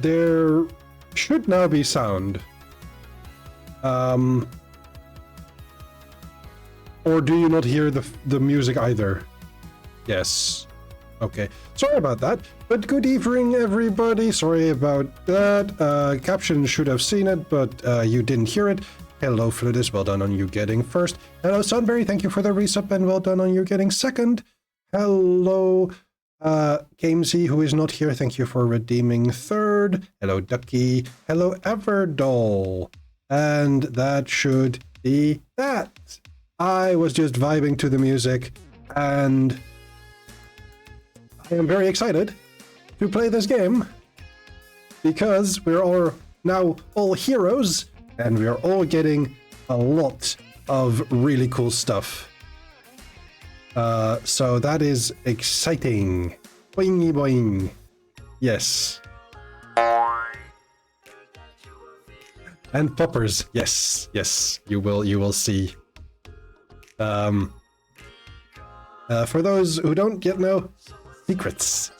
there should now be sound. Or do you not hear the music either? Yes. Okay. Sorry about that. But good evening, everybody. Sorry about that. Caption should have seen it, but you didn't hear it. Hello, Fludis. Well done on you getting first. Hello, Sunberry. Thank you for the resub, and well done on you getting second. Hello, Gamesy, who is not here. Thank you for redeeming third. Hello, Ducky. Hello, Everdoll. And that should be that. I was just vibing to the music, and I am very excited to play this game because we're all now all heroes, and we are all getting a lot of really cool stuff. So that is exciting. Boingy boing. Yes. And poppers. Yes. Yes. You will see. For those who don't yet know, secrets,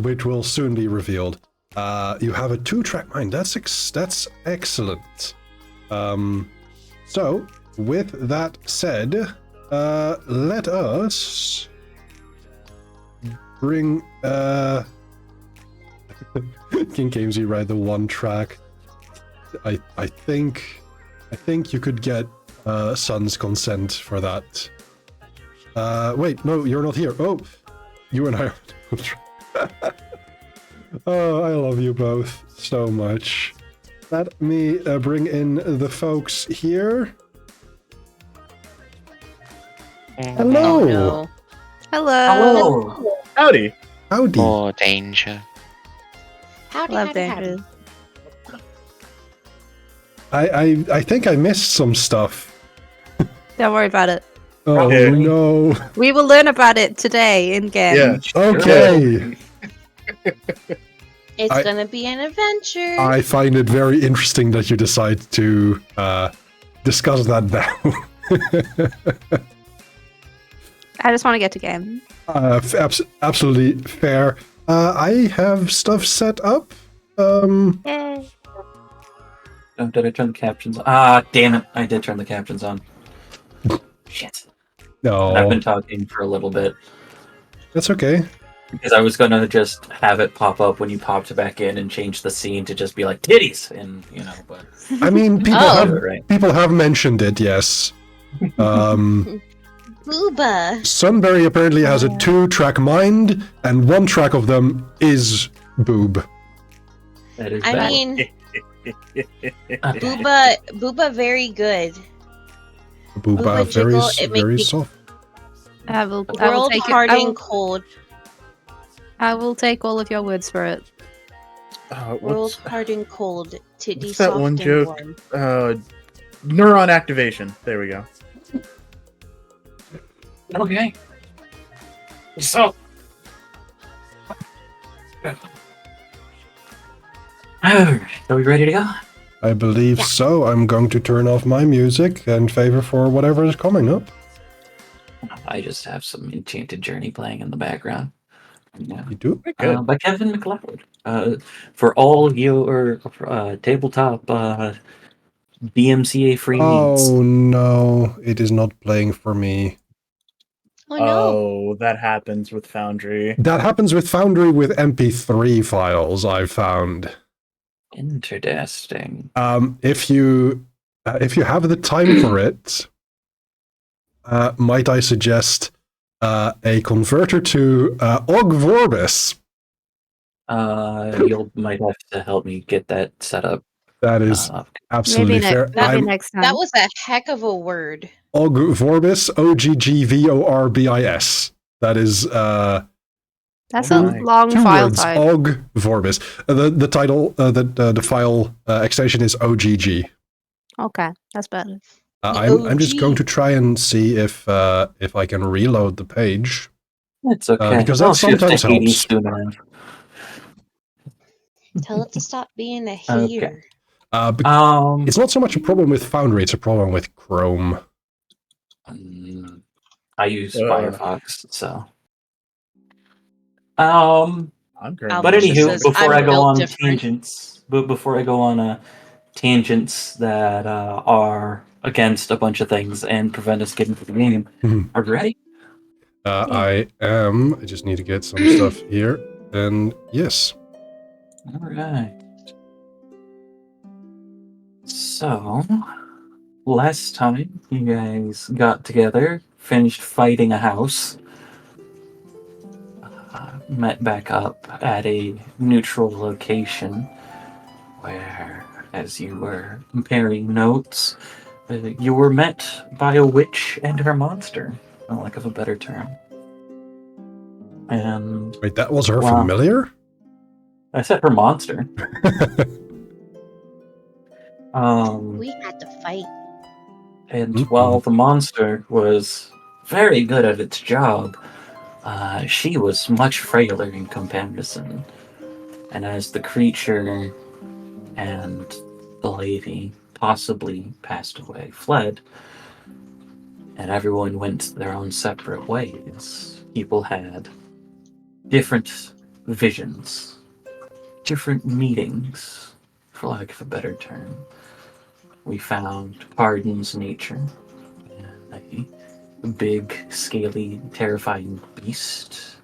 which will soon be revealed. You have a 2-track mind. That's excellent. So, with that said, let us bring King Gamesy ride the 1-track. I think you could get Sun's consent for that. Wait, no, you're not here. Oh, you and I are... Oh, I love you both so much. Let me bring in the folks here. Hello. Oh, no. Hello. Howdy. Howdy. Oh, danger. Howdy. danger. I think I missed some stuff. Don't worry about it. Oh no. We will learn about it today in game. Yeah. Okay. It's gonna be an adventure. I find it very interesting that you decide to discuss that now. I just want to get to game. Absolutely fair. I have stuff set up. Yay. Oh, did I turn the captions on? Ah, damn it. I did turn the captions on. Shit. No. I've been talking for a little bit. That's okay. Because I was going to just have it pop up when you popped back in and change the scene to just be like, titties! And, you know, but... I mean, Oh. people have mentioned it, yes. Booba. Sunberry apparently has a 2-track mind, and 1 track of them is boob. That is I bad. mean, Okay. Booba, very good. Booba, jiggle, very, it make very me- soft. I will World take hard it. and cold. I will take all of your words for it. World hard and cold. Titty what's that soft one and joke? warm. Neuron activation. There we go. Okay. So... Are we ready to go? I believe so. I'm going to turn off my music and favor for whatever is coming up. I just have some Enchanted Journey playing in the background. Yeah. You do? Good. By Kevin MacLeod. For all your tabletop BMCA free needs. Oh no, it is not playing for me. Oh no. Oh, that happens with Foundry. That happens with Foundry with MP3 files, I've found. Interesting. If you have the time for it, might I suggest a converter to OGG Vorbis? You might have to help me get that set up. That is absolutely Maybe, fair. maybe next time. That was a heck of a word. OGG Vorbis, OGGVORBIS. That is That's a long 2 file words. type. OGG Vorbis. The title, the file extension is OGG. Okay, that's better. I'm just going to try and see if I can reload the page. It's okay. Because that sometimes helps. Tell it to stop being a Okay. hater. It's not so much a problem with Foundry; it's a problem with Chrome. I use Uh. Firefox, so. I'm But Albert just anywho, says, before "I'm I go built on different." tangents that are against a bunch of things and prevent us getting to the game, are you ready? I am. I just need to get some stuff here. And yes. All right. So, last time you guys got together, finished fighting a house, met back up at a neutral location where, as you were comparing notes, you were met by a witch and her monster, for lack of a better term. And Wait, that was her Wow. familiar? I said her monster. We had to fight. And while the monster was very good at its job, she was much frailer in comparison. And as the creature and the lady possibly passed away, fled, and everyone went their own separate ways, people had different visions, different meetings, for lack of a better term. We found Pardon's nature, a big, scaly, terrifying beast.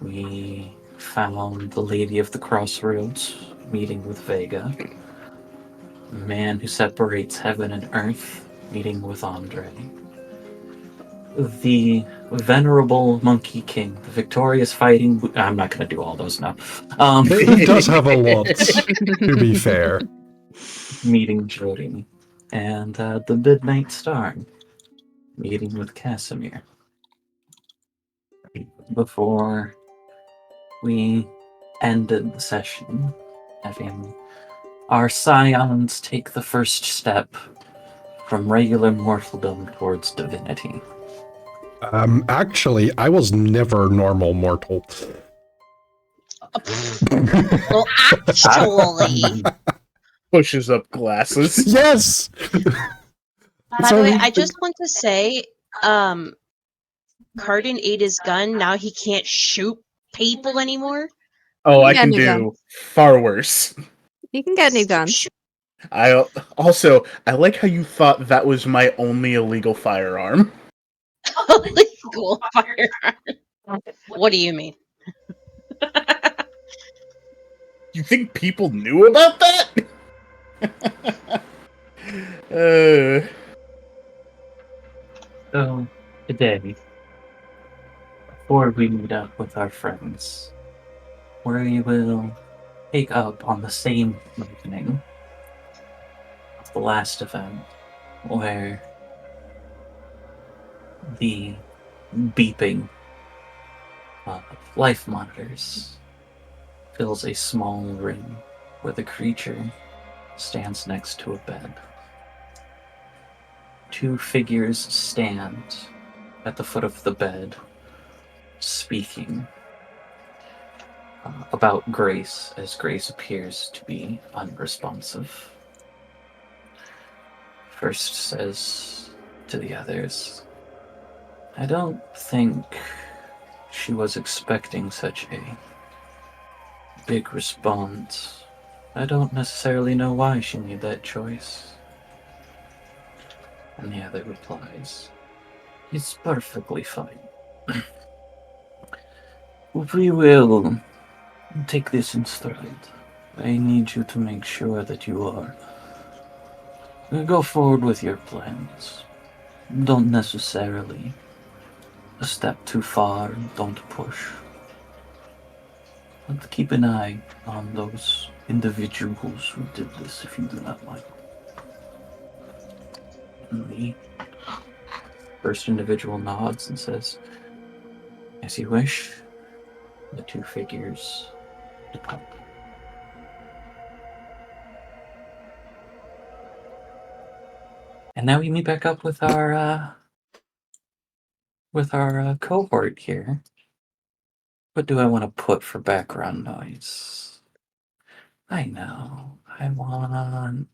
We found the Lady of the Crossroads meeting with Vega, the man who separates heaven and earth meeting with Andre, the venerable Monkey King, the victorious fighting. I'm not going to do all those now. It does have a lot, to be fair. Meeting Jody, and the Midnight Star meeting with Casimir. Before we ended the session, having our Scions take the first step from regular mortaldom towards divinity. Actually, I was never normal mortal. Well, actually, Pushes up glasses. Yes! by the way, I just want to say, Cardin ate his gun. Now he can't shoot people anymore. Oh, I Yeah, can new do gun. far worse. You can get new guns. I like how you thought that was my only illegal firearm. Illegal firearm. What do you mean? You think people knew about that? So, today, before we meet up with our friends, we will take up on the same opening of the last event, where the beeping of life monitors fills a small room where the creature stands next to a bed. Two figures stand at the foot of the bed, speaking about Grace, as Grace appears to be unresponsive. First says to the others, "I don't think she was expecting such a big response. I don't necessarily know why she made that choice." And the other replies, "It's perfectly fine. We will take this in stride. I need you to make sure that you are. Go forward with your plans. Don't necessarily a step too far, don't push. But keep an eye on those individuals who did this if you do not like." And the first individual nods and says, "As you wish." The two figures depart. And now we meet back up with our cohort here. What do I want to put for background noise? I know. I want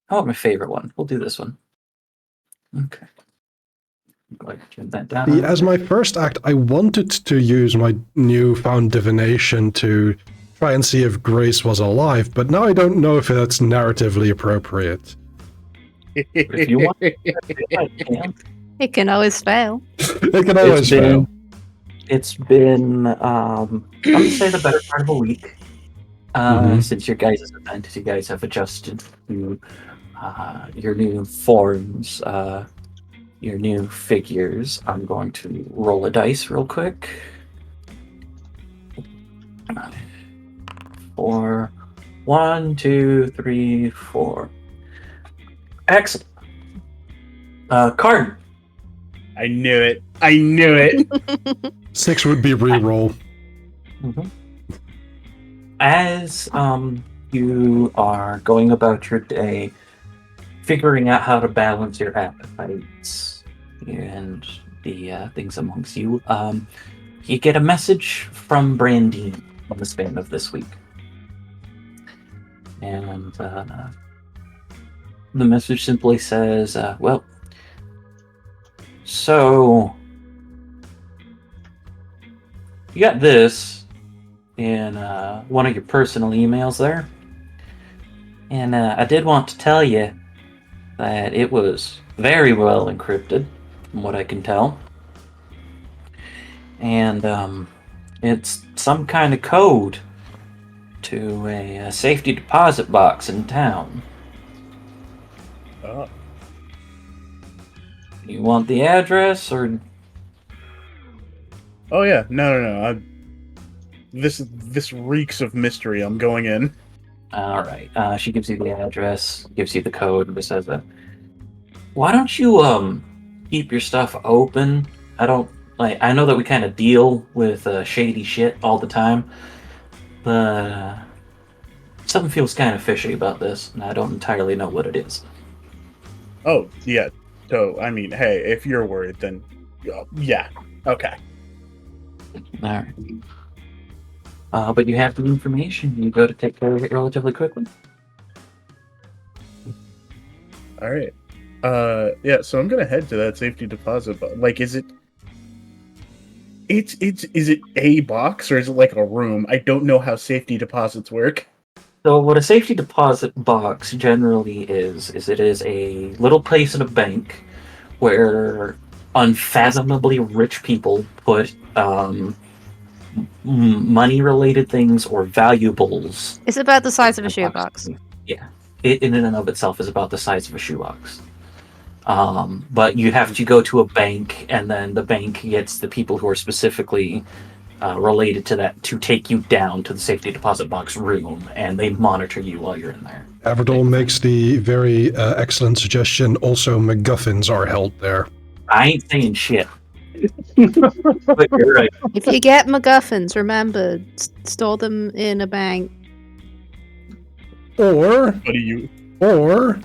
my favorite one. We'll do this one. Okay. Like, get that down. As my first act, I wanted to use my newfound divination to try and see if Grace was alive, but now I don't know if that's narratively appropriate. If you want, I can. It can always fail. It can always fail. It's been, I'm gonna say the better part of a week since your guys' event. You guys have adjusted to your new forms, your new figures. I'm going to roll a dice real quick. For 1, 2, 3, 4. Excellent. Card. I knew it. I knew it. 6 would be reroll. Mm-hmm. As you are going about your day, figuring out how to balance your appetites and the things amongst you, you get a message from Brandine in the span of this week. And the message simply says, well, so you got this in one of your personal emails there. And I did want to tell you that it was very well encrypted, from what I can tell. And it's some kind of code to a safety deposit box in town. Oh. You want the address, or? Oh yeah, no. This reeks of mystery. I'm going in. All right. She gives you the address, gives you the code, and says, "Why don't you keep your stuff open? I know that we kind of deal with shady shit all the time, but something feels kind of fishy about this, and I don't entirely know what it is." Oh yeah. So I mean, hey, if you're worried, then yeah, okay. All right. But you have the information. You go to take care of it relatively quickly. All right. Yeah. So I'm gonna head to that safety deposit. Like, is it? Is it a box or is it like a room? I don't know how safety deposits work. So what a safety deposit box generally is it is a little place in a bank where unfathomably rich people put money-related things or valuables. It's about the size of a shoebox. Yeah, it in and of itself is about the size of a shoebox. But you have to go to a bank, and then the bank gets the people who are specifically related to that to take you down to the safety deposit box room, and they monitor you while you're in there. Averdol makes the very excellent suggestion. Also, MacGuffins are held there. I ain't saying shit. But you're right. If you get MacGuffins, remember, store them in a bank. Or What do you? Or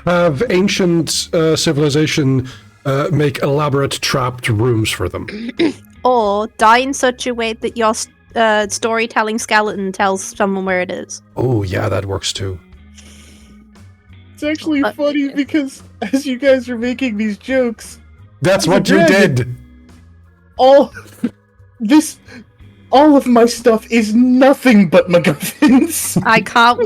have ancient civilization make elaborate trapped rooms for them. Or die in such a way that your storytelling skeleton tells someone where it is. Oh, yeah, that works too. It's actually funny because as you guys are making these jokes, That's what you did! all of my stuff is nothing but MacGuffins. I can't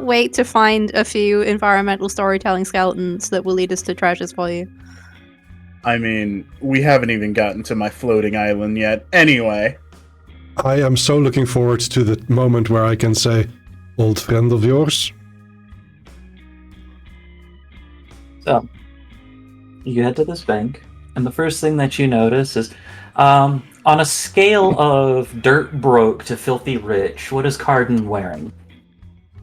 wait to find a few environmental storytelling skeletons that will lead us to treasures for you. I mean, we haven't even gotten to my floating island yet. Anyway. I am so looking forward to the moment where I can say, old friend of yours. So, you head to this bank, and the first thing that you notice is, on a scale of dirt broke to filthy rich, what is Cardin wearing?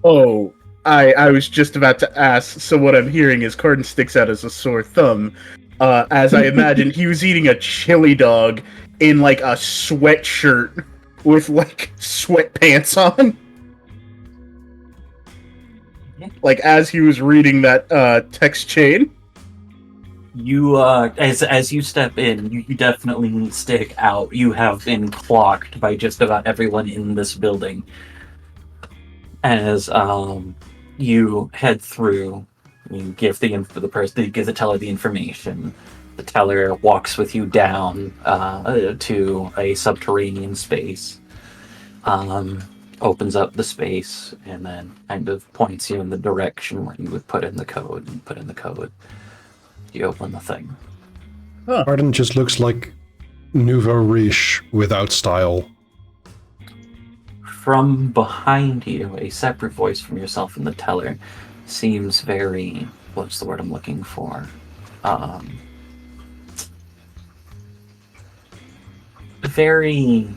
Oh, I was just about to ask, so what I'm hearing is Cardin sticks out as a sore thumb. As I imagine, he was eating a chili dog in, like, a sweatshirt with, like, sweatpants on. Yeah. Like, as he was reading that, text chain. You, as you step in, you definitely stick out. You have been clocked by just about everyone in this building. As, you head through, you give the person, you give the teller the information. The teller walks with you down to a subterranean space, opens up the space, and then kind of points you in the direction where you would put in the code. You put in the code. You open the thing. Arden just looks like nouveau riche without style. From behind you, a separate voice from yourself and the teller seems very... What's the word I'm looking for? Very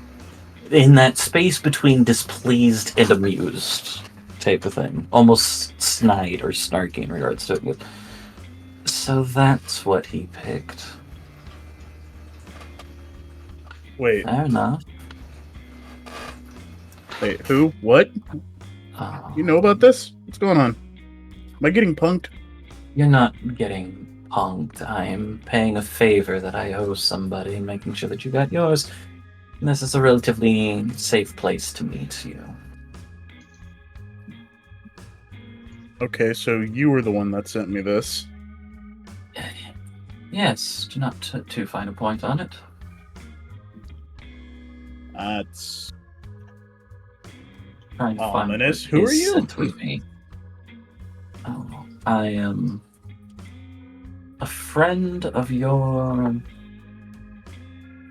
in that space between displeased and amused type of thing. Almost snide or snarky in regards to it. So that's what he picked. Wait, Fair enough. wait, who? What? You know about this? What's going on? Am I getting punked? You're not getting punked. I'm paying a favor that I owe somebody and making sure that you got yours. And this is a relatively safe place to meet you. Okay, so you were the one that sent me this. Yes, do not too fine a point on it. That's Trying to find ominous. what Who are is you? sent with me. Oh, I am a friend of your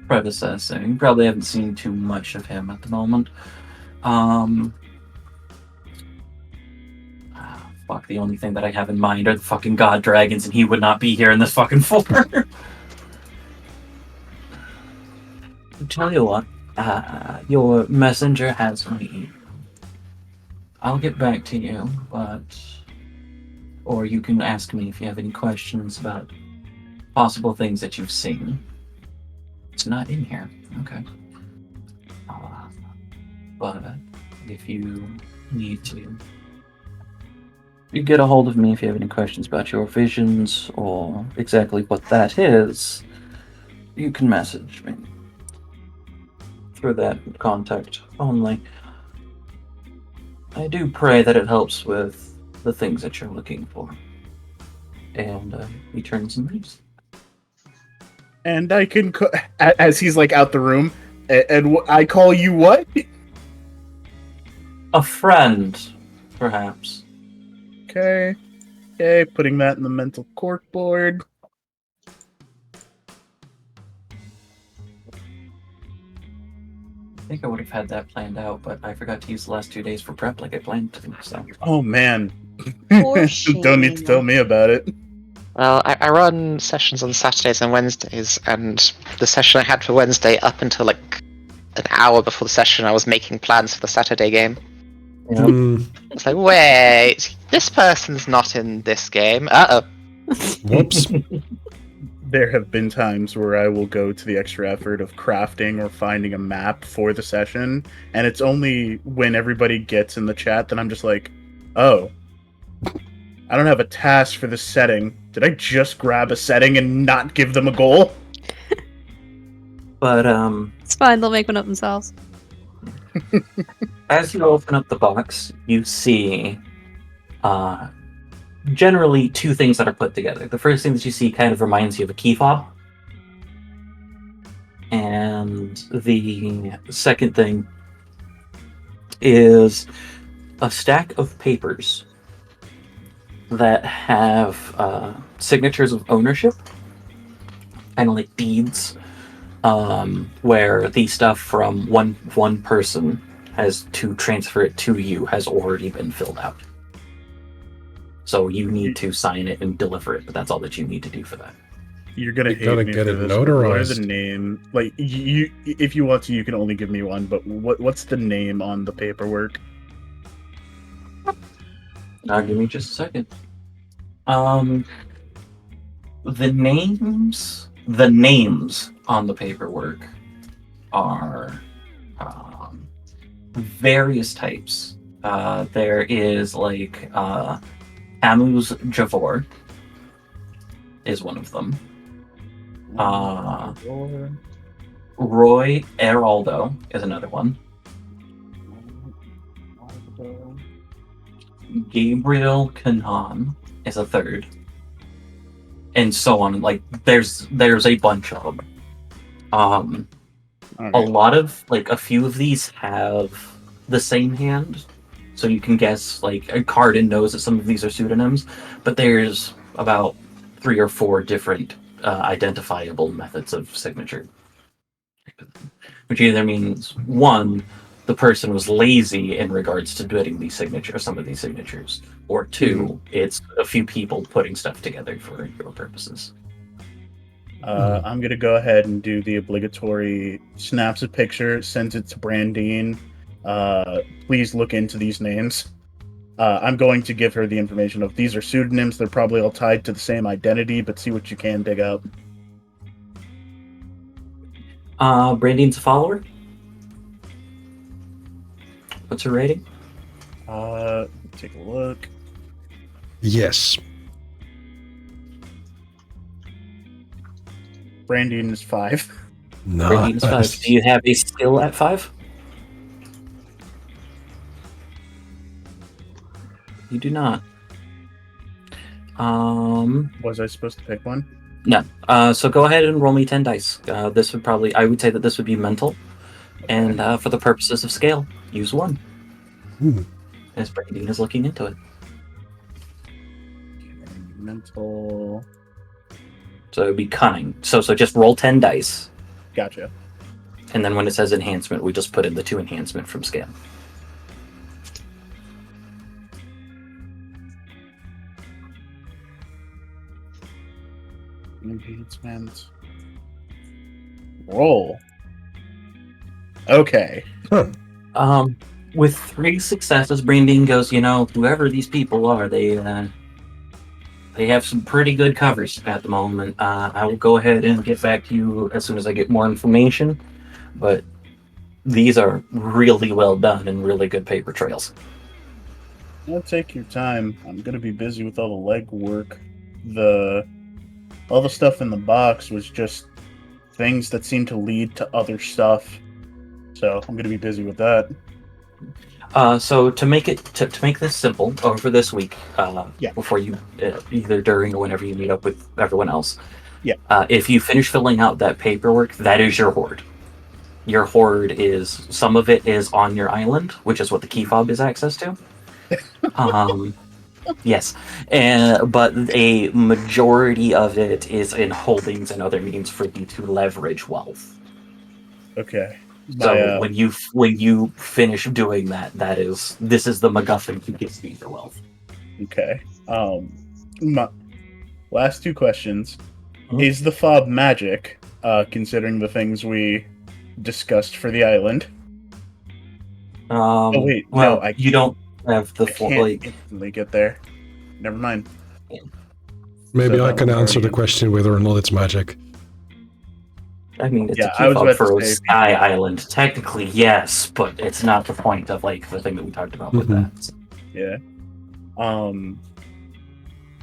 predecessor. You probably haven't seen too much of him at the moment. Fuck, the only thing that I have in mind are the fucking god dragons, and he would not be here in this fucking form. Tell you what, your messenger has me. I'll get back to you, or you can ask me if you have any questions about possible things that you've seen. It's not in here. Okay. But if you need to, you get a hold of me if you have any questions about your visions or exactly what that is. You can message me through that contact only. I do pray that it helps with the things that you're looking for. And he turns and leaves. And I can, as he's like out the room, and I call you what? A friend, perhaps. Okay, putting that in the mental corkboard. I think I would have had that planned out, but I forgot to use the last 2 days for prep like I planned to. So. Oh man, Poor don't need to tell me about it. Well, I run sessions on Saturdays and Wednesdays, and the session I had for Wednesday, up until like an hour before the session, I was making plans for the Saturday game. It's like, wait, this person's not in this game. Whoops. There have been times where I will go to the extra effort of crafting or finding a map for the session, and it's only when everybody gets in the chat that I'm just like, oh, I don't have a task for this setting. Did I just grab a setting and not give them a goal? But, It's fine, they'll make one up themselves. as you open up the box, you see generally two things that are put together. The first thing that you see kind of reminds you of a key fob. And the second thing is a stack of papers that have signatures of ownership, kind of like deeds, where the stuff from one person has to transfer it to you has already been filled out. So you need to sign it and deliver it, but that's all that you need to do for that. You're gonna You hate gotta me get for it this. What are notarized. the name? Like, you, if you want to, you can only give me one. But what's the name on the paperwork? Now, give me just a second. The names on the paperwork are various types. There is like Amuz Javor is one of them. Roy Eraldo is another one. Gabriel Kanan is a third. and so on. Like there's a bunch of them. A Okay. lot of a few of these have the same hand, so you can guess. Like Cardin knows that some of these are pseudonyms, but there's about 3 or 4 different identifiable methods of signature, which either means one, the person was lazy in regards to doing these signatures, some of these signatures, or two, it's a few people putting stuff together for your purposes. I'm gonna go ahead and do the obligatory snaps a picture, sends it to Brandine. Please look into these names. I'm going to give her the information of these are pseudonyms. They're probably all tied to the same identity, but see what you can dig up. Brandine's a follower. What's her rating? Take a look. Yes. Brandine is 5. Brandine's 5. Nice. Do you have a skill at 5? You do not. Was I supposed to pick one? No. So go ahead and roll me 10 dice. This would probably, I would say that this would be mental. And for the purposes of scale, use 1. Ooh. As Brandine is looking into it. Mental. So it would be cunning. So just roll 10 dice. Gotcha. And then when it says enhancement, we just put in the 2 enhancement from scale. Enhancement. Roll. Okay. Huh. With 3 successes, Brandine goes, whoever these people are, they have some pretty good covers at the moment. I will go ahead and get back to you as soon as I get more information. But these are really well done and really good paper trails. Well, take your time. I'm gonna be busy with all the legwork. All the stuff in the box was just things that seem to lead to other stuff. So I'm gonna be busy with that. So to make it to make this simple over this week, Yeah. before you either during or whenever you meet up with everyone else, Yeah. If you finish filling out that paperwork, that is your hoard. Your hoard is some of it is on your island, which is what the key fob is access to. Yes, but a majority of it is in holdings and other means for you to leverage wealth. Okay. So when you finish doing that, this is the MacGuffin to get you your wealth. Okay. My last 2 questions. Mhm. Is the fob magic, considering the things we discussed for the island? Oh, wait, well, no, you don't have the I full. can't instantly get there. Never mind. Maybe So I that can was answer the already- question whether or not it's magic. I mean, it's Yeah, a I key was fob about for to a say- sky island. Technically, yes, but it's not the point of the thing that we talked about with Mhm. that. Yeah.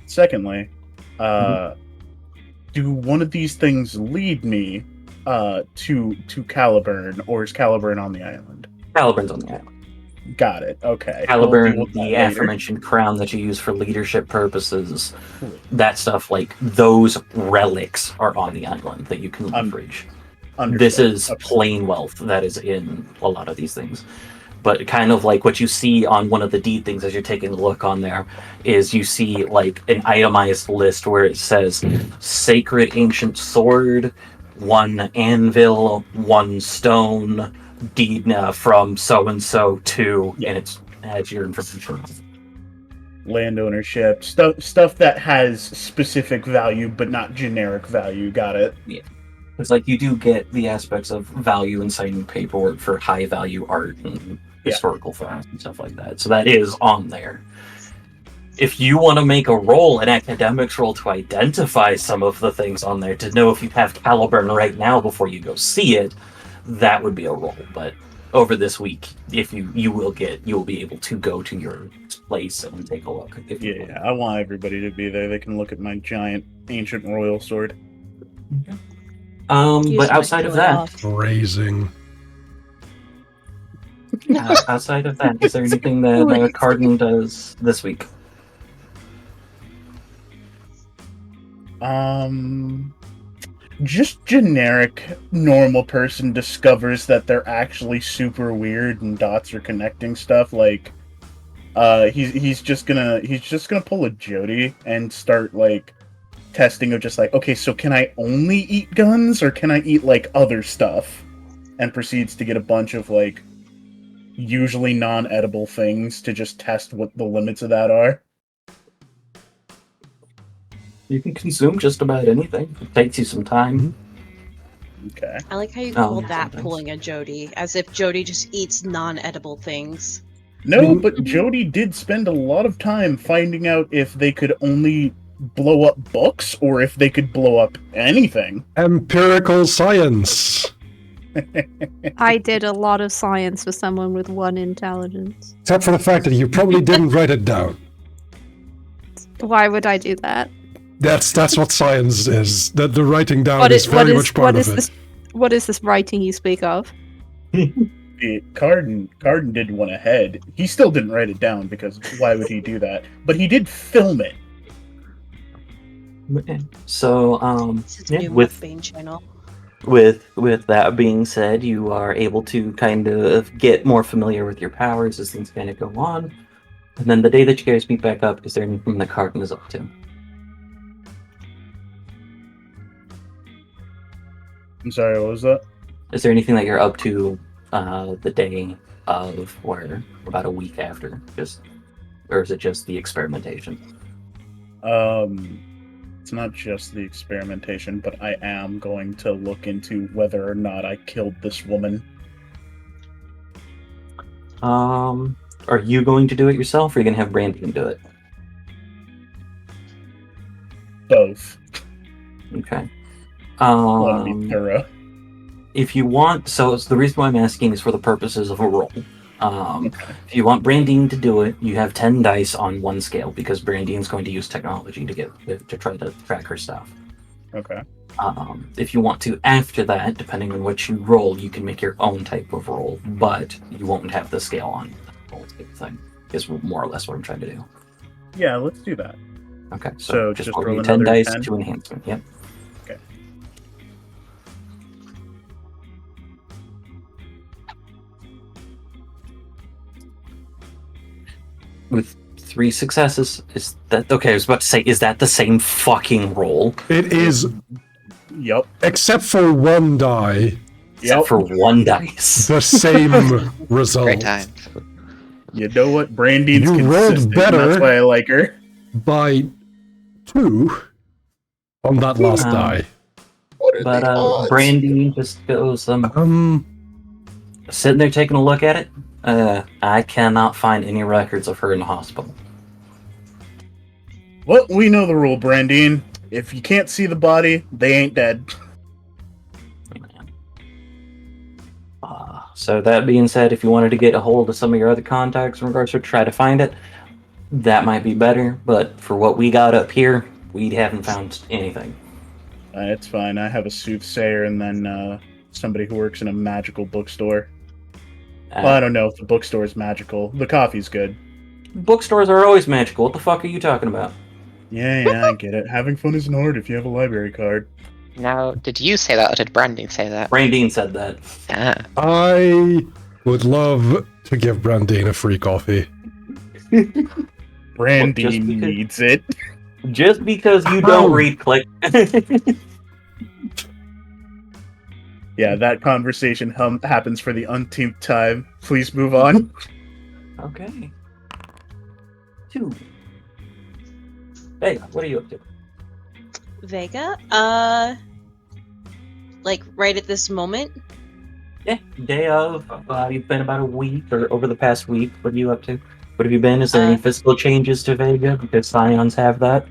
Secondly, do one of these things lead me to Caliburn, or is Caliburn on the island? Caliburn's on the island. Got it. Okay. We'll deal Caliburn, with that the later. aforementioned crown that you use for leadership purposes, that stuff, those relics are on the island that you can leverage. Understood. This is Okay. plain wealth that is in a lot of these things. But kind of like what you see on one of the deed things as you're taking a look on there is you see an itemized list where it says sacred ancient sword, 1 anvil, 1 stone, deed from so and so to, and it has your information. Land ownership, stuff that has specific value but not generic value. Got it. It's you do get the aspects of value in signing paperwork for high value art and historical things and stuff like that. So that is on there. If you want to make a roll, an academics roll, to identify some of the things on there, to know if you have Caliburn right now before you go see it, that would be a roll. But over this week, if you will be able to go to your place and take a look. Yeah, I want everybody to be there. They can look at my giant ancient royal sword. But outside of that, Raising. outside of that, is there anything that Cardin does this week? Just generic normal person discovers that they're actually super weird and dots are connecting stuff. Like, he's just gonna pull a Jody and start like testing of just like, okay, so can I only eat guns or can I eat like other stuff? And proceeds to get a bunch of like usually non-edible things to just test what the limits of that are. You can consume just about anything. It takes you some time. Okay. I like how you call that sometimes. pulling a Jody, as if Jody just eats non-edible things. No, but Jody did spend a lot of time finding out if they could only blow up books or if they could blow up anything. Empirical science. I did a lot of science for someone with 1 intelligence. Except for the fact that you probably didn't write it down. Why would I do that? That's what science is. That the writing down is very much part of it. What is this writing you speak of? Carden did one ahead. He still didn't write it down because why would he do that? But he did film it. So, This is a new with mukbang channel. with that being said, you are able to kind of get more familiar with your powers as things kind of go on. And then the day that you guys meet back up, is there anything that Carden is up to? I'm sorry, what was that? Is there anything that you're up to the day of, or about a week after? Or is it just the experimentation? It's not just the experimentation, but I am going to look into whether or not I killed this woman. Are you going to do it yourself, or are you going to have Brandon do it? Both. Okay. I want to be thorough. If you want, so it's the reason why I'm asking is for the purposes of a roll. Okay. If you want Brandine to do it, you have 10 dice on 1 scale because Brandine's going to use technology to try to track her stuff. Okay. If you want to, after that, depending on what you roll, you can make your own type of roll, but you won't have the scale on the whole type of thing. Is more or less what I'm trying to do. Yeah, let's do that. Okay, So just just roll roll your 10 another dice 10? to enhancement. Yep. Okay. With 3 successes, is that okay? I was about to say, is that the same fucking roll? It is, Yep. except for 1 die, Except for 1 dice. the same result. Great time. You know what? Brandine's You rolled consistent. better. That's why I like her. By 2 on that last die. But Brandine just goes, Um, sitting there taking a look at it. I cannot find any records of her in the hospital. Well, we know the rule, Brandine. If you can't see the body, they ain't dead. So that being said, if you wanted to get a hold of some of your other contacts in regards to try to find it, that might be better. But for what we got up here, we haven't found anything. It's fine. I have a soothsayer and then somebody who works in a magical bookstore. Well, I don't know if the bookstore is magical. The coffee's good. Bookstores are always magical. What the fuck are you talking about? Yeah, I get it. Having fun isn't hard if you have a library card. Now, did you say that, or did Brandine say that? Brandine said that. Ah. I would love to give Brandine a free coffee. Brandine needs it. Just because you don't read click. Yeah, that conversation happens for the umpteenth time. Please move on. Okay. 2. Hey, what are you up to? Vega? Like right at this moment? Yeah, day of. You've been about a week, or over the past week. What are you up to? What have you been? Is there any physical changes to Vega? Because Scions have that.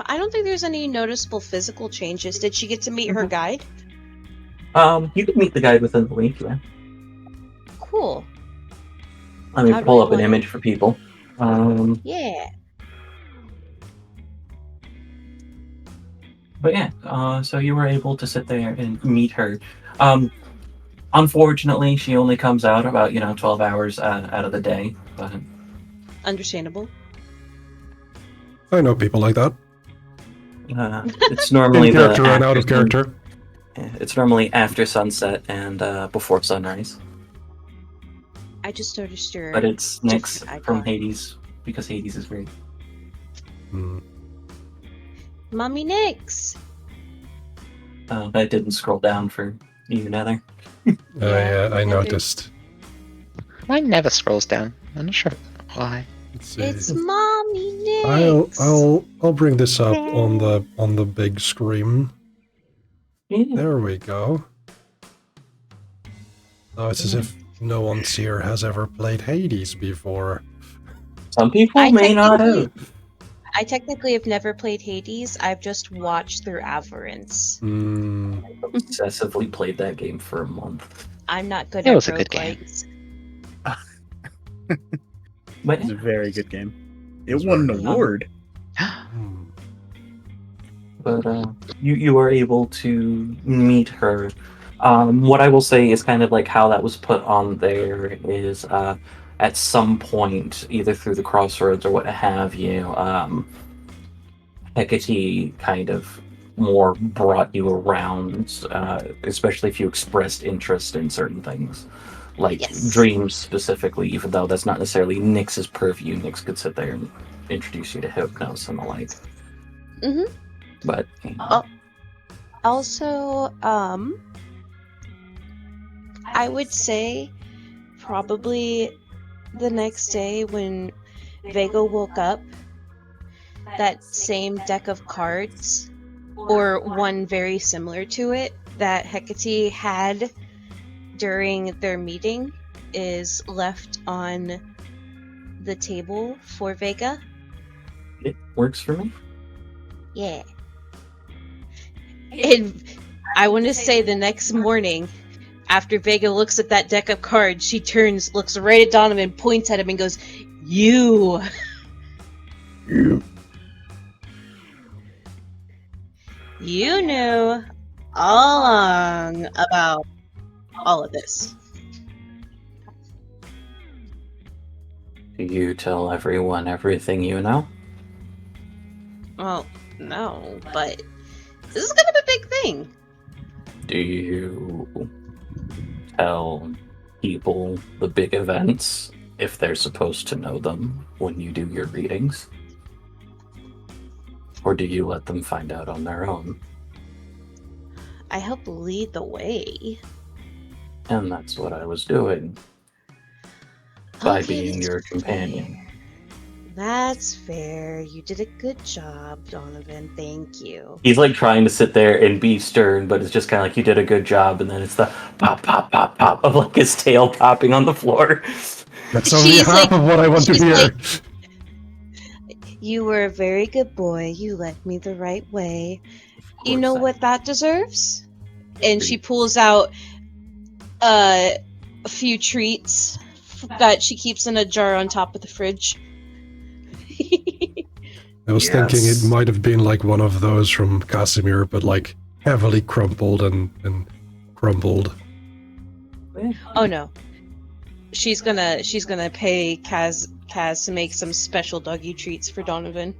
I don't think there's any noticeable physical changes. Did she get to meet her guide? You can meet the guide within the week, yeah. Cool. Let me How do pull I up an want- image for people. Yeah. But yeah, so you were able to sit there and meet her. Unfortunately, she only comes out about 12 hours out of the day. But Understandable. I know people like that. It's normally In character and out of after character. It's normally after sunset and before sunrise. I just noticed your. But it's Nyx different from icon. Hades because Hades is great. Mommy Nyx. I didn't scroll down for you, Nether. Yeah, I neither. noticed. Mine never scrolls down. I'm not sure why. Let's see. It's Mommy Nyx. I'll bring this up on the big screen. Yeah. There we go. Oh, it's as if no one here has ever played Hades before. Some people I may not have. I technically have never played Hades. I've just watched through Avarice. Obsessively played that game for a month. I'm not good It at was a good game. roguelikes. But It's a very good game. It It's won an very good. award. You are able to meet her. What I will say is kind of like how that was put on there is at some point, either through the crossroads or what have you, Hecate kind of more brought you around, especially if you expressed interest in certain things. Like Yes. dreams specifically, even though that's not necessarily Nyx's purview. Nyx could sit there and introduce you to Hypnos and the like. Mhm. But Also, I would say probably the next day when Vega woke up, that same deck of cards, or one very similar to it, that Hecate had during their meeting is left on the table for Vega. it works for me. Yeah. And I want to say the next morning, after Vega looks at that deck of cards, she turns, looks right at Donovan, points at him, and goes, "You." You knew all along about all of this. Do you tell everyone everything you know? Well, no, but this is gonna be a big thing. Do you tell people the big events if they're supposed to know them when you do your readings? Or do you let them find out on their own? I help lead the way. And that's what I was doing by Okay, being that's your fair. companion. That's fair. You did a good job, Donovan. Thank you. He's like trying to sit there and be stern, but it's just kind of like you did a good job, and then it's the pop, pop, pop, pop of like his tail popping on the floor. That's only She's half like- of what I want to she's hear. like- You were a very good boy. You led me the right way. You know what that deserves? And she pulls out a few treats that she keeps in a jar on top of the fridge. I was thinking Yes. it might have been like one of those from Casimir, but like heavily crumpled and crumbled. Oh no. She's gonna pay Kaz to make some special doggy treats for Donovan.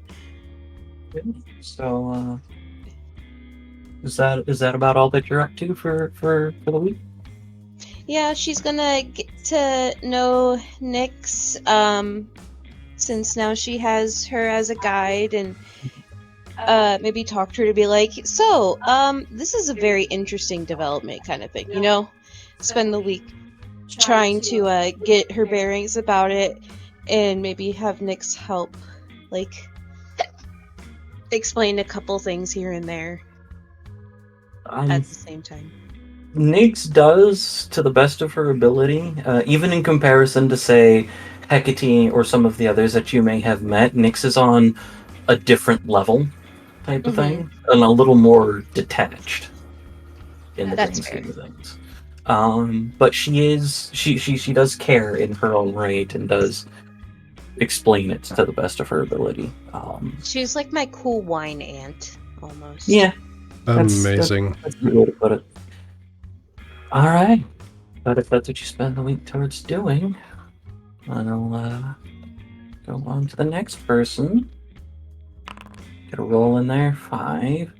So, is that about all that you're up to for the week? Yeah, she's gonna get to know Nyx, since now she has her as a guide, and maybe talk to her to be like, so, this is a very interesting development kind of thing, you know? Spend the week trying to get her bearings about it, and maybe have Nyx help, like, explain a couple things here and there at the same time. Nyx does, to the best of her ability, even in comparison to, say, Hecate or some of the others that you may have met. Nyx is on a different level type of thing, and a little more detached in the grand That's scheme of things. But she does care in her own right and does explain it to the best of her ability. She's like my cool wine aunt, almost. Yeah, Amazing. that's a good way to put it. All right, but if that's what you spend the week towards doing, I'll go on to the next person. Get a roll in there. 5.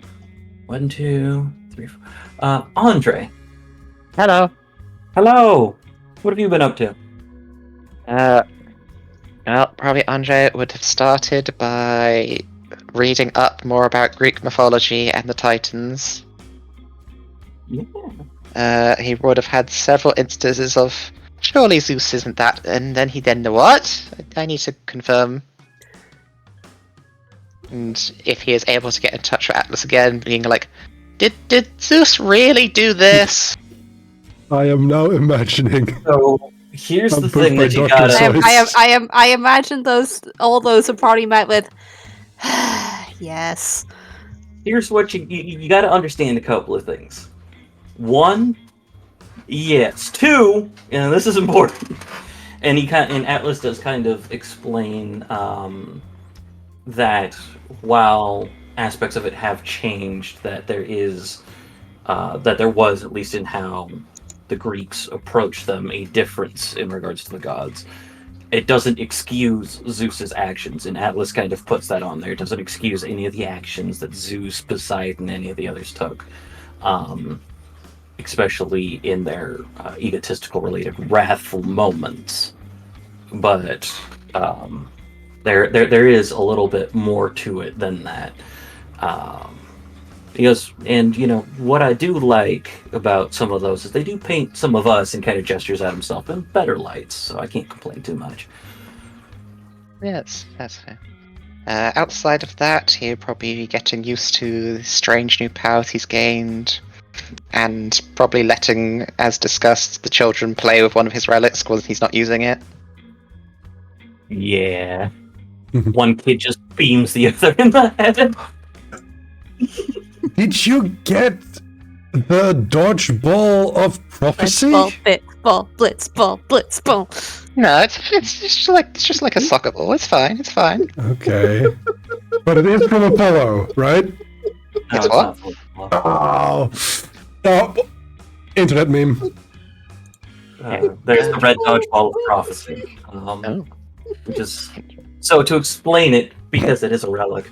1, 2, 3, 4. Andre. Hello. Hello. What have you been up to? Well, probably Andre would have started by reading up more about Greek mythology and the Titans. Yeah. He would have had several instances of, surely Zeus isn't that, and then what? I need to confirm. And if he is able to get in touch with Atlas again, being like, did Zeus really do this? I am now imagining. So here's I'm the booked thing by that you Dr. gotta. I imagine all those are probably met with yes. Here's what you got to understand a couple of things. 1, yes. 2, and this is important. And Atlas does kind of explain that while aspects of it have changed, that there was, at least in how the Greeks approached them, a difference in regards to the gods. It doesn't excuse Zeus's actions, and Atlas kind of puts that on there. It doesn't excuse any of the actions that Zeus, Poseidon, any of the others took, especially in their egotistical related wrathful moments. But there is a little bit more to it than that. Because, and what I do like about some of those is they do paint some of us and kind of gestures at himself in better lights, so I can't complain too much. Yes, that's fair. Outside of that, he'll probably be getting used to the strange new powers he's gained, and probably letting, as discussed, the children play with one of his relics when he's not using it. Yeah. One kid just beams the other in the head. Did you get the dodgeball of prophecy? Blitzball, blitzball. No, it's just like a soccer ball. It's fine. Okay. But it is from Apollo, right? No, It's what? not. Oh, internet meme. There's the red dodgeball of prophecy. Which is, so to explain it, because it is a relic,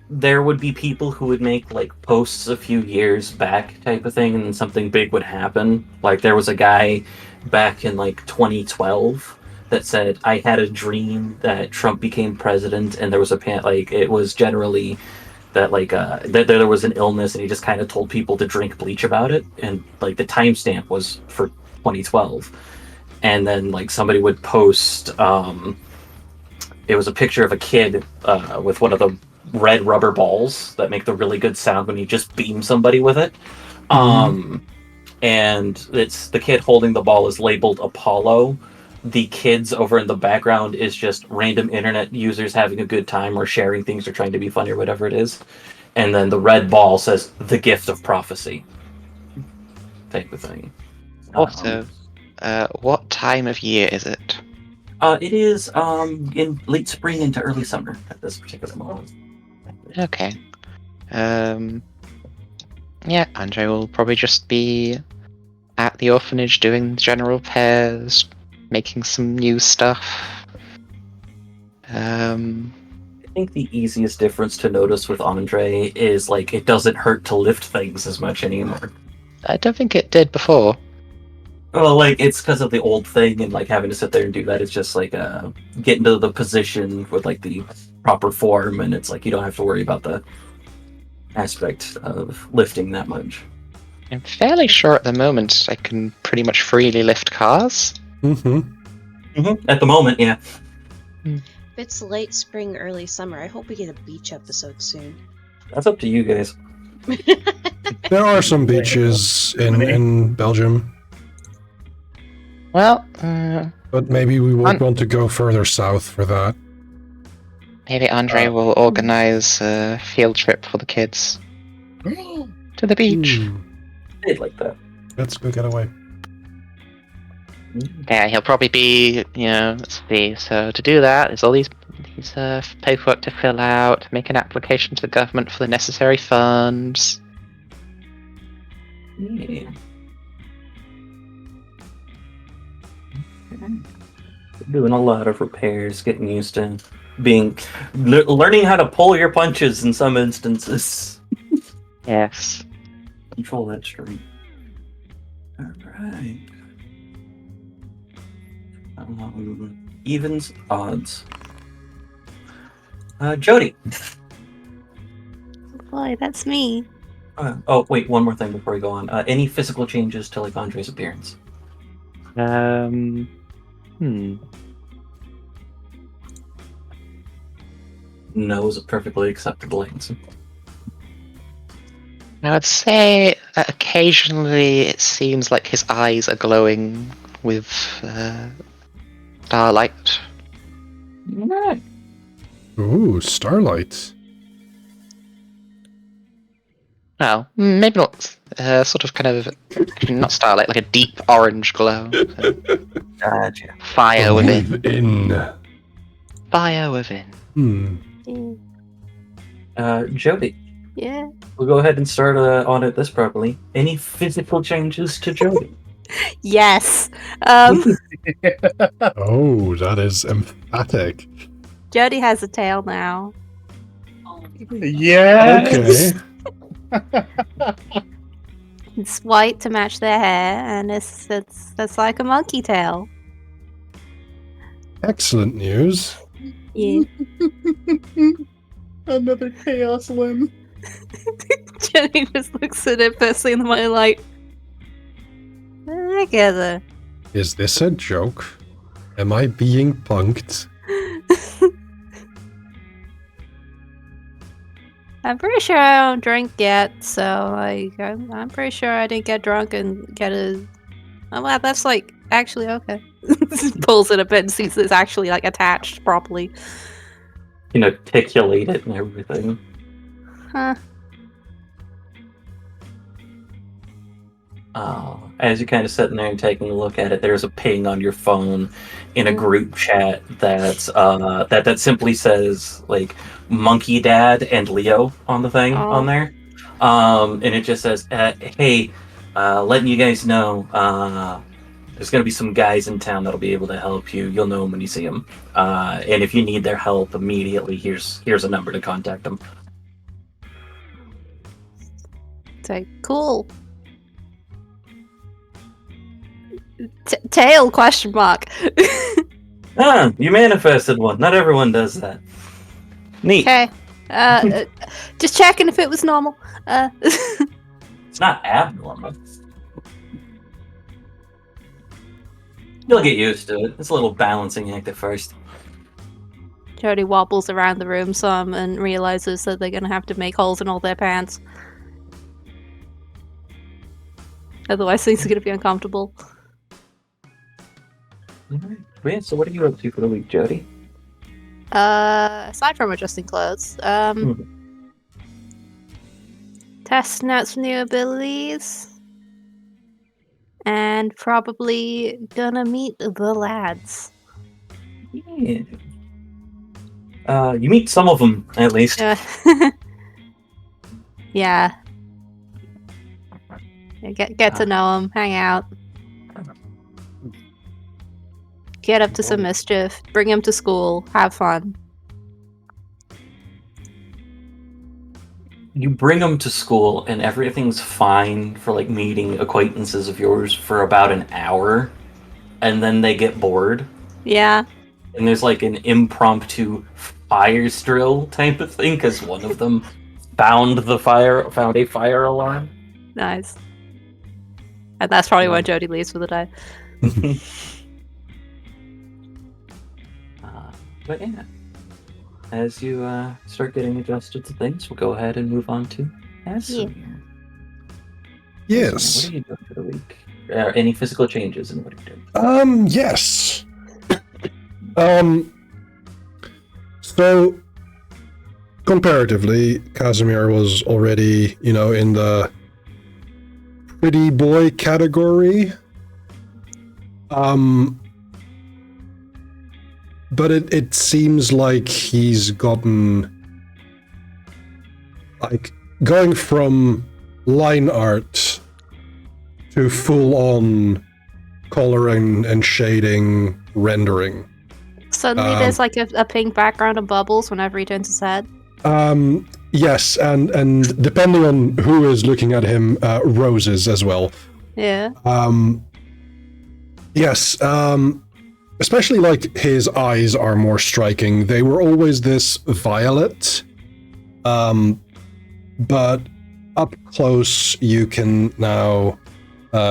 there would be people who would make like posts a few years back type of thing, and something big would happen. Like there was a guy back in like 2012 that said, I had a dream that Trump became president, and there was it was generally that there was an illness, and he just kind of told people to drink bleach about it, and like the timestamp was for 2012. And then like somebody would post it was a picture of a kid with one of the red rubber balls that make the really good sound when you just beam somebody with it. And it's the kid holding the ball is labeled Apollo. The kids over in the background is just random internet users having a good time or sharing things or trying to be funny or whatever it is. And then the red ball says the gift of prophecy type of thing. Also, what time of year is it? It is in late spring into early summer at this particular moment. Okay. Yeah, Andre will probably just be at the orphanage doing general repairs, making some new stuff. I think the easiest difference to notice with Andre is like it doesn't hurt to lift things as much anymore. I don't think it did before. Well, like it's because of the old thing and like having to sit there and do that. It's just like get into the position with like the proper form, and it's like you don't have to worry about the aspect of lifting that much. I'm fairly sure at the moment I can pretty much freely lift cars. At the moment, yeah. If it's late spring, early summer, I hope we get a beach episode soon. That's up to you guys. There are some beaches in Belgium. Well, But maybe we won't want to go further south for that. maybe Andre will organize a field trip for the kids to the beach. I'd like that. Let's go get away. Yeah, he'll probably be, let's see. So to do that, there's all these paperwork to fill out, make an application to the government for the necessary funds. Yeah. Doing a lot of repairs, getting used to learning how to pull your punches in some instances. Yes. Control that streak. All right. Evens, odds. Jody. Boy, that's me. Oh, wait, one more thing before we go on. Any physical changes to like Andre's appearance? No is a perfectly acceptable answer. I would say that occasionally it seems like his eyes are glowing with starlight. Alright. Ooh, starlight. No, maybe not. Sort of kind of, not starlight, like a deep orange glow. Gotcha. Fire within. Within. Fire within. Jody. Yeah. We'll go ahead and start on it this properly. Any physical changes to Jody? Yes. Oh, that is emphatic. Jody has a tail now. Yes. Okay. It's white to match their hair, and it's like a monkey tail. Excellent news. Yeah. Another chaos limb. Jenny just looks at it firstly in the morning like, I get it. Is this a joke? Am I being punked? I'm pretty sure I don't drink yet, so like I'm pretty sure I didn't get drunk and get a. Oh wow, that's like actually okay. Pulls it a bit and sees it's actually like attached properly. You know, articulate it and everything. Huh. As you're kind of sitting there and taking a look at it, there's a ping on your phone in a group chat that's that simply says like Monkey Dad and Leo on the thing on there, and it just says, "Hey, letting you guys know, there's gonna be some guys in town that'll be able to help you. You'll know them when you see them, and if you need their help immediately, here's a number to contact them." It's like cool. Tail question mark. You manifested one. Not everyone does that. Neat. Okay. Just checking if it was normal. It's not abnormal. You'll get used to it. It's a little balancing act at first. Jody wobbles around the room some and realizes that they're gonna have to make holes in all their pants. Otherwise things are gonna be uncomfortable. Alright. Yeah, so what are you up to for the week, Jody? Aside from adjusting clothes, testing out some new abilities, and probably gonna meet the lads. Yeah. You meet some of them, at least. Yeah. Get to know them, hang out. Get up to some mischief, bring him to school, have fun. You bring them to school and everything's fine for like meeting acquaintances of yours for about an hour, and then they get bored. Yeah. And there's like an impromptu fire drill type of thing because one of them found a fire alarm. Nice. And that's probably why Jody leaves for the day. But yeah, as you start getting adjusted to things, we'll go ahead and move on to Casimir. Yes. What are you doing for the week? Any physical changes in what you're doing? Yes. So comparatively, Casimir was already, in the pretty boy category. But it seems like he's gotten, like, going from line art to full-on coloring and shading rendering. So suddenly there's like a pink background of bubbles whenever he turns his head? Yes, and depending on who is looking at him, roses as well. Yeah. Yes, especially like his eyes are more striking. They were always this violet, but up close you can now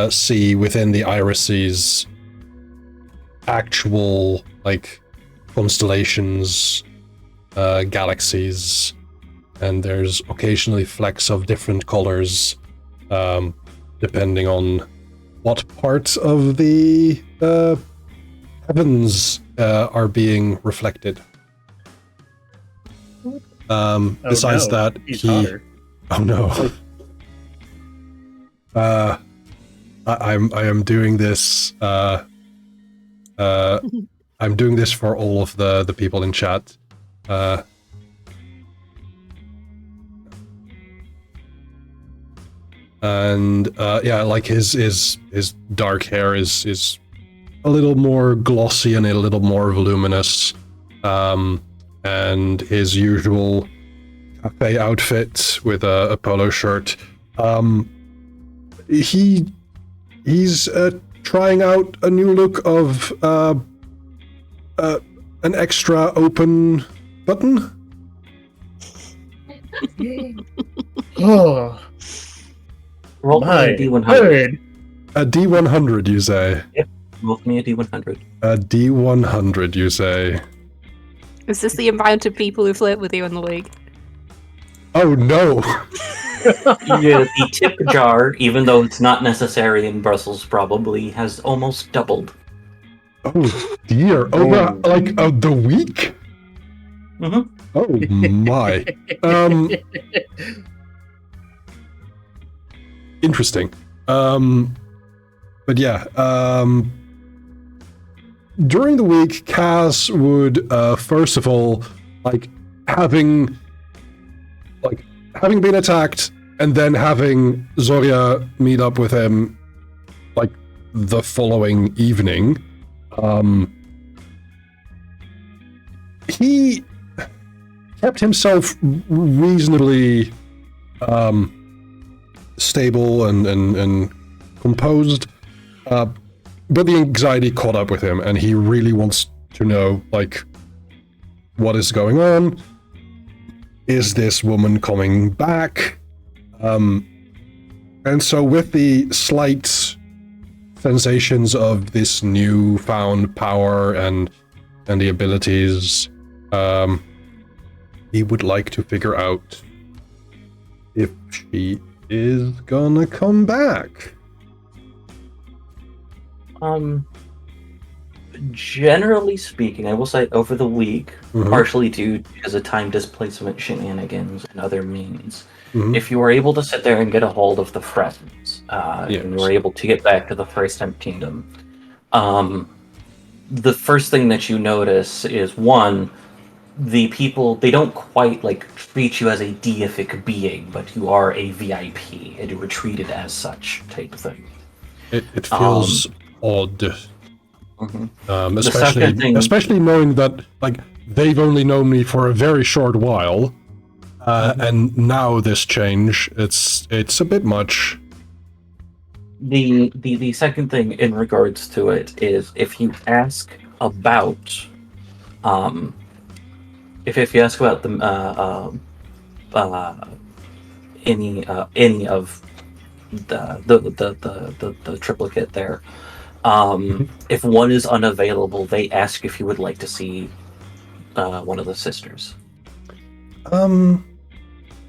see within the irises actual like constellations, galaxies, and there's occasionally flecks of different colors, depending on what parts of the heavens are being reflected. Besides no, that, he's he... hotter. Oh no. I am doing this. I'm doing this for all of the people in chat. And yeah, like his dark hair is a little more glossy and a little more voluminous, and his usual cafe outfit with a polo shirt. He's trying out a new look of an extra open button. Oh, Roll me my a D100. word. A D100, you say? Roll me a D100. A D100, you say? Is this the amount of people who flirt with you in the league? Oh no! Yeah, the tip jar, even though it's not necessary in Brussels, probably has almost doubled. Oh dear! Over like the week? Mm-hmm. Oh my! Interesting. But yeah. During the week, Cass would first of all, like having been attacked and then having Zoria meet up with him like the following evening, he kept himself reasonably stable and composed, but the anxiety caught up with him and he really wants to know like what is going on. Is this woman coming back? And so with the slight sensations of this newfound power and the abilities, he would like to figure out if she is gonna come back. Generally speaking, I will say over the week, Mhm. partially due to the time displacement shenanigans and other means, Mhm. if you were able to sit there and get a hold of the friends, and you were able to get back to the First Temp Kingdom, the first thing that you notice is, one, the people, they don't quite like treat you as a deific being, but you are a VIP, and you were treated as such type of thing. It feels odd. Mhm. Especially knowing that like they've only known me for a very short while, and now this change, it's a bit much. The second thing in regards to it is if you ask about if you ask about the any of the triplicate there, if one is unavailable, they ask if you would like to see one of the sisters.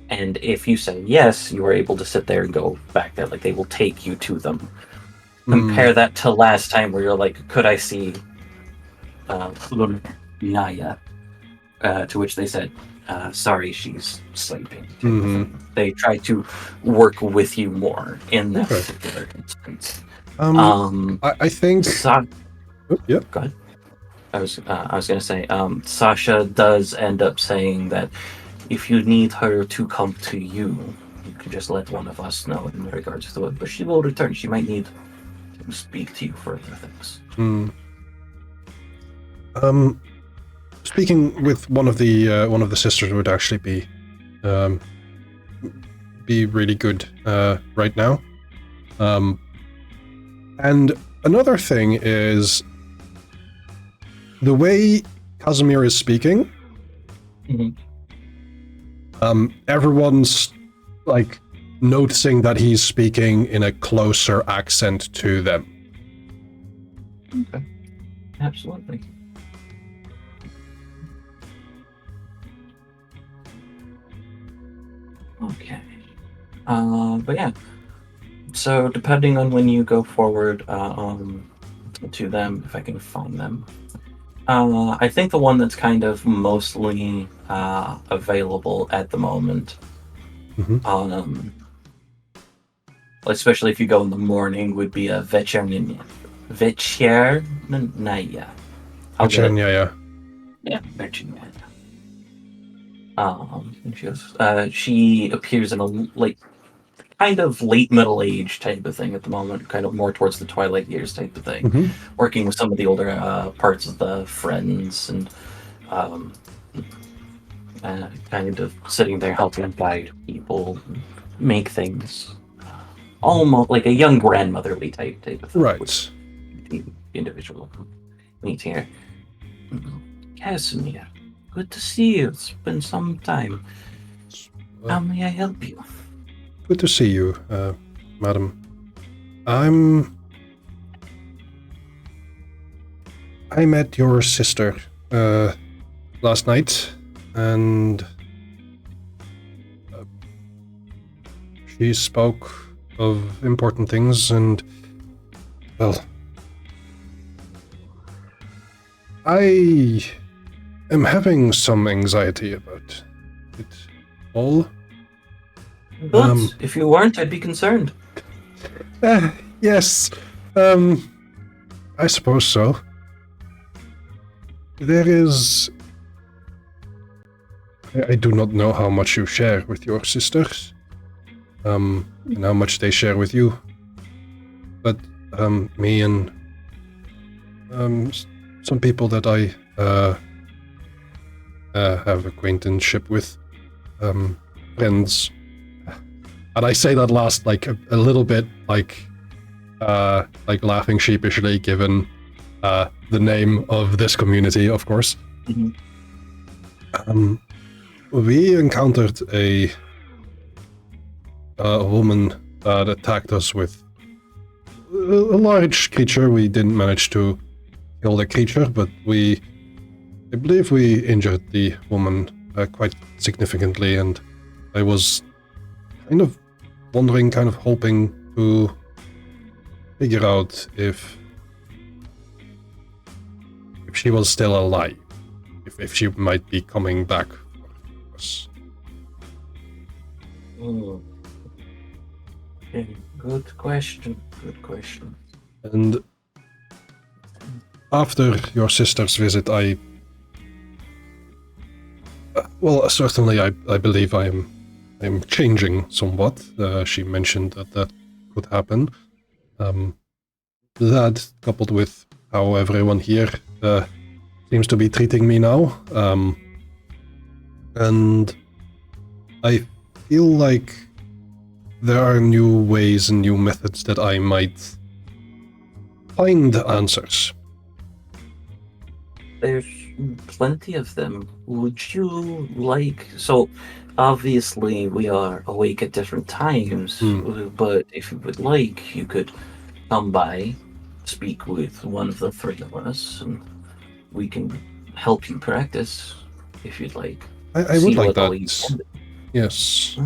And if you say yes, you are able to sit there and go back there. Like, they will take you to them. Compare that to last time where you're like, could I see Naya? To which they said, sorry, she's sleeping. They try to work with you more in that particular instance. I think... yeah. Go ahead. I was going to say, Sasha does end up saying that if you need her to come to you, you can just let one of us know in regards to it. But she will return. She might need to speak to you for other things. speaking with one of the sisters would actually be really good right now. And another thing is the way Casimir is speaking. Everyone's like noticing that he's speaking in a closer accent to them. Okay. Absolutely. Okay. But yeah. So depending on when you go forward to them, if I can find them. I think the one that's kind of mostly available at the moment, especially if you go in the morning, would be a Vechernaya. Vechernaya. Yeah, Vechernaya. She appears in a kind of late middle age type of thing at the moment, kind of more towards the twilight years type of thing, working with some of the older parts of the friends and kind of sitting there helping guide people, make things almost like a young grandmotherly type of thing. Right. The individual meeting here. Casimir, good to see you. It's been some time. How may I help you? Good to see you, madam. I met your sister last night, and she spoke of important things, and well, I am having some anxiety about it all. But if you weren't, I'd be concerned. Yes, I suppose so. There is... I do not know how much you share with your sisters, and how much they share with you. But me and some people that I have acquaintanceship with, friends. And I say that last like a little bit like laughing sheepishly, given the name of this community, of course. We encountered a woman that attacked us with a large creature. We didn't manage to kill the creature, but I believe we injured the woman quite significantly, and I was kind of wondering, kind of hoping to figure out if she was still alive, if she might be coming back for us. Okay, good question. And after your sister's visit, certainly I believe I'm changing somewhat. She mentioned that could happen. That, coupled with how everyone here seems to be treating me now, and I feel like there are new ways and new methods that I might find answers. There's plenty of them. Would you like... So, obviously, we are awake at different times, but if you would like, you could come by, speak with one of the three of us, and we can help you practice, if you'd like. I would like that. Yes.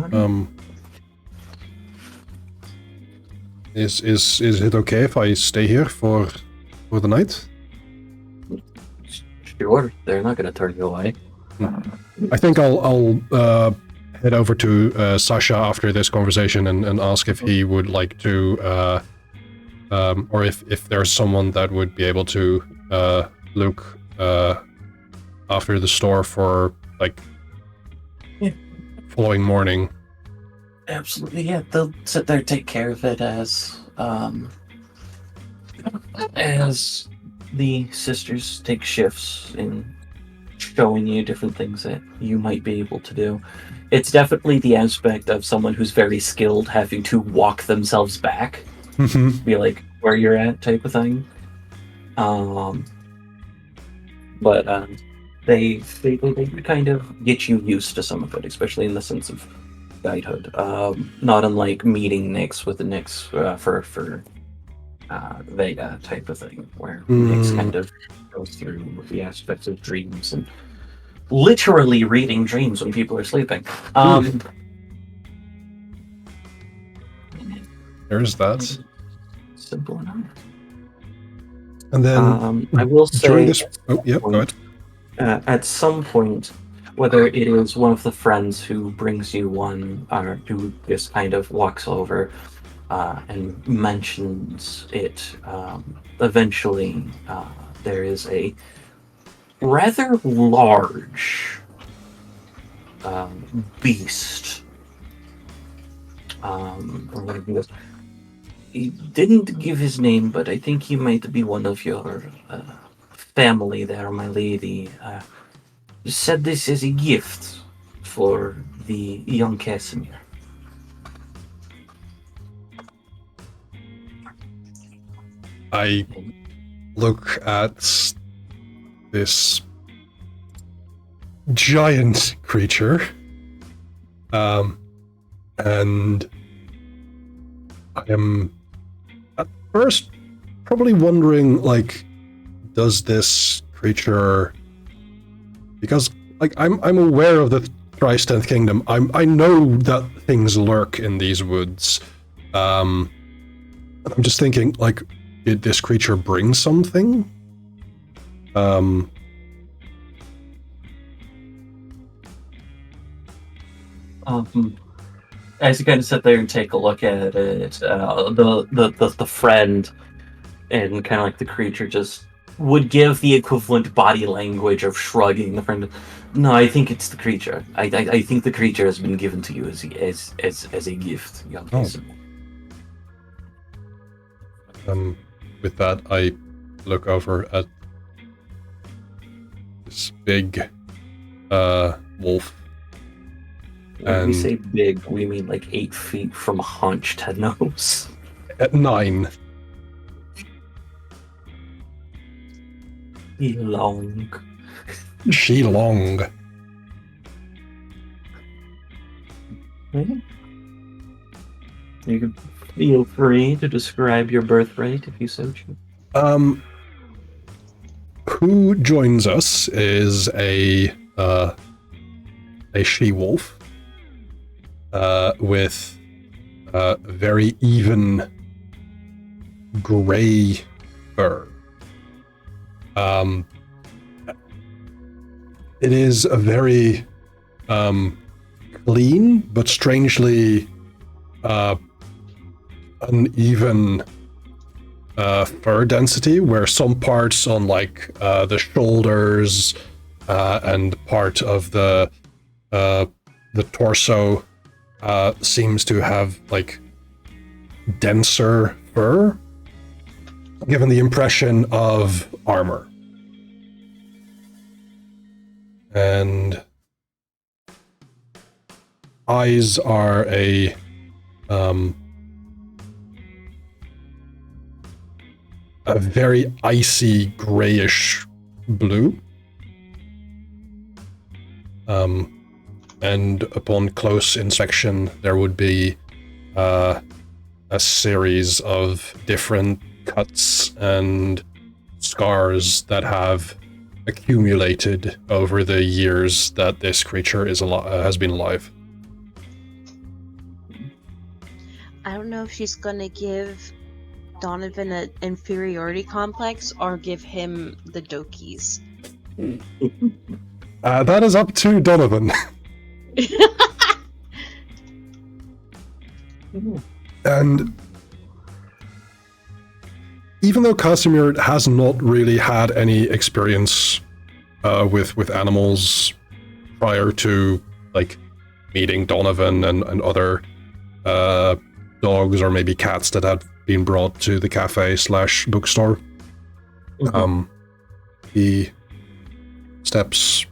Is it okay if I stay here for the night? Sure, they're not going to turn you away. I think I'll head over to Sasha after this conversation and ask if he would like to, or if there's someone that would be able to look after the store for following morning. Absolutely, yeah. They'll sit there, take care of it as the sisters take shifts in showing you different things that you might be able to do. It's definitely the aspect of someone who's very skilled having to walk themselves back, be like where you're at type of thing. But they kind of get you used to some of it, especially in the sense of guidehood. Not unlike meeting Nyx with the Nyx for Vega type of thing, where Nyx kind of goes through the aspects of dreams and literally reading dreams when people are sleeping. There's that. Simple enough. And then I will say during this. Oh, yeah, go ahead. at some point, whether it is one of the friends who brings you one, or who just kind of walks over and mentions it, eventually there is a rather large beast. I'm gonna do this. He didn't give his name, but I think he might be one of your family there, my lady. Said this is a gift for the young Casimir. I look at this giant creature, and I am at first probably wondering, like, does this creature, because like I'm aware of the Tri-Tenth Kingdom. I know that things lurk in these woods. I'm just thinking, like, did this creature bring something? As you kind of sit there and take a look at it, the friend and kind of like the creature just would give the equivalent body language of shrugging. The friend, no, I think it's the creature. I think the creature has been given to you as a gift, young person. With that, I look over at this big wolf. When we say big, we mean like 8 feet from haunch to nose. At 9. Long. She long. You can feel free to describe your birthright if you so choose. Who joins us is a she-wolf with very even gray fur. It is a very clean but strangely uneven fur density, where some parts on like the shoulders and part of the torso seems to have like denser fur, given the impression of armor. And eyes are a very icy grayish blue. And upon close inspection, there would be a series of different cuts and scars that have accumulated over the years that this creature has been alive. I don't know if she's gonna give Donovan an inferiority complex or give him the Dokies. That is up to Donovan. And even though Casimir has not really had any experience with animals prior to like meeting Donovan and other dogs or maybe cats that had been brought to the cafe/bookstore, he steps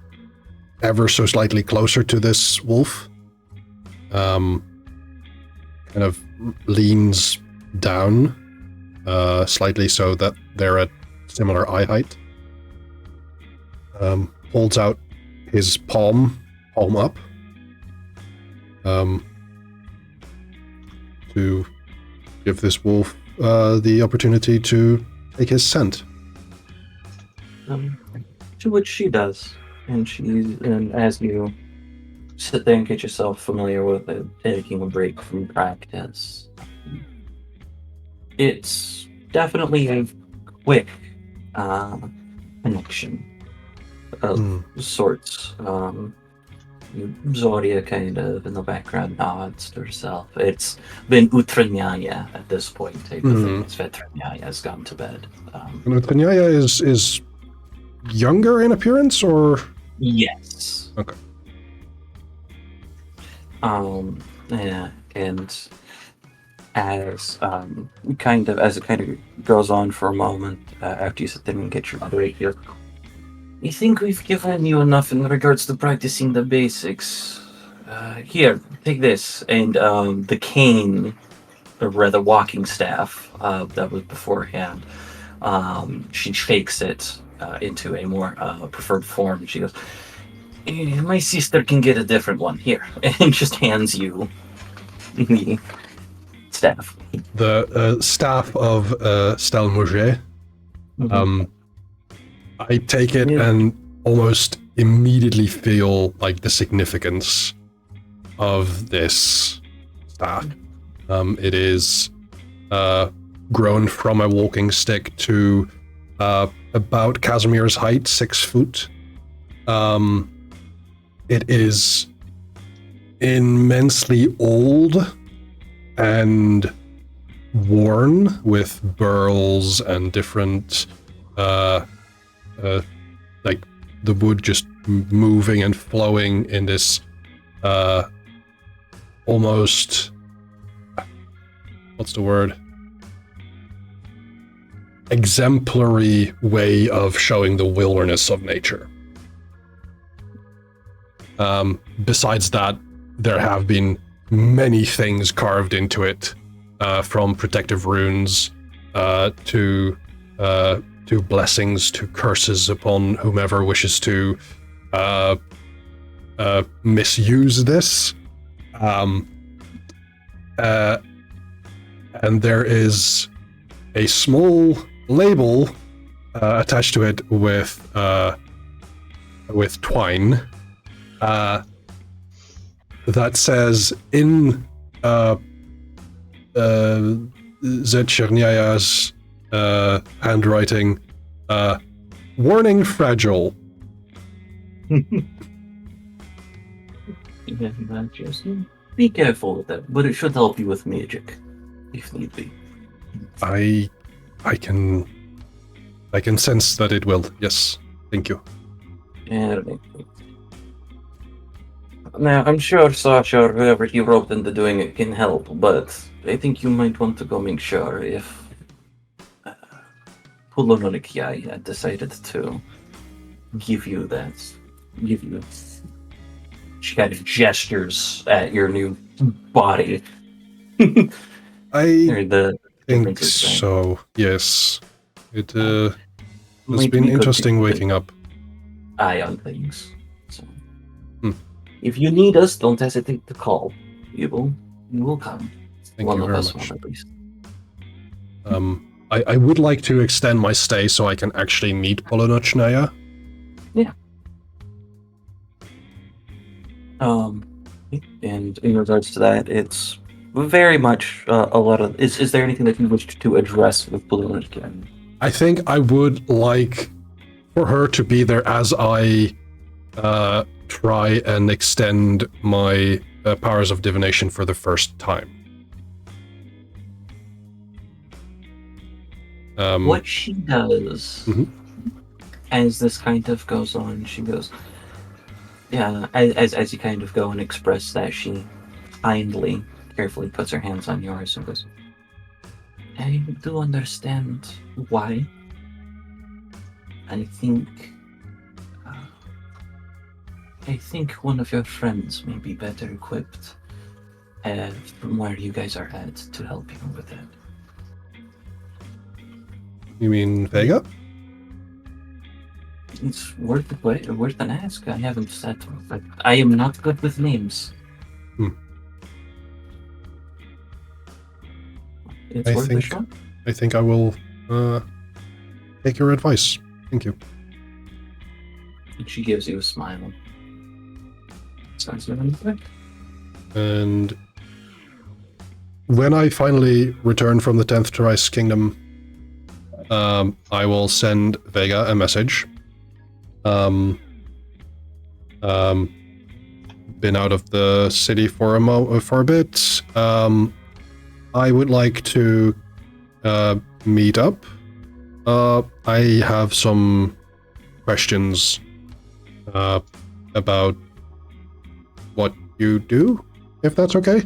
ever so slightly closer to this wolf. Kind of leans down slightly so that they're at similar eye height. Holds out his palm up, to give this wolf the opportunity to take his scent. To which she does, and as you sit there and get yourself familiar with it, taking a break from practice, it's definitely a quick connection of sorts. Zoria kind of in the background nods to herself. It's been Utranyaya at this point. The thing is Vetranyaya has gone to bed. Utranyaya is younger in appearance, or? Yes. Okay. Yeah, and as it kind of goes on for a moment after you sit there and get your break here, I think we've given you enough in regards to practicing the basics. Here, take this, and the cane, or rather walking staff that was beforehand. She shakes it into a more preferred form. She goes, "My sister can get a different one here," and just hands you the staff. The staff of Stelmouget. I take it and almost immediately feel like the significance of this staff. It is grown from a walking stick to about Casimir's height, 6 foot. It is immensely old and worn with burls and different like the wood just moving and flowing in this almost, what's the word, exemplary way of showing the wilderness of nature. Besides that, there have been many things carved into it, from protective runes to blessings, to curses upon whomever wishes to misuse this. And there is a small label attached to it with twine that says in Zetchernyaya's handwriting, warning, fragile. Just be careful with that, but it should help you with magic, if need be. I can sense that it will. Yes, thank you. Yeah, now, I'm sure Sasha or whoever he roped into doing it can help, but I think you might want to go make sure if Pulonolikiai had decided to give you that. She kind of gestures at your new body. I think so, yes. It has been interesting waking up. Eye on things. So. If you need us, don't hesitate to call. We will come. Thank you very much. One at least. I would like to extend my stay so I can actually meet Polonochnaya. Yeah. And in regards to that, it's very much a lot of. Is there anything that you wish to address with Polonochnaya? I think I would like for her to be there as I try and extend my powers of divination for the first time. What she does, as this kind of goes on, she goes, yeah, as you kind of go and express that, she kindly, carefully puts her hands on yours and goes, I do understand why. I think I think one of your friends may be better equipped from where you guys are at to help you with that. You mean Vega? It's worth an ask. I haven't said, but I am not good with names. It's worth a shot. I think I will take your advice. Thank you. And she gives you a smile. Sounds good. And when I finally return from the 10th Thrice Kingdom, I will send Vega a message. Been out of the city for a bit. I would like to meet up. I have some questions about what you do, if that's okay.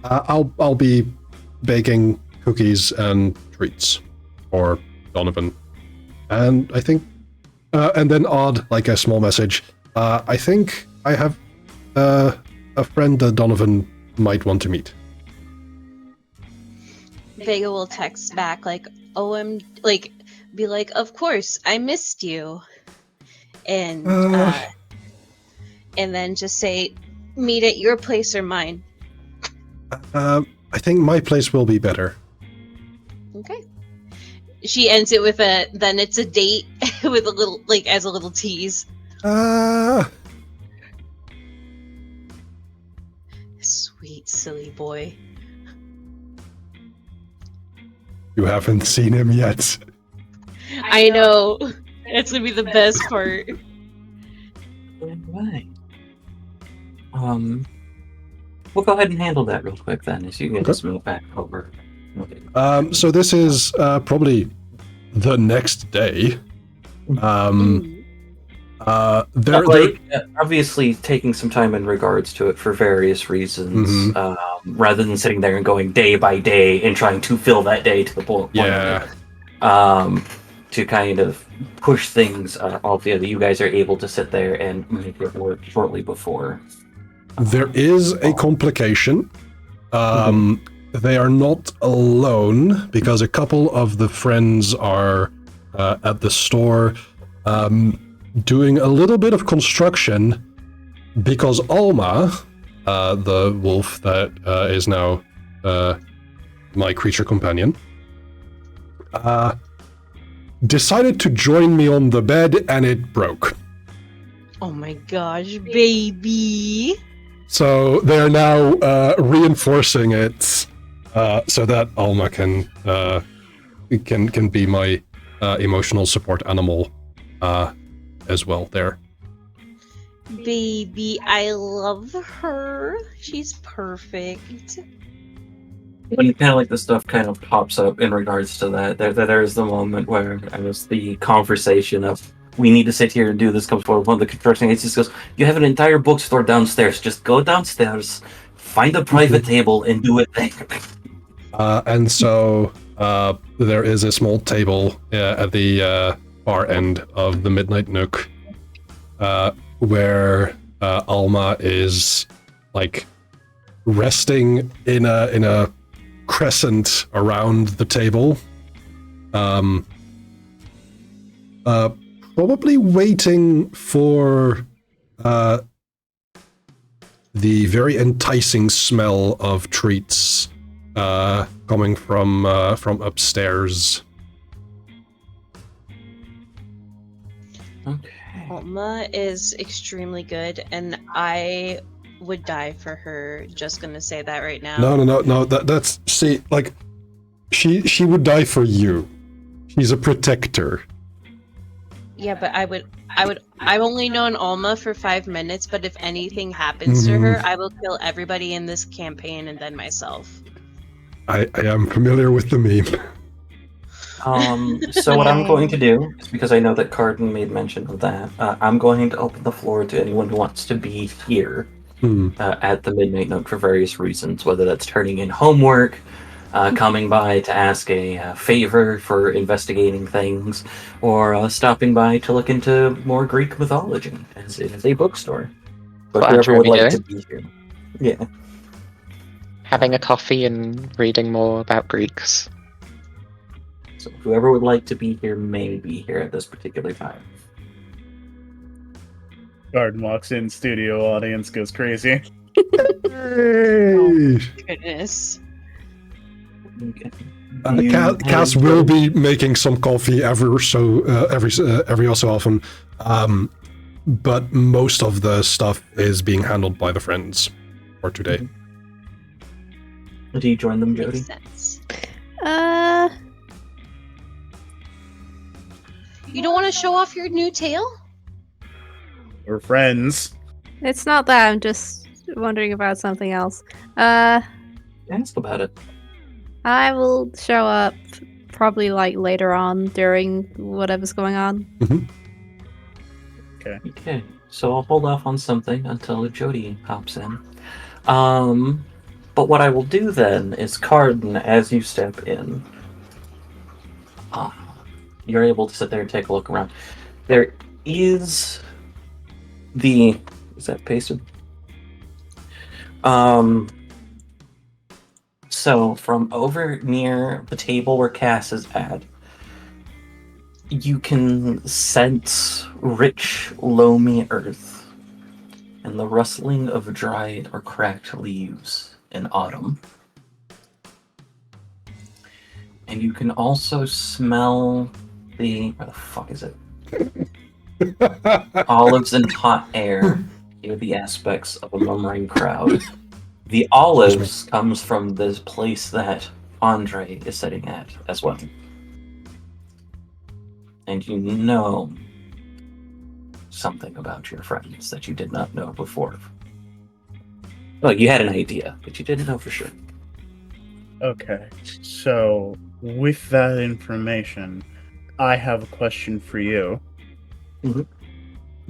I'll be baking cookies and treats for Donovan, and I think, and then odd like a small message. I think I have a friend that Donovan might want to meet. Vega will text back like, be like, of course, I missed you. And then just say, meet at your place or mine. I think my place will be better. Okay. She ends it with then it's a date with a little, as a little tease. Sweet, silly boy. You haven't seen him yet. I know. That's gonna be the best part. Right. We'll go ahead and handle that real quick then, as you get us move back over. Okay. So this is probably the next day. Obviously taking some time in regards to it for various reasons, rather than sitting there and going day by day and trying to fill that day to the point. Yeah. To kind of push things off the other, you guys are able to sit there and make it work shortly before. There is a complication. They are not alone because a couple of the friends are at the store doing a little bit of construction because Alma, the wolf that is now my creature companion, decided to join me on the bed and it broke. Oh my gosh, baby. So they're now reinforcing it so that Alma can be my emotional support animal as well there. Baby, I love her. She's perfect. When kind of like the stuff kind of pops up in regards to that, there's the moment where I was the conversation of we need to sit here and do this comes forward. One of the construction agents goes, "You have an entire bookstore downstairs. Just go downstairs, find a private table, and do it there." And so there is a small table at the far end of the Midnight Nook where Alma is like resting in a crescent around the table, probably waiting for the very enticing smell of treats coming from upstairs. Okay. Alma is extremely good, and I would die for her. Just gonna say that right now. No. That's see, like, she would die for you. She's a protector. Yeah, but I've only known Alma for 5 minutes, but if anything happens to her, I will kill everybody in this campaign and then myself. I am familiar with the meme. So what I'm going to do is, because I know that Cardin made mention of that, I'm going to open the floor to anyone who wants to be here at the Midnight Nook for various reasons, whether that's turning in homework, coming by to ask a favor for investigating things, or stopping by to look into more Greek mythology, as it is a bookstore. But What whoever Andrew would will be like to doing? be here. Yeah. Having a coffee and reading more about Greeks. So whoever would like to be here may be here at this particular time. Garden walks in, studio audience goes crazy. Hey! Goodness. Okay. Cass will be making some coffee every so often, but most of the stuff is being handled by the friends for today. Do you join them, Jody? Makes sense. You don't want to show off your new tail? We're friends. It's not that. I'm just wondering about something else. Ask about it. I will show up probably like later on during whatever's going on. Okay, so I'll hold off on something until Jody hops in. But what I will do then is, Carden, as you step in, you're able to sit there and take a look around. There is the... Is that pasted? So from over near the table where Cass is at, you can sense rich, loamy earth and the rustling of dried or cracked leaves in autumn. And you can also smell the... Where the fuck is it? Olives and hot air. Hear the aspects of a murmuring crowd. The olives comes from this place that Andre is sitting at as well. And you know something about your friends that you did not know before. Well, you had an idea, but you didn't know for sure. Okay, so with that information, I have a question for you. Mhm.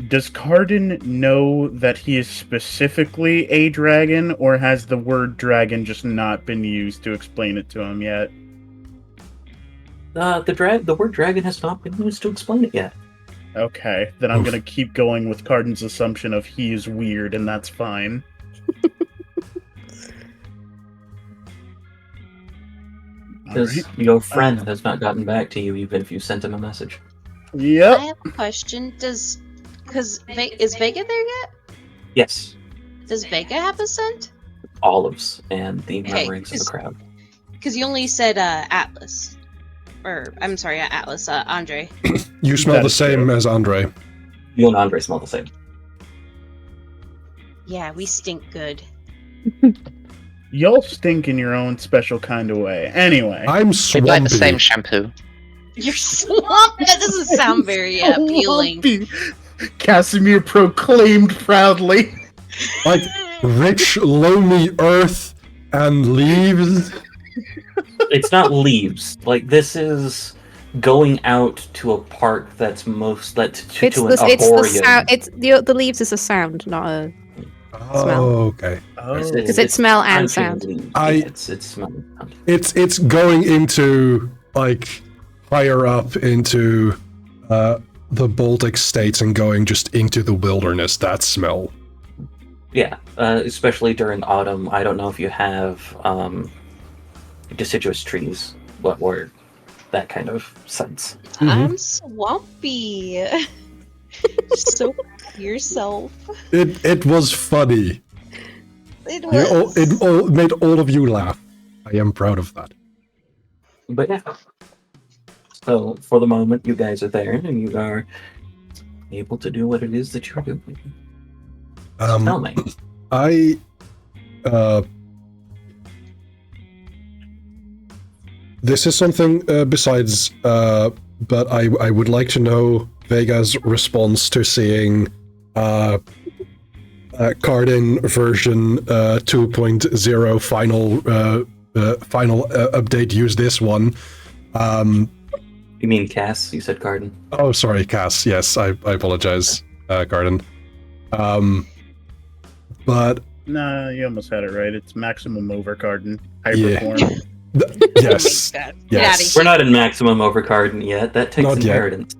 Does Carden know that he is specifically a dragon, or has the word dragon just not been used to explain it to him yet? The word dragon has not been used to explain it yet. Okay, then I'm gonna keep going with Carden's assumption of he is weird, and that's fine. Because your friend has not gotten back to you even if you sent him a message. Yep. I have a question. Is Vega there yet? Yes. Does Vega have a scent? Olives and the Okay, murmurings of the crowd. Because you only said Atlas. Or, I'm sorry, Atlas, Andre. You smell That the is same true. as Andre. You and Andre smell the same. Yeah, we stink good. Y'all stink in your own special kind of way. Anyway. I'm We swampy. like the same shampoo. You're swamp. That doesn't sound very appealing. Swampy. Casimir proclaimed proudly. Like rich, loamy earth and leaves. It's not leaves. Like, this is going out to a park that's most to It's an the arboretum. sound. It's the leaves is a sound, not a Smell. Oh, okay. Oh. because it's smell and crunching sound. leaves. I- Yeah, it's smell and sound. It's going into like higher up into the Baltic states and going just into the wilderness. That smell. Yeah, especially during autumn. I don't know if you have deciduous trees, what were that kind of sense. I'm swampy. So yourself. It was funny. It It made all of you laugh. I am proud of that. But yeah. So for the moment, you guys are there, and you are able to do what it is that you're doing. Tell me. I this is something besides but I would like to know Vega's response to seeing Cardin version 2.0 final update. Use this one. You mean Cass? You said Garden. Oh, sorry, Cass. Yes, I apologize, Cardin. But Nah, you almost had it right. It's maximum over Carden. Yeah. Hyperform. yes, Get yes. We're not in maximum over Garden yet. That takes Not yet. inheritance.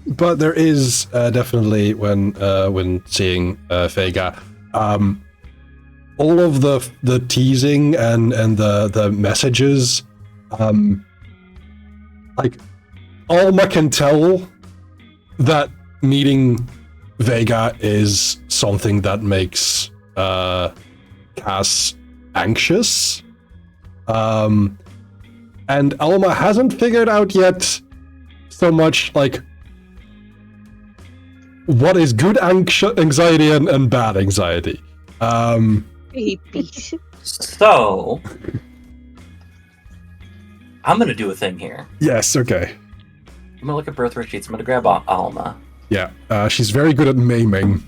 but there is definitely when seeing Vega, all of the teasing and the messages, like Alma can tell that meeting Vega is something that makes Cass anxious. And Alma hasn't figured out yet so much like what is good anxiety and bad anxiety. Baby. So, I'm gonna do a thing here. Yes, okay. I'm gonna look at birth sheets. I'm gonna grab Alma. Yeah, she's very good at maiming.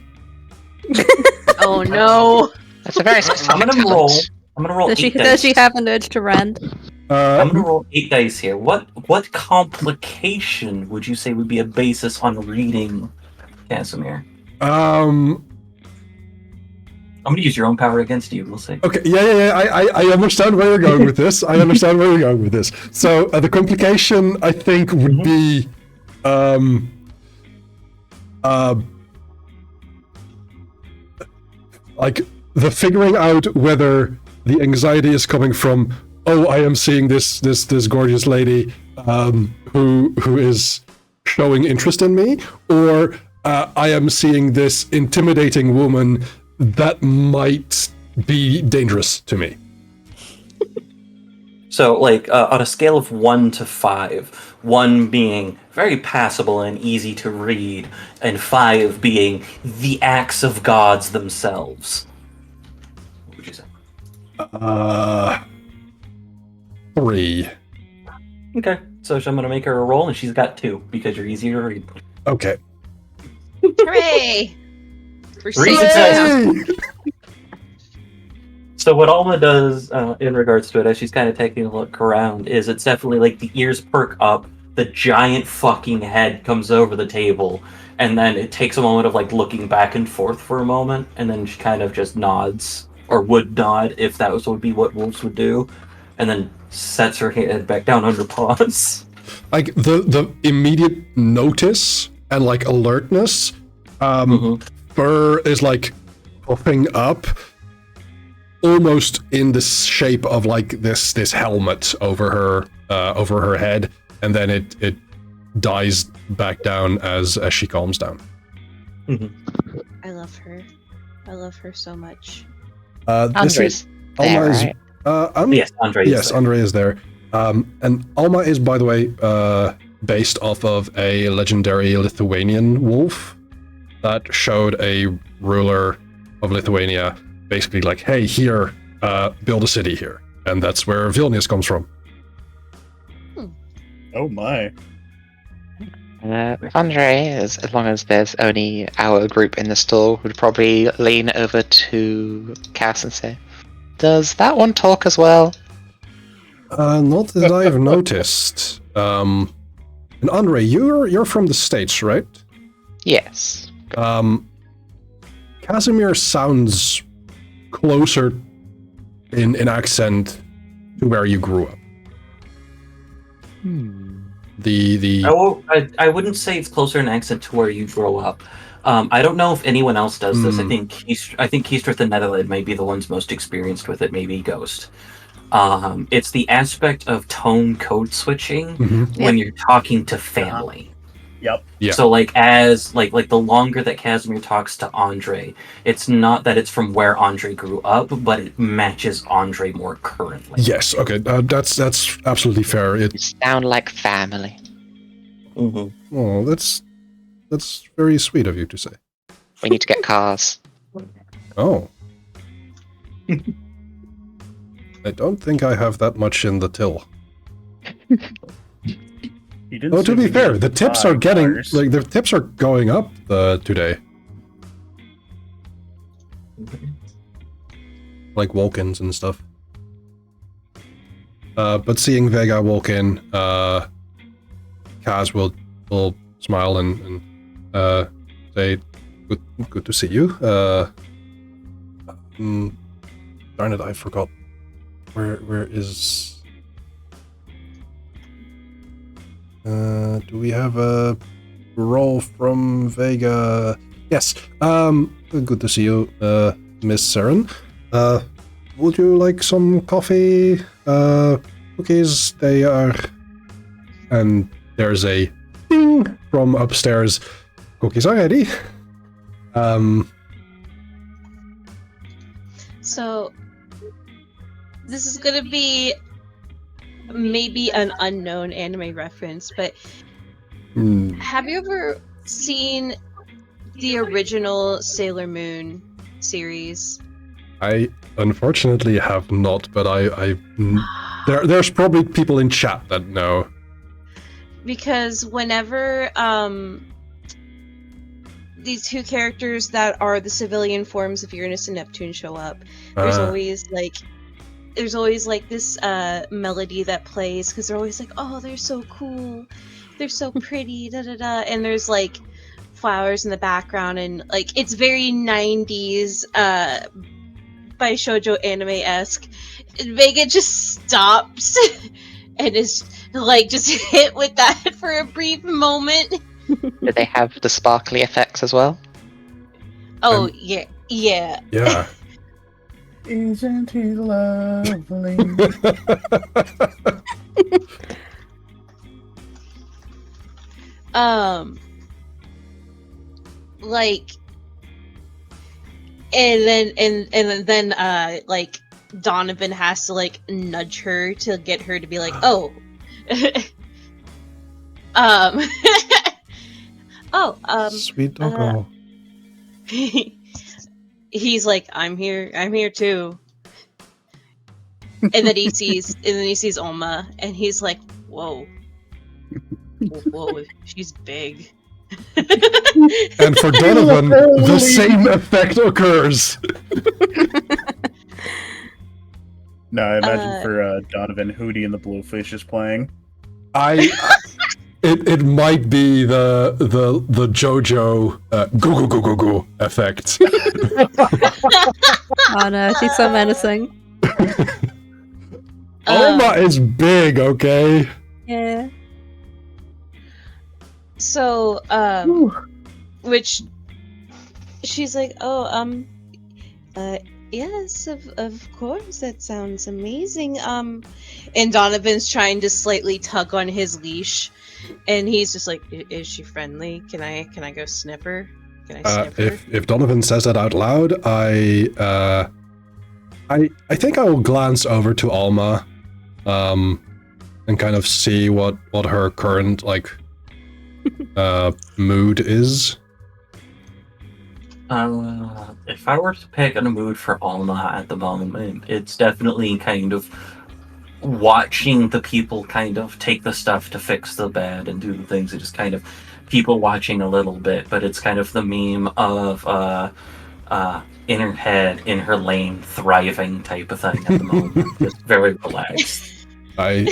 Oh no. That's a very specific I'm gonna talent. roll. I'm gonna roll Does she 8 dice. does she have an urge to rend? I'm gonna roll 8 dice here. What complication would you say would be a basis on reading Casimir? I'm gonna use your own power against you. We'll see. Okay, yeah. I understand where you're going with this. So the complication, I think, would be, like the figuring out whether the anxiety is coming from, oh, I am seeing this gorgeous lady, who is showing interest in me, or I am seeing this intimidating woman that might be dangerous to me. So, like, on a scale of 1 to 5, 1 being very passable and easy to read, and 5 being the acts of gods themselves. What would you say? 3. Okay, so I'm gonna make her a roll, and she's got 2 because you're easier to read. Okay. Hooray! For 3 seeing successes. them. So what Alma does in regards to it, as she's kind of taking a look around, is it's definitely like the ears perk up, the giant fucking head comes over the table, and then it takes a moment of like looking back and forth for a moment, and then she kind of just nods, or would nod if that would be what wolves would do, and then sets her head back down under paws. Like the immediate notice and like alertness, Fur is like popping up, almost in the shape of like this helmet over her head, and then it dies back down as she calms down. I love her. I love her so much. Andre's there, right? Yes, Andre. Yes, Andre is there. And Alma is, by the way, based off of a legendary Lithuanian wolf that showed a ruler of Lithuania basically like, hey, here, build a city here. And that's where Vilnius comes from. Oh my. Andre, as long as there's only our group in the store, would probably lean over to Cass and say, "Does that one talk as well?" Not that I've noticed. And Andre, you're from the States, right? Yes. Casimir sounds closer in accent to where you grew up. I wouldn't say it's closer in accent to where you grow up. I don't know if anyone else does this. I think Keistrith and Netherland might be the ones most experienced with it, maybe Ghost. It's the aspect of tone code switching when you're talking to family. Yep. Yeah. So like the longer that Casimir talks to Andre, it's not that it's from where Andre grew up, but it matches Andre more currently. Yes. Okay. That's absolutely fair. You sound like family. Oh, that's very sweet of you to say. We need to get cars. Oh. I don't think I have that much in the till. Oh, to be fair, the tips are getting like the tips are going up today. Like walk-ins and stuff. But seeing Vega walk in, Kaz will smile and say, "Good to see you." Darn it, I forgot. Where is? Do we have a roll from Vega. Yes. Good to see you, Miss Saren. Would you like some coffee? Cookies? They are. And there's a ding from upstairs. Cookies are ready. So, this is gonna be maybe an unknown anime reference, but have you ever seen the original Sailor Moon series? I unfortunately have not, but there's probably people in chat that know. Because whenever these two characters that are the civilian forms of Uranus and Neptune show up, there's always like this melody that plays, because they're always like, oh, they're so cool, they're so pretty, da da da, and there's like flowers in the background, and like it's very 90s by shoujo anime-esque. Vega just stops and is like just hit with that for a brief moment. Do they have the sparkly effects as well? Oh, yeah. Yeah. Isn't he lovely? Like, and then like Donovan has to like nudge her to get her to be like, oh. Sweet doggo. He's like, I'm here too. And then he sees Oma, and he's like, whoa, she's big. And for Donovan, the same effect occurs. No, I imagine for Donovan, Hootie and the Blowfish is playing. It might be the JoJo go go go go go effect. Oh no, she's so menacing. Oma is big, okay? Yeah. So, which she's like, oh, yes, of course, that sounds amazing. And Donovan's trying to slightly tug on his leash, and he's just like, is she friendly? Can I go sniff her? Can I sniff her? If Donovan says that out loud, I think I will glance over to Alma, and kind of see what her current mood is. If I were to pick a mood for Alma at the moment, it's definitely kind of watching the people kind of take the stuff to fix the bed and do the things. It's just kind of people watching a little bit, but it's kind of the meme of in her head, in her lane, thriving type of thing at the moment. Just very relaxed. I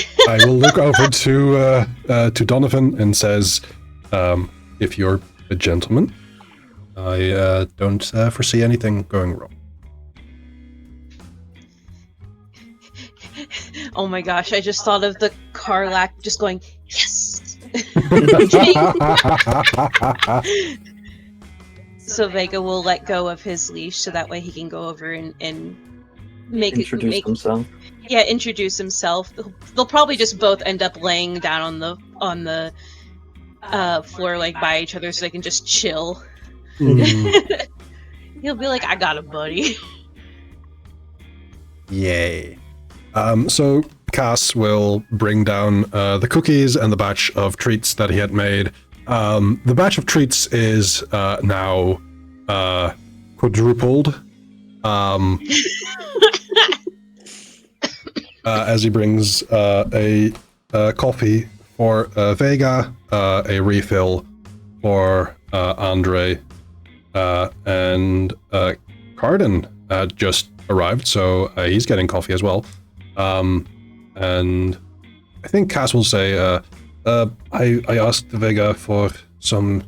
will look over to Donovan and says, if you're a gentleman, I don't foresee anything going wrong. Oh my gosh, I just thought of the Karlak just going, yes! So Vega will let go of his leash so that way he can go over and Introduce himself. Yeah, introduce himself. They'll probably just both end up laying down on the floor like by each other so they can just chill. He'll be like, I got a buddy. Yay. So Cass will bring down the cookies and the batch of treats that he had made. The batch of treats is now quadrupled. As he brings a coffee for Vega, a refill for Andre, and Cardin just arrived, so he's getting coffee as well. And I think Cass will say, I asked Vega for some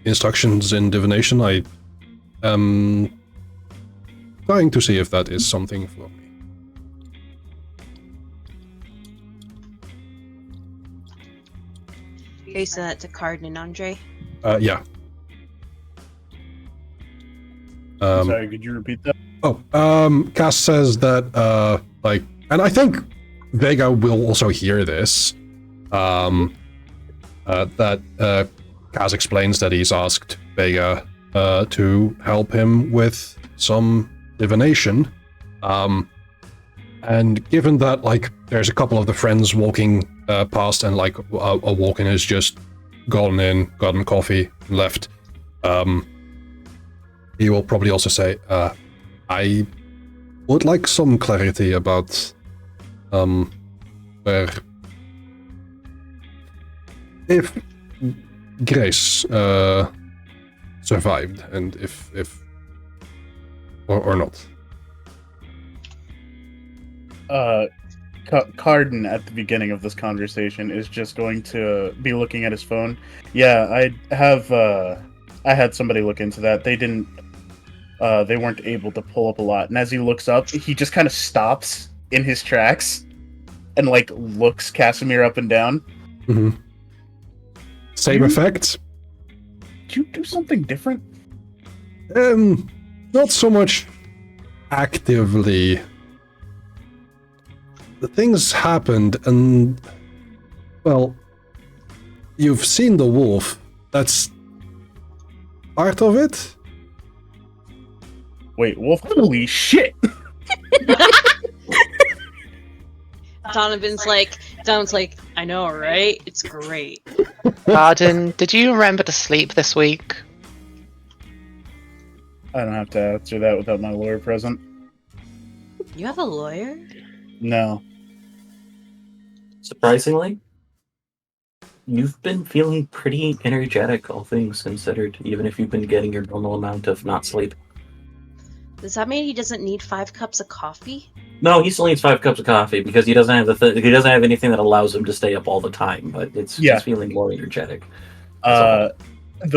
instructions in divination. I am trying to see if that is something for me. you send that to Cardin and Andre? Yeah. Sorry, could you repeat that? Cass says that, and I think Vega will also hear this, that Cass explains that he's asked Vega to help him with some divination. And given that, there's a couple of the friends walking past and, a walk-in has just gone in, gotten coffee, and left, he will probably also say, I would like some clarity about where, if Grace survived, and if or not. Cardin at the beginning of this conversation is just going to be looking at his phone. Yeah, I had somebody look into that. They didn't. They weren't able to pull up a lot. And as he looks up, he just kind of stops in his tracks and looks Casimir up and down. Mm-hmm. Same effect. Did you do something different? Not so much actively. The things happened, and well, you've seen the wolf. That's part of it. Wait, wolf? Holy shit! Donovan's like, I know, right? It's great. Pardon, did you remember to sleep this week? I don't have to answer that without my lawyer present. You have a lawyer? No. Surprisingly, you've been feeling pretty energetic, all things considered, even if you've been getting your normal amount of not sleep. Does that mean he doesn't need 5 cups of coffee? No, he still needs 5 cups of coffee because he doesn't have he doesn't have anything that allows him to stay up all the time. But he's feeling more energetic. The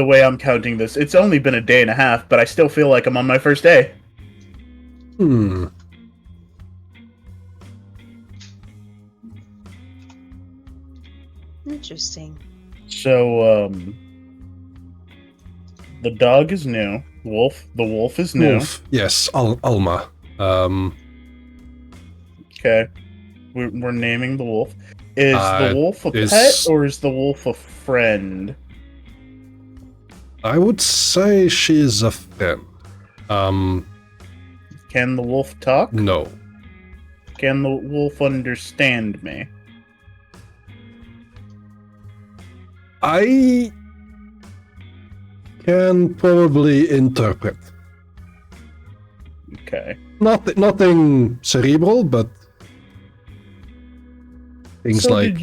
way I'm counting this, it's only been a day and a half, but I still feel like I'm on my first day. Interesting. So, the dog is new. The wolf is new. Wolf, yes, Alma. Okay. We're naming the wolf. Is the wolf a is- pet, or is the wolf a friend? I would say she's a friend. Can the wolf talk? No. Can the wolf understand me? I can probably interpret. Okay. Nothing cerebral, but things So like did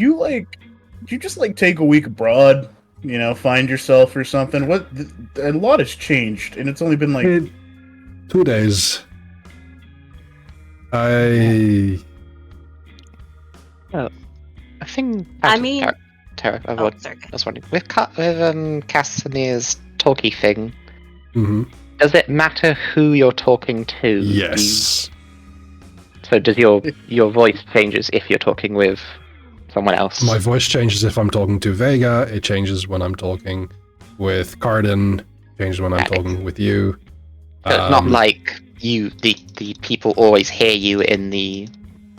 you just take a week abroad? Find yourself or something? A lot has changed, and it's only been 2 days. I think. I mean- Tara, I Oh, was sorry. wondering with Casimir's talkie thing. mhm. Does it matter who you're talking to? Yes. So does your voice changes if you're talking with someone else? My voice changes if I'm talking to Vega. It changes when I'm talking with Cardin. Changes when I'm Right. talking with you. So it's not like the people always hear you in the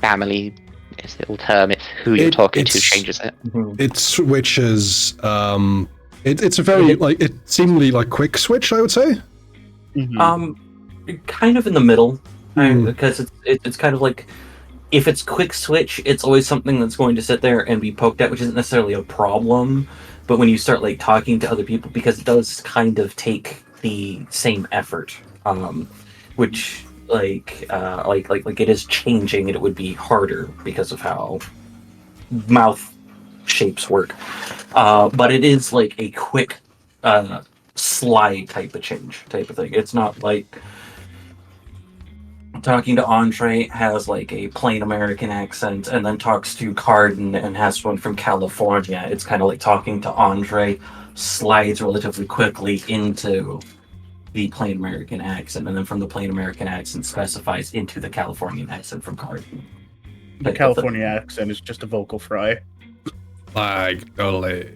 family. Is the term? It's who you're talking to changes it. It switches. It's a very it seemingly quick switch, I would say. Kind of in the middle, Hmm. because it's kind of like, if it's quick switch, it's always something that's going to sit there and be poked at, which isn't necessarily a problem. But when you start talking to other people, because it does kind of take the same effort, which it is changing, and it would be harder because of how mouth shapes work. But it is a quick slide type of change type of thing. It's not like talking to Andre has a plain American accent, and then talks to Cardin and has one from California. It's kind of like talking to Andre slides relatively quickly into the plain American accent, and then from the plain American accent specifies into the Californian accent from Cardin. The California accent is just a vocal fry. Totally.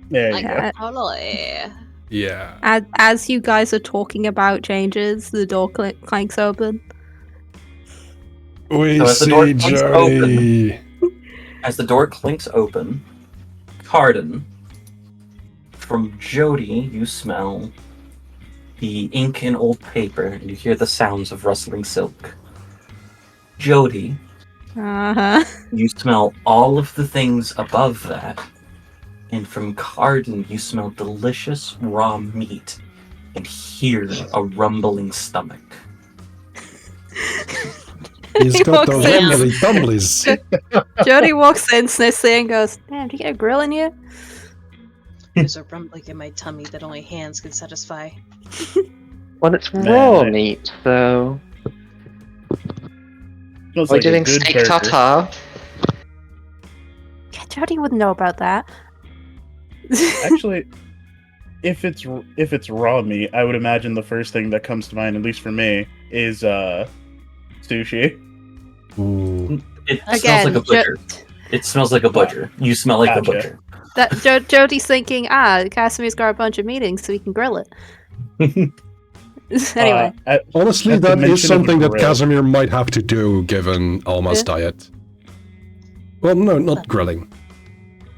There you Like, go. totally. Yeah. As you guys are talking about changes, the door clanks open. We So as the door see clanks Jody. As the door clinks open, Carden, from Jody, you smell the ink and old paper, and you hear the sounds of rustling silk. Jody, Uh-huh. you smell all of the things above that. And from Carden, you smell delicious raw meat and hear a rumbling stomach. He's He got those walks in. rumbly tumblies. Jody walks in, sniffs it, and goes, "Damn, do you get a grill in here?" There's a rumbling in my tummy that only hands can satisfy. Well, it's Man, raw I- meat, though. Smells We're like a doing good steak burger. tartare. Yeah, Jody wouldn't know about that. Actually, if it's raw meat, I would imagine the first thing that comes to mind, at least for me, is sushi. Ooh. It Again, smells like a butcher. It smells like a butcher. You smell like a Gotcha. butcher. Jody's thinking, Casimir's got a bunch of meetings, so we can grill it. Anyway, Honestly, At the that mention is of a something that grill. Casimir might have to do given Alma's Yeah. diet. Well, no, not grilling,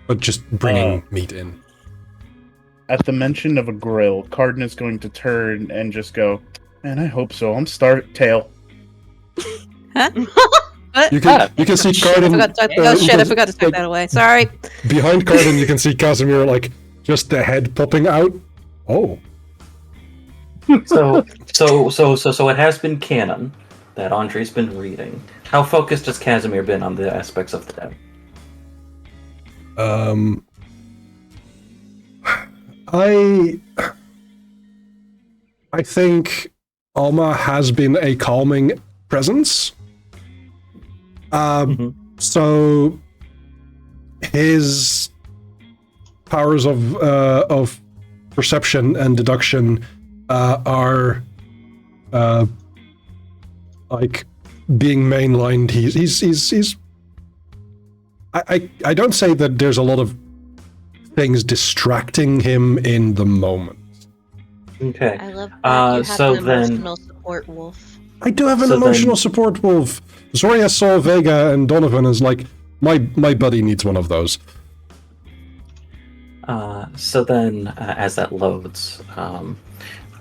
but just bringing meat in. at the mention of a grill, Carden is going to turn and just go, "Man, I hope so. I'm starving." Tail. You can see Carden I forgot to take that away. Sorry. behind Carden. You can see Casimir like just the head popping out. Oh, So it has been canon that Andre's been reading. How focused has Casimir been on the aspects of the dead? I think Alma has been a calming presence. So his powers of perception and deduction are like being mainlined. He's I don't say that there's a lot of things distracting him in the moment. Okay. I love that you have so an then- emotional support wolf. I do have an So emotional then- support wolf. Zoria saw Vega and Donovan as like my buddy needs one of those. So then, as that loads,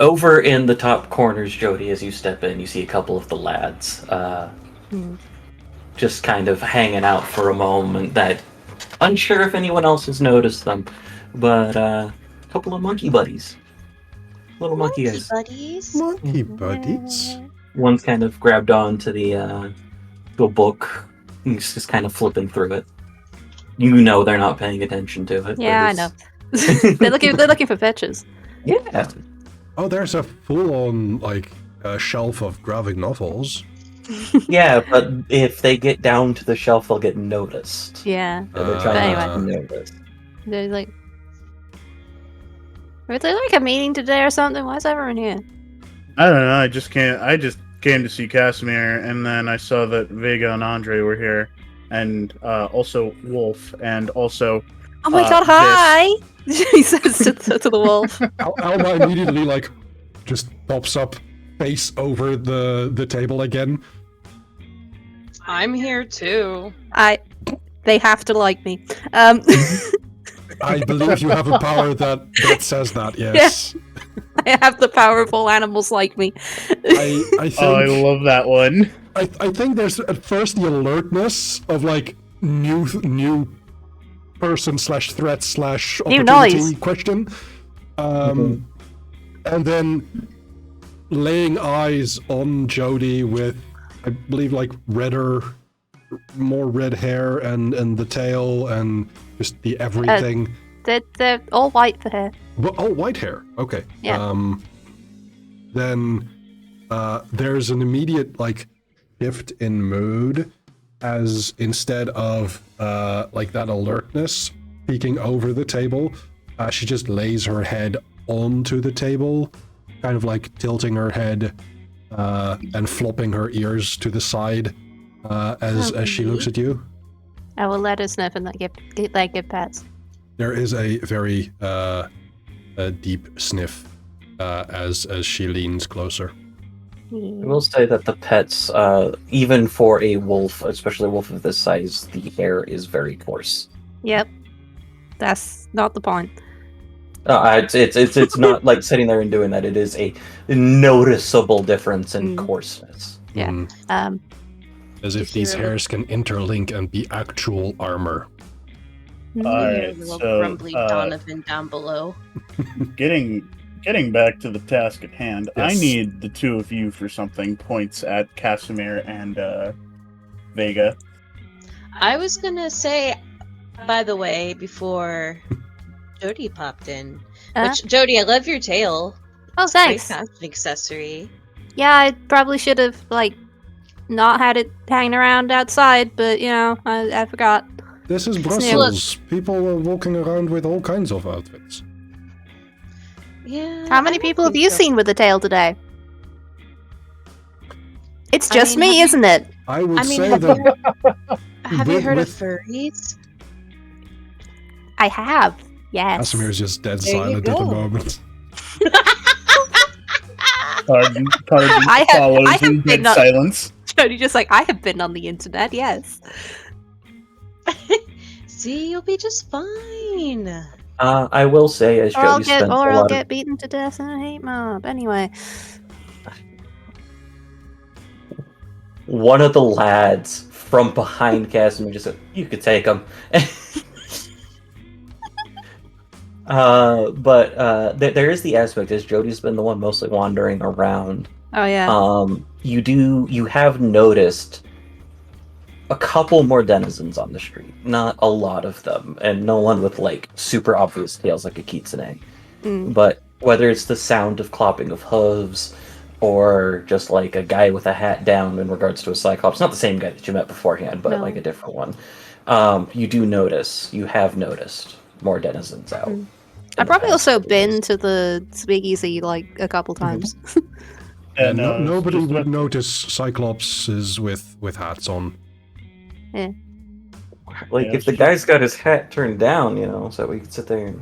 over in the top corners, Jody, as you step in, you see a couple of the lads just kind of hanging out for a moment. That unsure if anyone else has noticed them, but a couple of monkey buddies, little monkey guys. buddies. Monkey buddies. One's kind of grabbed onto the to a book. He's just kind of flipping through it. You know they're not paying attention to it. but Yeah, I it's- know. They're looking for pictures. Yeah. Oh, there's a full-on like shelf of graphic novels. Yeah, but if they get down to the shelf, they'll get noticed. Yeah. So they're trying not to Anyway. notice. They're like, was there like a meeting today or something? Why is everyone here? I don't know. I just came to see Casimir, and then I saw that Vega and Andre were here, and also Wolf, and also Oh my god, hi! He says to the wolf. Alma immediately like just pops up, face over the table again. I'm here too. They have to like me. I believe you have a power that says that. Yes. I have the power of all animals like me. I think. oh, I love that one. I think there's at first the alertness of like new person slash threat slash New opportunity noise. question, and then laying eyes on Jody with I believe like more red hair and the tail and just the everything. They're all white for hair. Oh, white hair. Okay. Yeah. Then there's an immediate like shift in mood, as instead of like that alertness peeking over the table, she just lays her head onto the table, kind of like tilting her head and flopping her ears to the side as she looks at you. I will let her sniff and give pets. There is a very a deep sniff as she leans closer. I will say that the pets, even for a wolf, especially a wolf of this size, the hair is very coarse. Yep. That's not the point. It's not like sitting there and doing that. It is a noticeable difference in coarseness. Yeah. Mm. As if If these you're- hairs can interlink and be actual armor. Alright, little so grumbly Donovan down below. getting back to the task at hand, I Yes. need the two of you for something. Points at Casimir and Vega. I was gonna say, by the way, before Jody popped in, which Jody, I love your tail. Oh, It's a great thanks. fashion accessory. Yeah, I probably should have not had it hanging around outside, but I forgot. This is Look. Brussels. People are walking around with all kinds of outfits. Yeah. How many I don't people have think you so. seen with a tail today? It's I just mean, me, have isn't it? I would I mean, say have that Have you with- heard with- of furries? I have. Yes. Casimir's just dead There you silent at the go. moment. Pardon I follows have in been dead on- silence. Jody just I have been on the internet, yes. See, you'll be just fine. I will say, as Or I'll Jody spent a I'll lot get beaten to death in a hate mob. Anyway. one of the lads from behind Casimir just said, "You could take him." But there is the aspect, as Jody's been the one mostly wandering around. Oh yeah. You have noticed a couple more denizens on the street, not a lot of them, and no one with super obvious tails like a kitsune. Mm. But whether it's the sound of clopping of hooves, or just a guy with a hat down in regards to a cyclops, not the same guy that you met beforehand, but No. a different one. You have noticed more denizens out. Mm. I've probably also been to the speakeasy a couple times. Yeah, no, it's nobody just would what- notice Cyclopses with hats on. If it's the just- guy's got his hat turned down, so we could sit there and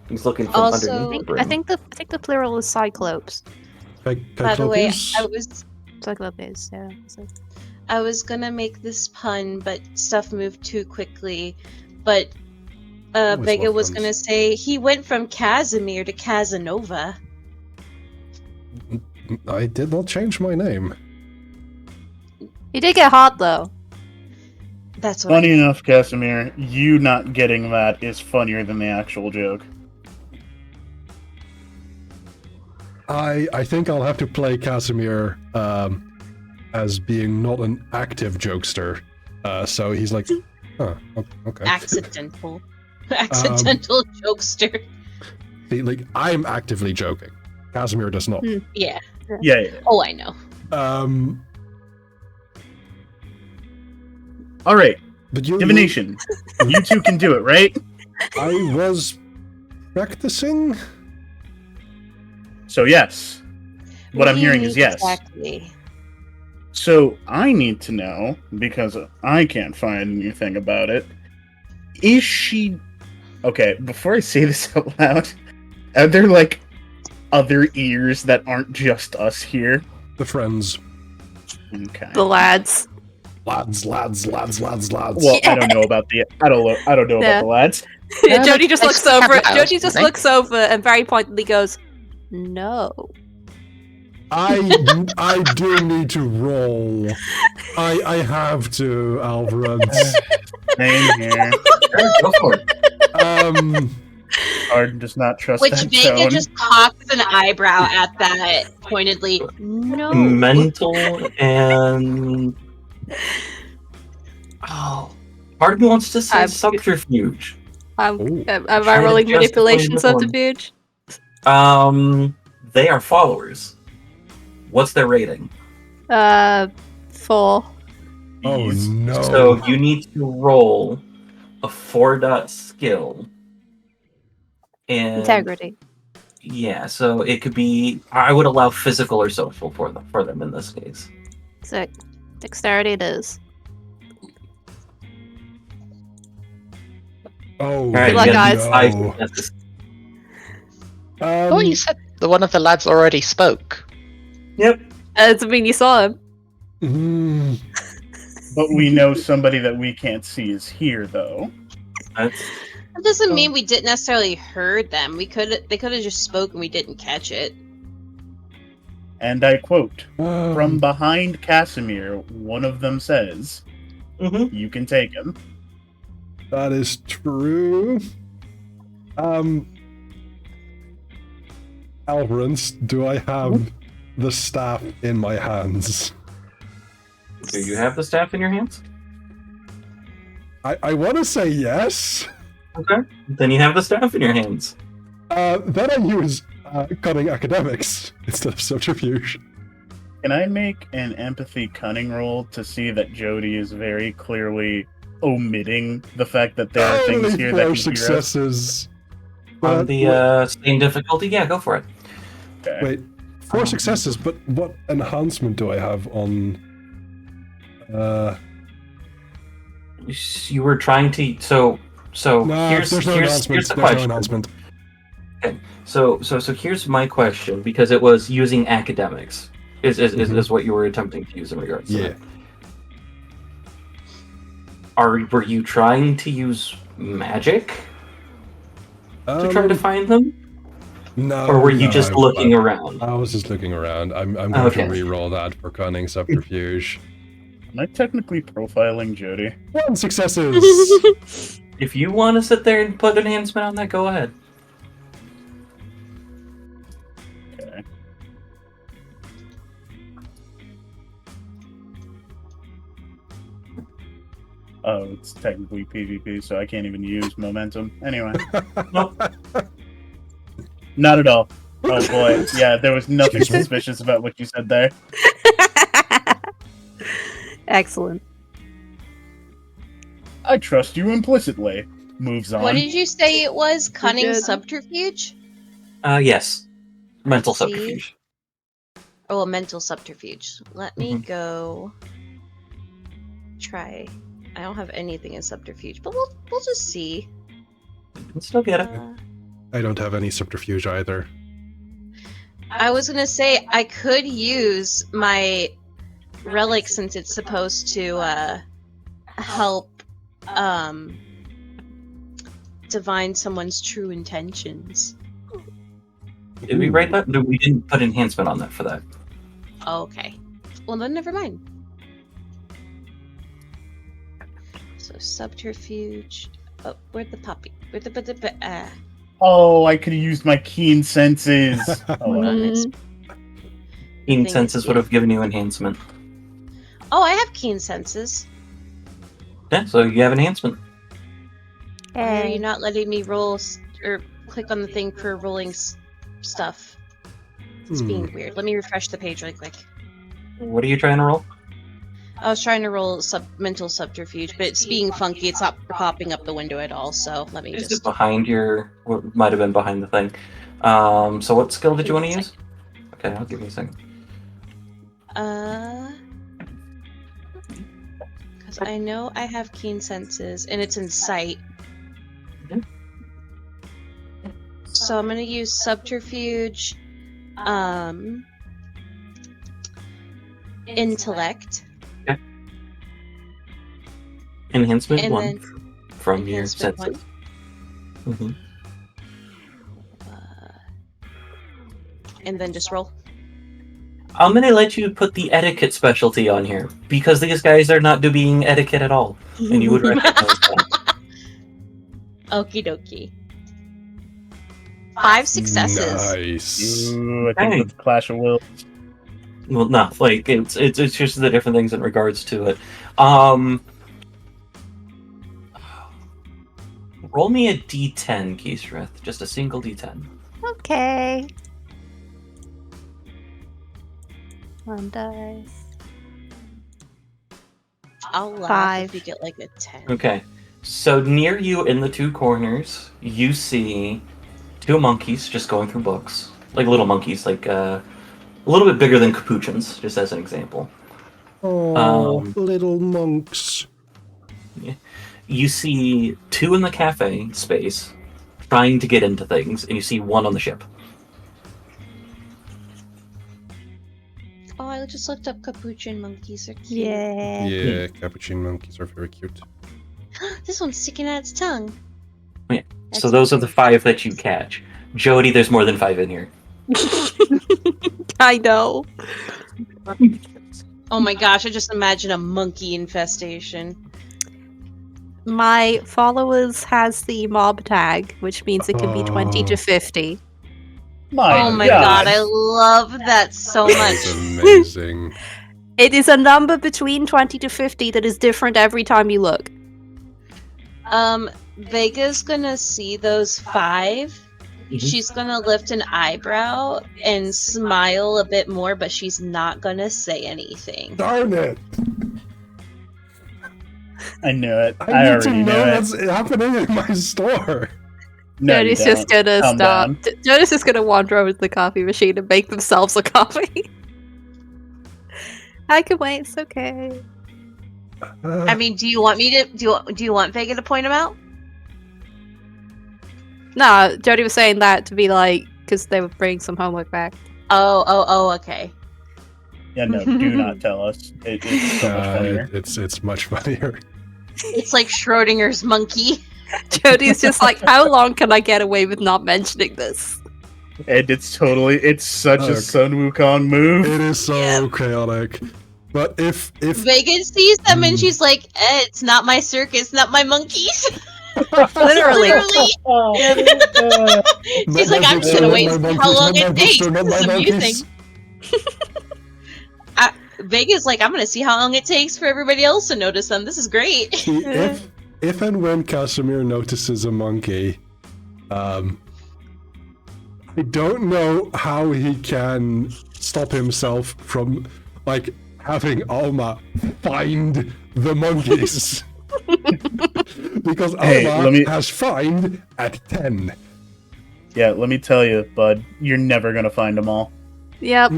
he's looking from Also- underneath the I brim. think the plural is cyclops. By the way, Cyclopes? Cyclopes, yeah. So- I was gonna make this pun, but stuff moved too quickly. But Always Vega love was puns. gonna say he went from Casimir to Casanova. I did not change my name. He did get hot though. That's what. Funny enough, Casimir, you not getting that is funnier than the actual joke. I think I'll have to play Casimir as being not an active jokester. So he's like, huh, okay. Accidental. Accidental jokester. See, I'm actively joking. Casimir does not. Yeah. Yeah. Oh, I know. All right, But you, divination. You two can do it, right? I was practicing. So yes. What I'm do you hearing is need yes. Exactly. So I need to know, because I can't find anything about it. Is she... Okay, before I say this out loud, are there, other ears that aren't just us here? The friends. Okay. The lads. Lads. Well, I don't know about the... I don't know Yeah. about the lads. Yeah, Jody just looks over. Have hours, Jody just don't they? looks over and very pointedly goes, "No." I do need to roll. I have to, Alvarez. Same here. Go for it. Arden does not trust Which that Vega tone. just cocks an eyebrow at that pointedly. No. Mental and part of me wants to say I'm- subterfuge. Ooh. Am I Trying to rolling justify manipulation the one. subterfuge? They are followers. What's their rating? 4. Oh Ease. no. So you need to roll a 4 skill. And Integrity. yeah, so it could be. I would allow physical or social for them in this case. Sick. Dexterity it is. Oh, Alright, Good luck, you got guys. 5 no. successes. Oh, you said the one of the lads already spoke. Yep. Doesn't mean you saw him. mm, But we know somebody that we can't see is here, though. That's That doesn't mean we didn't necessarily heard them. They could have just spoken, we didn't catch it. And I quote, from um, behind Casimir, one of them says, Mhm. you can take him. that is true. Alvarez, do I have the staff in my hands? Do you have the staff in your hands? I want to say yes. Okay. Then you have the staff in your hands. Then I use cunning academics instead of subterfuge. Can I make an empathy cunning roll to see that Jody is very clearly omitting the fact that there are things Only here 4 that can hear us? successes. On But the same difficulty? Yeah, go for it. Okay. wait, 4 successes, but what enhancement do I have on... You were trying to... So no, here's there's no enhancement. here's the There's no question. enhancement. So here's my question, because it was using academics is what you were attempting to use in regards to Yeah. that. Were you trying to use magic to try to find them? No. Or were you no, just looking around? I was just looking around. I'm going Okay. to re-roll that for cunning subterfuge. Am I technically profiling Jody? 1 successes. If you want to sit there and put enhancement on that, go ahead. Okay. Oh, it's technically PvP, so I can't even use momentum. Anyway, Nope. not at all. Oh boy, yeah, there was nothing Excuse me? suspicious about what you said there. Excellent. I trust you implicitly. Moves on. What did you say it was? Cunning good. subterfuge? Yes. Mental See? subterfuge. Oh, a mental subterfuge. Let me Mhm. go try. I don't have anything in subterfuge, but we'll just see. You can still get it. I don't have any subterfuge either. I was gonna say I could use my relic since it's supposed to help divine someone's true intentions. Did we write that? No, we didn't put enhancement on that for that. Okay. Well then never mind. So subterfuge. Oh, where'd the puppy? Where'd the Oh, I could have used my keen senses. Oh, hold well. on, it's Keen thing senses is- would have given you enhancement. Oh, I have keen senses. Yeah, so you have enhancement. Why are you not letting me roll or click on the thing for rolling stuff? It's being weird. Let me refresh the page really quick. What are you trying to roll? I was trying to roll mental subterfuge, but it's being funky. It's not popping up the window at all. So let me Is it just. behind your... What might have been behind the thing. So what skill did you want to use? Okay, I'll give you a second. Because I know I have keen senses, and it's in sight. Mhm. So I'm gonna use subterfuge, intellect, Enhancement and 1 then from your enhancement senses. Mhm. and then just roll. I'm gonna let you put the etiquette specialty on here, because these guys are not doing etiquette at all. And you would recognize that. Okie dokie. 5 successes. Nice. Ooh, I think Hey. that's Clash of Wills. Well, no, like, it's just the different things in regards to it. Roll me a d10, Keysrith. Just a single d10. Okay. 1 dice. I'll laugh 5. if you get like a 10. Okay. So near you in the 2 corners, you see 2 monkeys just going through books. Like little monkeys, like a little bit bigger than capuchins, just as an example. Oh, Um, little monks. You see 2 in the cafe space trying to get into things, and you see 1 on the ship. Oh, I just looked up capuchin monkeys. They're cute. Yeah, capuchin monkeys are very cute. This one's sticking out its tongue. Yeah. That's So those are the cute. 5 that you catch. Jody, there's more than 5 in here. I know. Oh my gosh, I just imagine a monkey infestation. My followers has the mob tag, which means it can be 20 to 50. Oh my god, I love that so That's much. amazing. It is a number between 20 to 50 that is different every time you look. Vega's gonna see those 5. She's gonna lift an eyebrow and smile a bit more, but she's not gonna say anything. Darn it! I knew it. I I need to already knew know it. that's happening in my store. No, you Jody's just don't. gonna Calm stop. down. Jody's just gonna wander over to the coffee machine and make themselves a coffee. I can wait. It's okay. I mean, do you want me to do you want Vega to point them out? No, Jody was saying that to be like, because they were bringing some homework back. Oh, okay. Yeah, no, do not tell us. It's so much funnier. It's much funnier. It's like Schrodinger's monkey. Jody's just like, how long can I get away with not mentioning this? And it's such Okay. a Sun Wukong move. It is so chaotic. But if Vega sees them and she's like, it's not my circus, not my monkeys. Literally. She's like, I'm just gonna wait and see how long it takes. This is amusing. Vega's like, I'm gonna see how long it takes for everybody else to notice them. This is great. See, if and when Casimir notices a monkey, I don't know how he can stop himself from like having Alma find the monkeys. Because Hey, Alma has find at 10. Yeah, let me tell you, bud, you're never gonna find them all. Yep.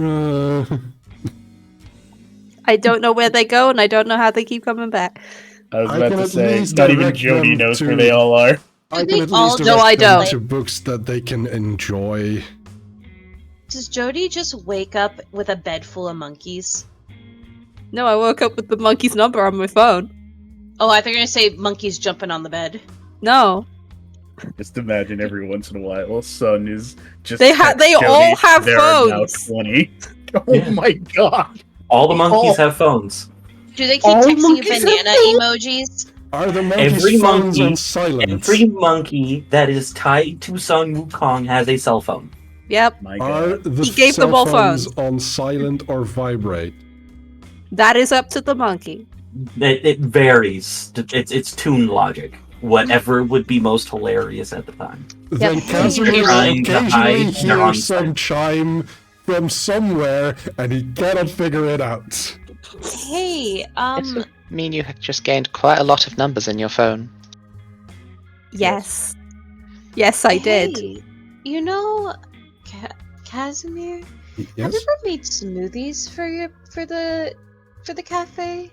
I don't know where they go, and I don't know how they keep coming back. I was I about can to at say, least not even direct Jody them knows to- where they all are. I they can at all least know I direct them don't. to books that they can enjoy. Does Jody just wake up with a bed full of monkeys? No, I woke up with the monkey's number on my phone. Oh, I thought you were gonna say monkeys jumping on the bed. No. Just imagine every once in a while, Sun is just. They text they Jody, all have "There are now phones." 20. Oh Yeah. my god! All the monkeys Oh. have phones. Do they keep All texting you monkeys have banana emojis? Are the monkeys' Every phones monkey- on silent? Every monkey that is tied to Sun Wukong has a cell phone. Yep. My Are god. the He gave cell them all phones phones. on silent or vibrate? That is up to the monkey. It varies. It's tune logic. Whatever would be most hilarious at the time. Then Casimir will Trying to occasionally hide their hear own some side. chime from somewhere, and he cannot figure it out. Hey, This would mean you have just gained quite a lot of numbers in your phone. Yes. Yes, I did. Hey, you know, Casimir, have Yes. you ever made smoothies for the cafe?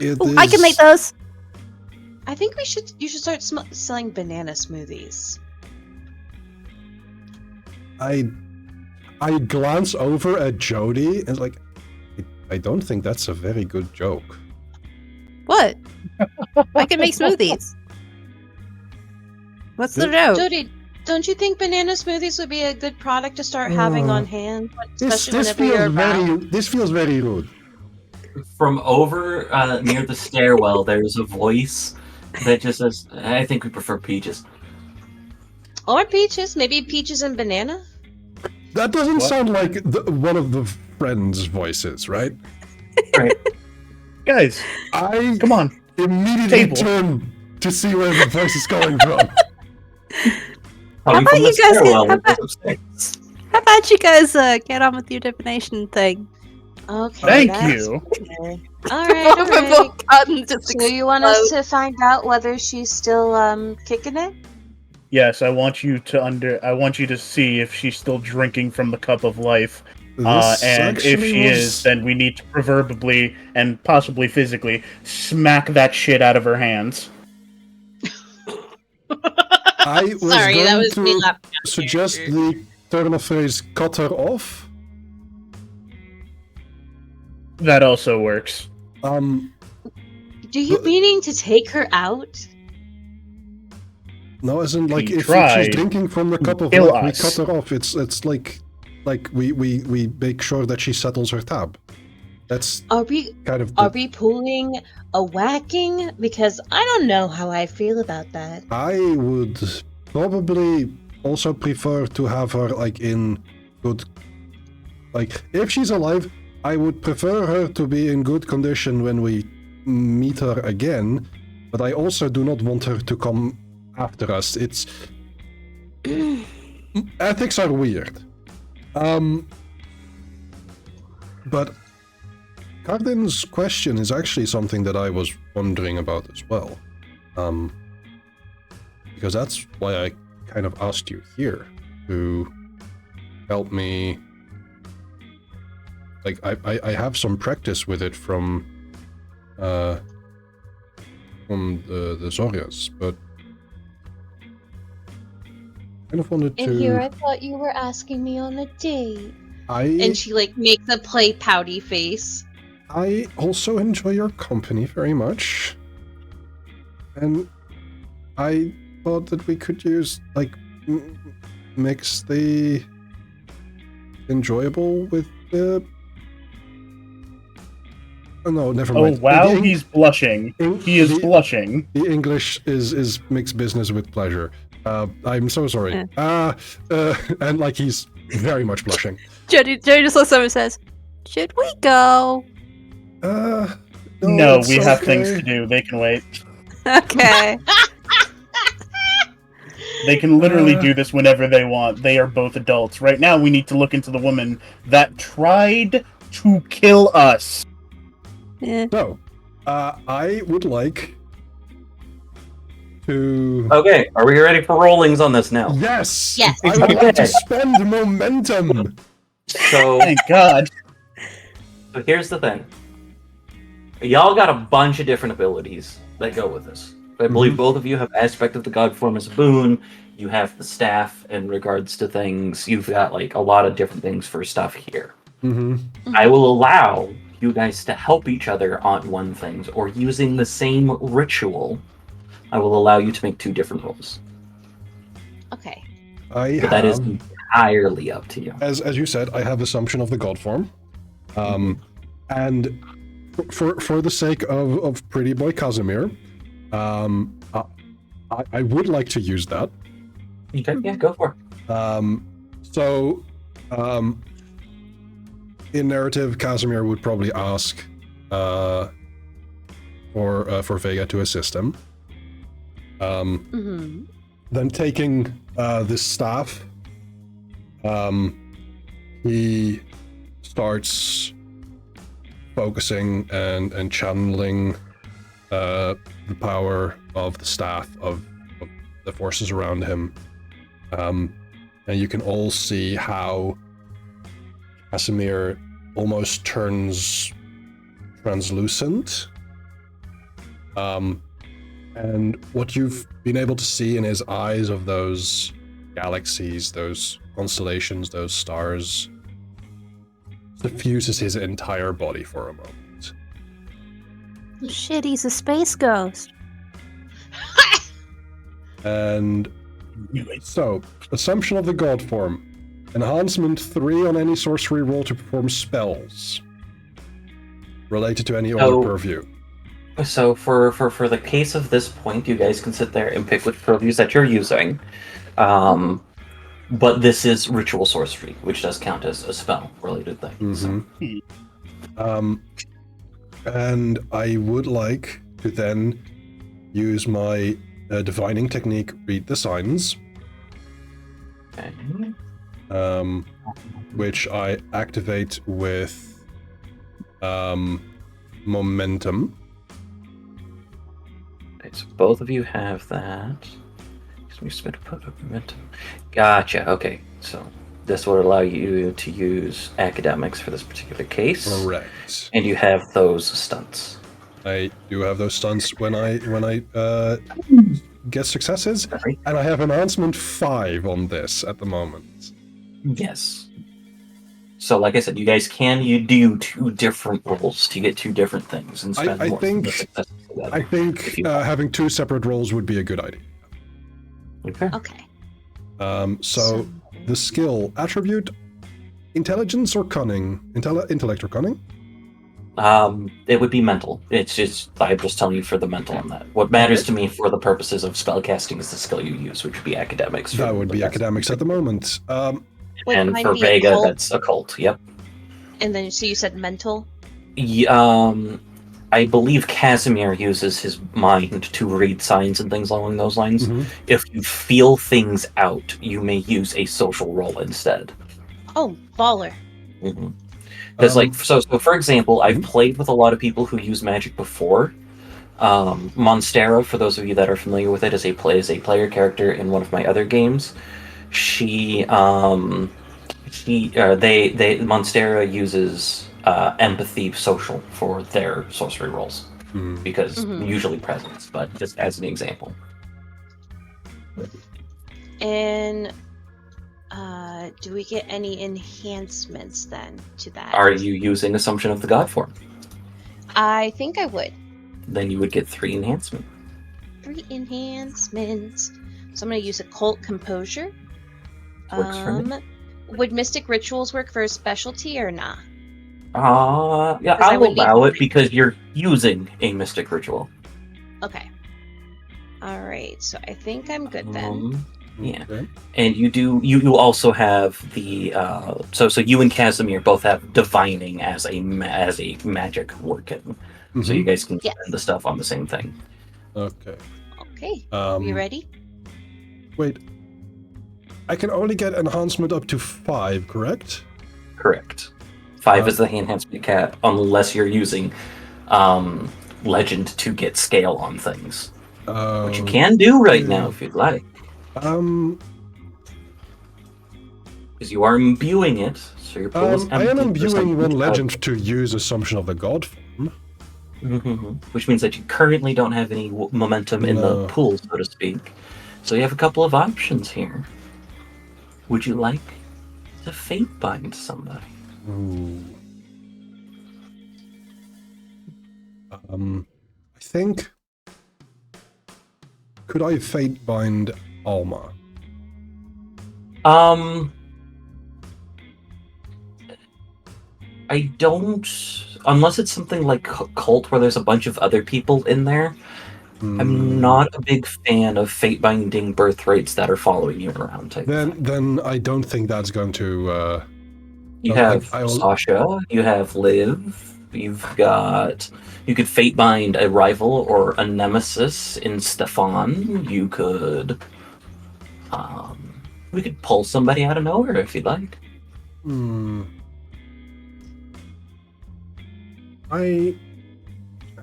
It Ooh, I can make is- those. I think you should start selling banana smoothies. I glance over at Jody and like, I don't think that's a very good joke. What? I can make smoothies. What's the joke? Jody, don't you think banana smoothies would be a good product to start having on hand, especially This whenever you're around? this feels very rude. From over near the stairwell, there's a voice that just says, "I think we prefer peaches." Or peaches, maybe peaches and banana. That doesn't What? sound like one of the friends' voices, right? Right. Guys, I come on. immediately Table. turn to see where the voice is coming from. Coming about from the you guys get- stairwell, how it goes upstairs. How about you guys get on with your divination thing? Okay. Thank that's you. fair. All right, all right. Button just So you want us to find out whether she's still kicking it? Yes, I want you to see if she's still drinking from the cup of life And if she is, then we need to proverbially and possibly physically smack that shit out of her hands. I was Sorry, going that was me to laughing at suggest character. the turn of phrase cut her off. That also works. Do you But- meaning to take her out? No, as in like He if she's tried drinking from the cup of kill life, we us. cut her off. It's like we make sure that she settles her tab. That's Are we kind of are we pulling a whacking? Because I don't know how I feel about that. I would probably also prefer to have her like in good, like if she's alive, I would prefer her to be in good condition when we meet her again, but I also do not want her to come after us. It's ethics are weird. But Cardin's question is actually something that I was wondering about as well. Because that's why I kind of asked you here to help me. Like, I have some practice with it from the Zorias, but kind of wanted to. And here I thought you were asking me on a date. And And she like makes a play pouty face. I also enjoy your company very much. And I thought that we could use, like, mix the enjoyable with the... Oh, no, never Oh, mind. wow, he's blushing. He is blushing. The English is mixed business with pleasure. I'm so sorry. And, like, he's very much blushing. Jody just looks over and says, "Should we go?" No, it's we have okay. things to do. They can wait. Okay. They can literally do this whenever they want. They are both adults. Right now, we need to look into the woman that tried to kill us. Yeah. So, I would like to... Okay, are we ready for rollings on this now? Yes! Yes. I would like to Okay. spend momentum! So, Thank God. so here's the thing. Y'all got a bunch of different abilities that go with this. I believe both of you have aspect of the god form as a boon. You have the staff in regards to things. You've got like a lot of different things for stuff here. Mm-hmm. I will allow you guys to help each other on one things or using the same ritual. I will allow you to make two different rolls. Okay. But that is entirely up to you. As you said, I have Assumption of the God form. And for the sake of Pretty Boy Casimir, I would like to use that. Okay, yeah, go for it. In narrative, Casimir would probably ask for Vega to assist him. Then taking this staff, he starts focusing and channeling the power of the staff of the forces around him. And you can all see how Casimir almost turns translucent. And what you've been able to see in his eyes of those galaxies, those constellations, those stars, suffuses his entire body for a moment. Shit, he's a space ghost. And so, Assumption of the God form. Enhancement 3 on any sorcery roll to perform spells related to any other purview. So for the case of this point, you guys can sit there and pick which purviews that you're using. But this is ritual sorcery, which does count as a spell-related thing. So. And I would like to then use my divining technique, Read the Signs, Okay. which I activate with momentum. Okay, so both of you have that. Gives me a bit of momentum. Gotcha. Okay, so This would allow you to use academics for this particular case. Correct. And you have those stunts. I do have those stunts when I get successes, Sorry. and I have enhancement 5 on this at the moment. Yes. So, like I said, you guys you do 2 different rolls to get 2 different things and spend I more think- successes together. I think having 2 separate rolls would be a good idea. Okay. Okay. So the skill attribute, intelligence or cunning, intellect or cunning. It would be mental. It's just I'm just telling you for the mental on that. What matters to me for the purposes of spellcasting is the skill you use, which would be academics. That would be academics at the moment. Would And mine for be Vega, occult? that's occult. Yep. And then, so you said mental? I believe Casimir uses his mind to read signs and things along those lines. Mhm. If you feel things out, you may use a social roll instead. Oh, baller. Because, so for example, I've played with a lot of people who use magic before. Monstera, for those of you that are familiar with it, is a player character in one of my other games. Monstera uses empathy social for their sorcery rolls because usually presence, but just as an example. And do we get any enhancements then to that? Are you using Assumption of the God form? I think I would. Then you would get 3 enhancement. 3 enhancements. So I'm going to use Occult Composure. Works for me. Would Mystic Rituals work for a specialty or not? Yeah, 'Cause I I'll would need allow it three. because you're using a mystic ritual. Okay. Alright, so I think I'm good then. Yeah. Okay. And you also have the so you and Casimir both have divining as a magic working, so you guys can Yes. spend the stuff on the same thing. Okay. Okay. You ready? Wait. I can only get enhancement up to 5, correct? Correct. 5 is the enhancement cap unless you're using legend to get scale on things, which you can do right now if you'd like. Because you are imbuing it, so your pool is empty. I am for imbuing something one to- legend to use Assumption of the God form. Which means that you currently don't have any momentum in the No. pool, so to speak. So you have a couple of options here. Would you like to fate bind somebody? Ooh. I think. Could I fate bind Alma? I don't, unless it's something like Cult where there's a bunch of other people in there. I'm not a big fan of fate binding birth rates that are following you around type. Then I don't think that's going to. You Oh, have I will- Sasha, you have Liv, you could fate bind a rival or a nemesis in Stefan. You could, we could pull somebody out of nowhere if you'd like.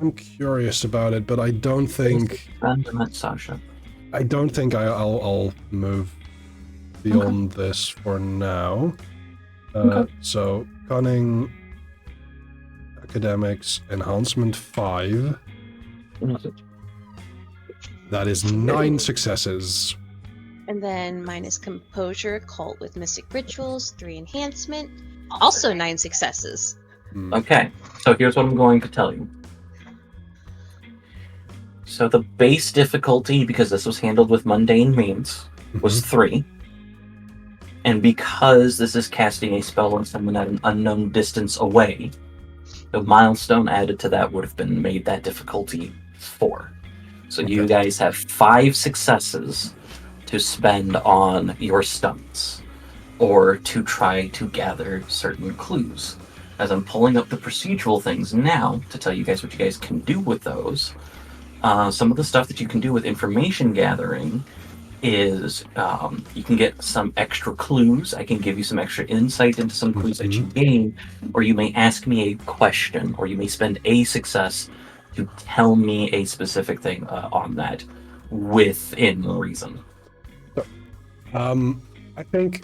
I'm curious about it, but I don't think. Random Sasha. I don't think I'll move beyond this for now. So cunning, academics, enhancement 5. That is 9 successes. And then mine is Composure, Occult with Mystic Rituals, 3 enhancement. Also 9 successes. Okay, so here's what I'm going to tell you. So the base difficulty, because this was handled with mundane means, was 3. And because this is casting a spell on someone at an unknown distance away, the milestone added to that would have been made that difficulty 4. So you guys have 5 successes to spend on your stunts, or to try to gather certain clues. As I'm pulling up the procedural things now to tell you guys what you guys can do with those, some of the stuff that you can do with information gathering is you can get some extra clues. I can give you some extra insight into some clues that you gain, or you may ask me a question, or you may spend a success to tell me a specific thing on that within reason. I think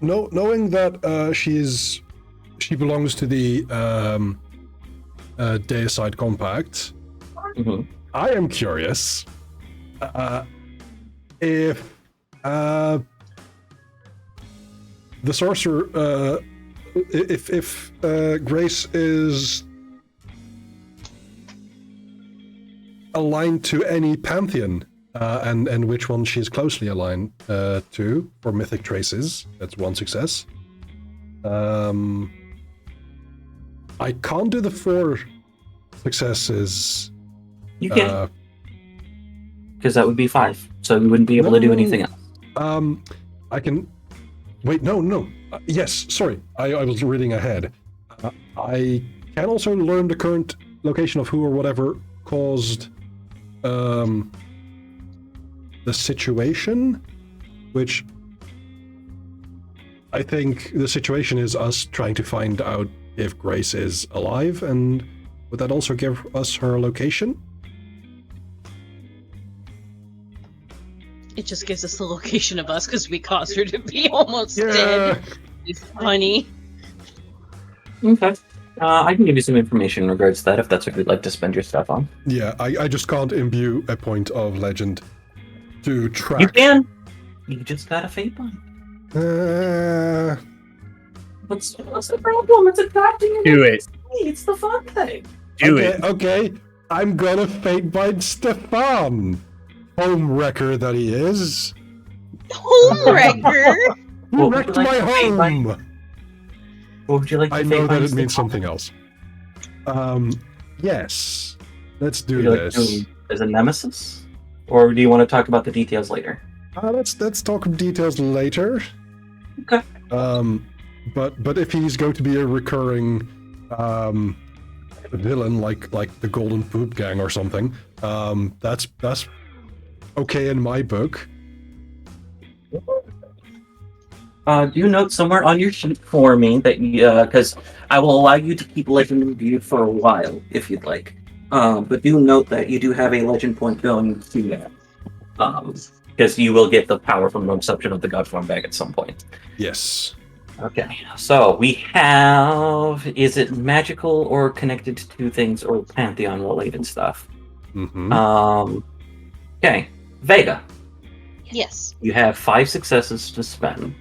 knowing that she belongs to the Deicide Compact, I am curious if the sorcerer, if Grace is aligned to any pantheon, and which one she's closely aligned to for mythic traces. That's one success. I can't do the 4 successes. You can, because that would be 5, so you wouldn't be able to do anything else. I can. Wait, no. Yes, sorry, I was reading ahead. I can also learn the current location of who or whatever caused the situation, which I think the situation is us trying to find out if Grace is alive, and would that also give us her location? It just gives us the location of us because we caused her to be almost dead. It's funny. Okay. I can give you some information in regards to that if that's what you'd like to spend your stuff on. Yeah, I just can't imbue a point of legend to track. You can. You just got a fate point. What's the problem? It's attracting you. Do it. It's the fun thing. Do it. Okay, I'm gonna fate bind Stefan. Homewrecker that he is. Homewrecker? Who What would wrecked you my like to fate bind? home? What would you like to I fate know that bind it means Stefan? something else. Yes. Let's do Would you like to this. do him as a nemesis? Or do you want to talk about the details later? Let's talk details later. Okay. But if he's going to be a recurring villain like the Golden Poop Gang or something, that's okay in my book. Do you note somewhere on your sheet for me that you, because I will allow you to keep Legend in view for a while if you'd like. But do note that you do have a legend point going to that. Because you will get the power from the reception of the God form back at some point. Yes. Okay, so we have, is it magical or connected to things or Pantheon related stuff? Mm-hmm. Okay, Vega, Yes. you have 5 successes to spend.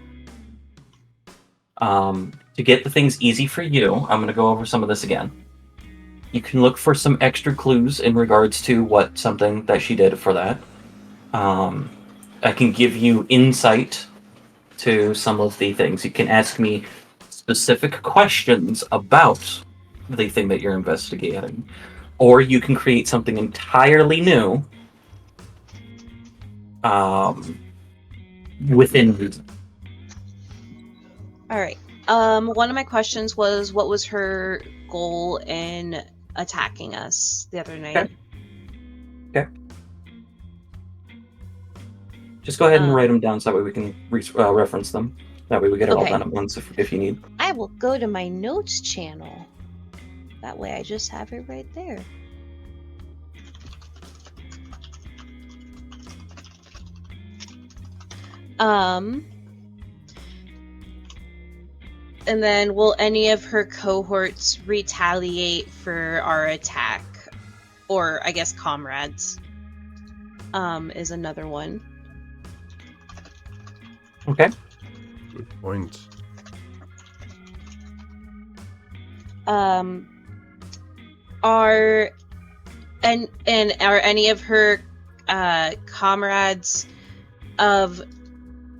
To get the things easy for you, I'm going to go over some of this again. You can look for some extra clues in regards to what something that she did for that. I can give you insight to some of the things. You can ask me specific questions about the thing that you're investigating, or you can create something entirely new within reason. All right. One of my questions was, what was her goal in attacking us the other night? Okay. Just go ahead and write them down so that way we can reference them. That way we get it all Okay. done at once if you need. I will go to my notes channel. That way I just have it right there. And then will any of her cohorts retaliate for our attack? Or I guess comrades. Is another one. Okay. Good point. Are any of her comrades of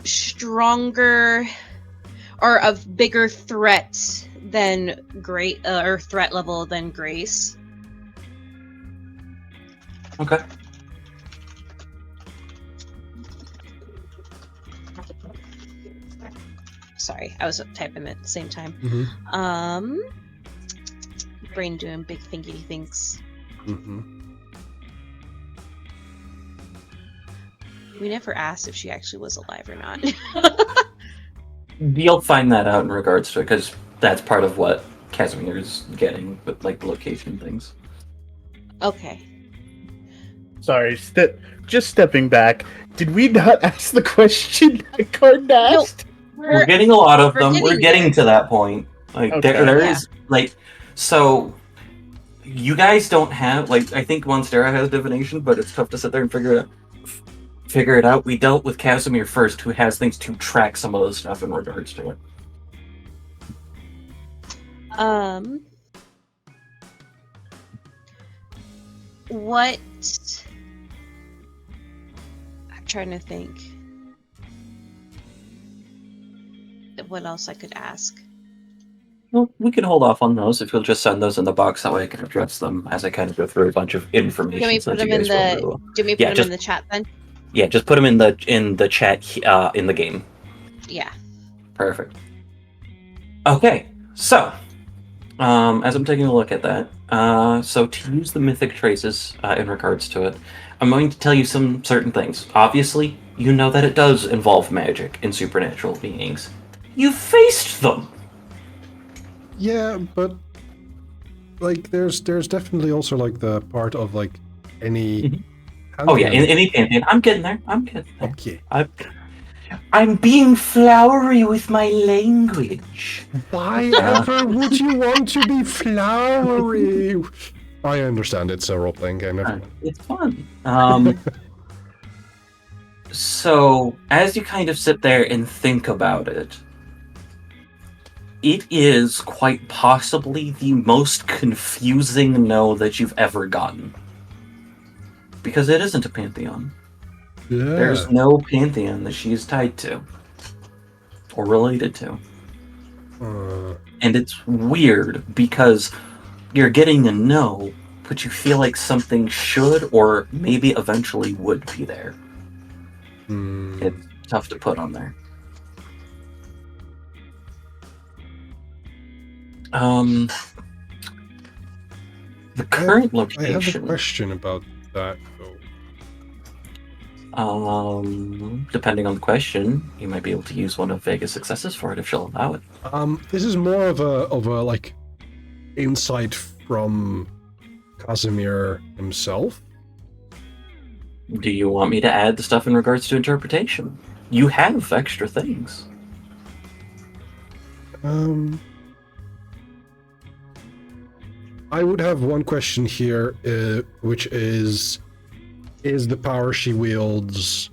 stronger or of bigger threat than or threat level than Grace? Okay. Sorry, I was typing at the same time. Mm-hmm. Brain doing big thinky things. Mm-hmm. We never asked if she actually was alive or not. You'll find that out in regards to it, because that's part of what Casimir's getting with like the location things. Okay. Sorry, just stepping back. Did we not ask the question that Card asked? We're getting a lot of We're them. We're getting getting to that point. Like Okay. there Yeah. is like so. You guys don't have like I think Monstera has divination, but it's tough to sit there and figure it out. We dealt with Casimir first, who has things to track some of the stuff in regards to it. What? I'm trying to think. What else I could ask? Well, we can hold off on those if you'll just send those in the box. That way I can address them as I kind of go through a bunch of information. Can we so put that them you in guys will the? know. Do we put Yeah, them just- in the chat then? Yeah, just put them in the chat in the game. Yeah. Perfect. Okay, so as I'm taking a look at that, so to use the mythic traces in regards to it, I'm going to tell you some certain things. Obviously, you know that it does involve magic and supernatural beings. You faced them. Yeah, but like there's definitely also like the part of like any Mhm. Oh yeah, in any pantheon. I'm getting there. Okay. I'm being flowery with my language. Why ever would you want to be flowery? I understand it's a role-playing game. Never mind. It's fun. So, as you kind of sit there and think about it, it is quite possibly the most confusing no that you've ever gotten. Because it isn't a pantheon. Yeah. There's no pantheon that she is tied to. Or related to. And it's weird because you're getting a no, but you feel like something should or maybe eventually would be there. It's tough to put on there. The current I location. have a question about that though. Depending on the question, you might be able to use one of Vega's successes for it if she'll allow it. This is more of a like insight from Casimir himself. Do you want me to add the stuff in regards to interpretation? You have extra things. I would have one question here, which is the power she wields,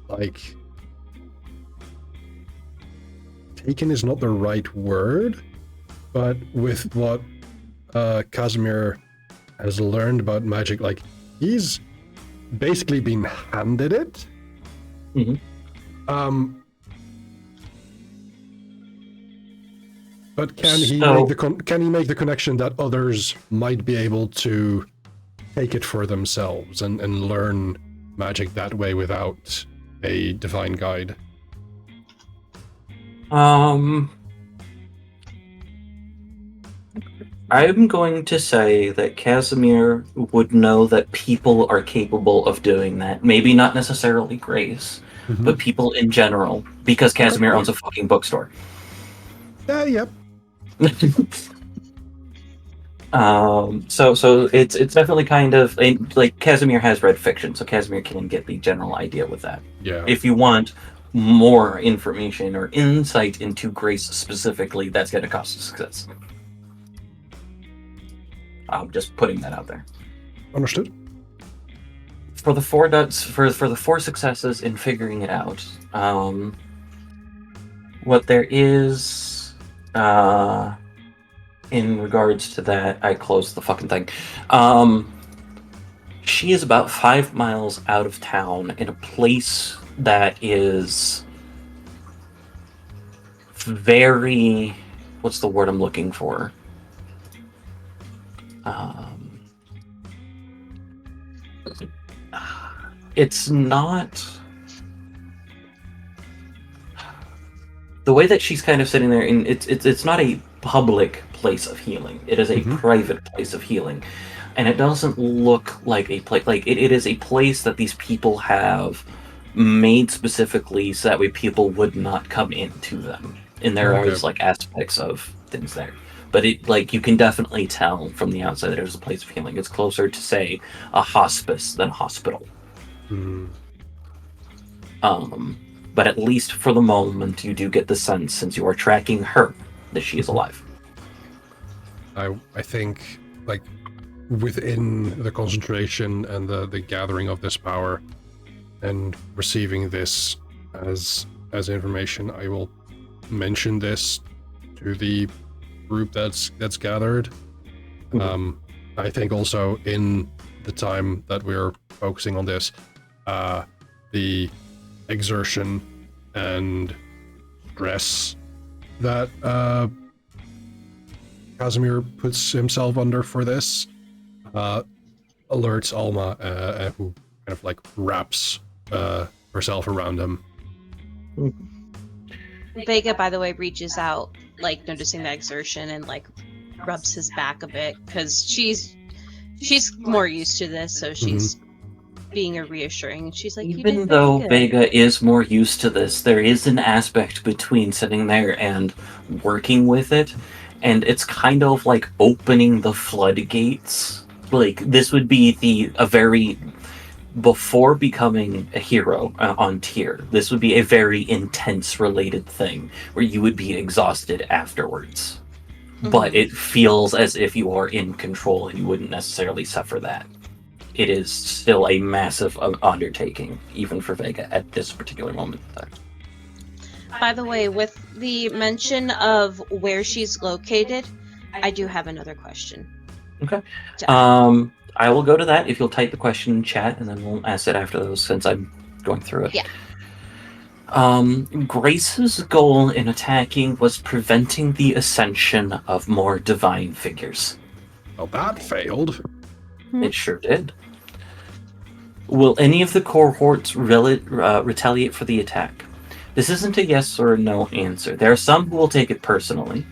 like, taken is not the right word, but with what Casimir has learned about magic, like, he's basically been handed it. But can he make the connection that others might be able to take it for themselves and learn magic that way without a divine guide? I'm going to say that Casimir would know that people are capable of doing that. Maybe not necessarily Grace, but people in general, because Casimir owns a fucking bookstore. Yep. So it's definitely kind of like Casimir has read fiction, so Casimir can get the general idea with that. Yeah. If you want more information or insight into Grace specifically, that's going to cost a success. I'm just putting that out there. Understood. For the four for the four successes in figuring it out, what there is in regards to that, I closed the fucking thing. She is about 5 miles out of town in a place that is very, what's the word I'm looking for? It's not the way that she's kind of sitting there, and it's not a public place of healing. It is a private place of healing, and it doesn't look like a place. Like it is a place that these people have made specifically so that way people would not come into them. And there are like aspects of things there. But it, like, you can definitely tell from the outside that there's a place of healing. It's closer to, say, a hospice than a hospital. But at least for the moment, you do get the sense, since you are tracking her, that she is alive. I think, like, within the concentration and the gathering of this power and receiving this as information, I will mention this to the group that's gathered. I think also in the time that we're focusing on this, the exertion and stress that Casimir puts himself under for this alerts Alma, who kind of like wraps herself around him. Vega, by the way, reaches out, like noticing that exertion, and like rubs his back a bit because she's more used to this, so she's being a reassuring. She's like, even though Vega is more used to this, there is an aspect between sitting there and working with it, and it's kind of like opening the floodgates. Like, this would be a very, before becoming a hero on tier, this would be a very intense related thing where you would be exhausted afterwards. But it feels as if you are in control and you wouldn't necessarily suffer that. It is still a massive undertaking, even for Vega at this particular moment in time. By the way, with the mention of where she's located, I do have another question. Okay. I will go to that if you'll type the question in chat, and then we'll ask it after those, since I'm going through it. Yeah. Grace's goal in attacking was preventing the ascension of more divine figures. Well, that failed. It sure did. Will any of the cohorts retaliate for the attack? This isn't a yes or a no answer. There are some who will take it personally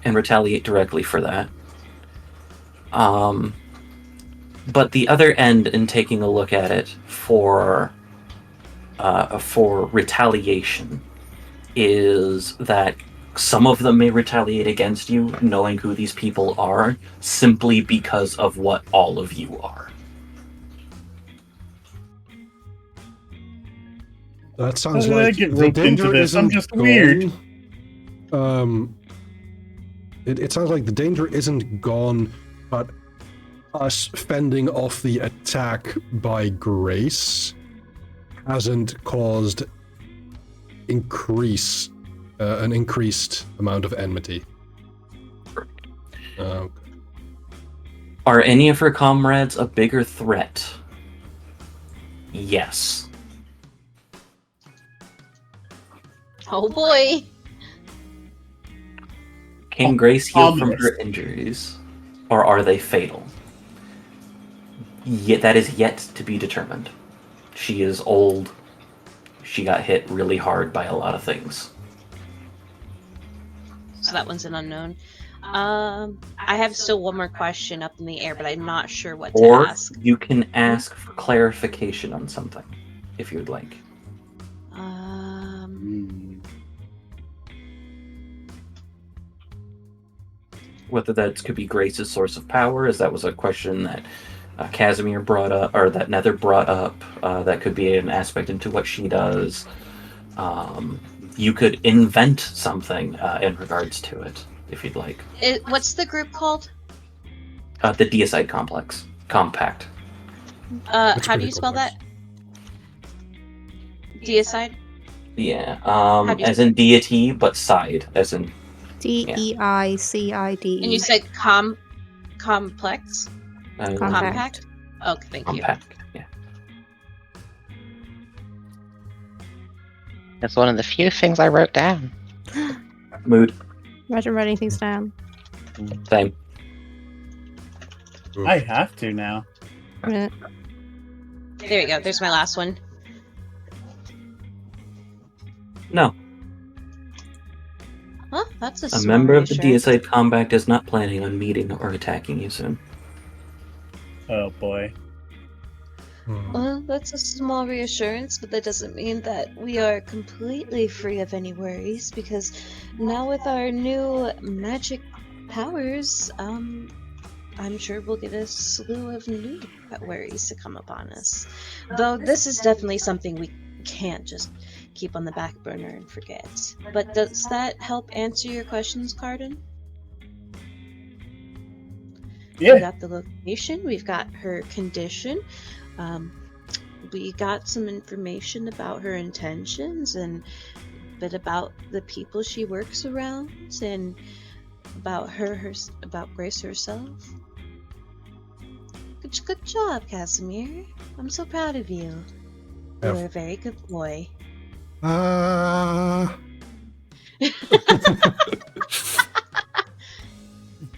and retaliate directly for that. But the other end, in taking a look at it for retaliation, is that some of them may retaliate against you, knowing who these people are, simply because of what all of you are. That sounds How did I like get the roped into danger this? I'm isn't just weird. gone. It sounds like the danger isn't gone, but us fending off the attack by Grace hasn't caused an increased amount of enmity. Are any of her comrades a bigger threat? Yes. Oh boy. Can Grace heal from Ominous. her injuries, or are they fatal? Yet that is yet to be determined. She is old. She got hit really hard by a lot of things. So that one's an unknown. I have still one more question up in the air, but I'm not sure what to Or ask. you can ask for clarification on something, if you'd like. Whether that could be Grace's source of power, as that was a question that Casimir brought up, or that Nether brought up. That could be an aspect into what she does. You could invent something in regards to it, if you'd like. What's the group called? The Deicide Compact. How do you spell that? Deicide? Yeah, do you as spell in deity, but side, as in... DEICIDE. And you said complex? Compact? Okay, thank you. Compact, yeah. That's one of the few things I wrote down. Mood. Imagine writing things down. Same. I have to now. Yeah. There we go. There's my last one. No. Huh? That's a A small member of the reassurance. Deicide Compact is not planning on meeting or attacking you soon. Oh boy. Well, that's a small reassurance, but that doesn't mean that we are completely free of any worries, because now with our new magic powers, I'm sure we'll get a slew of new worries to come upon us. Though this is definitely something can't just keep on the back burner and forget. But does that help answer your questions, Cardin? Yeah. We got the location, we've got her condition, we got some information about her intentions and a bit about the people she works around and about about Grace herself. Good job, Casimir. I'm so proud of you. Yeah. You're a very good boy.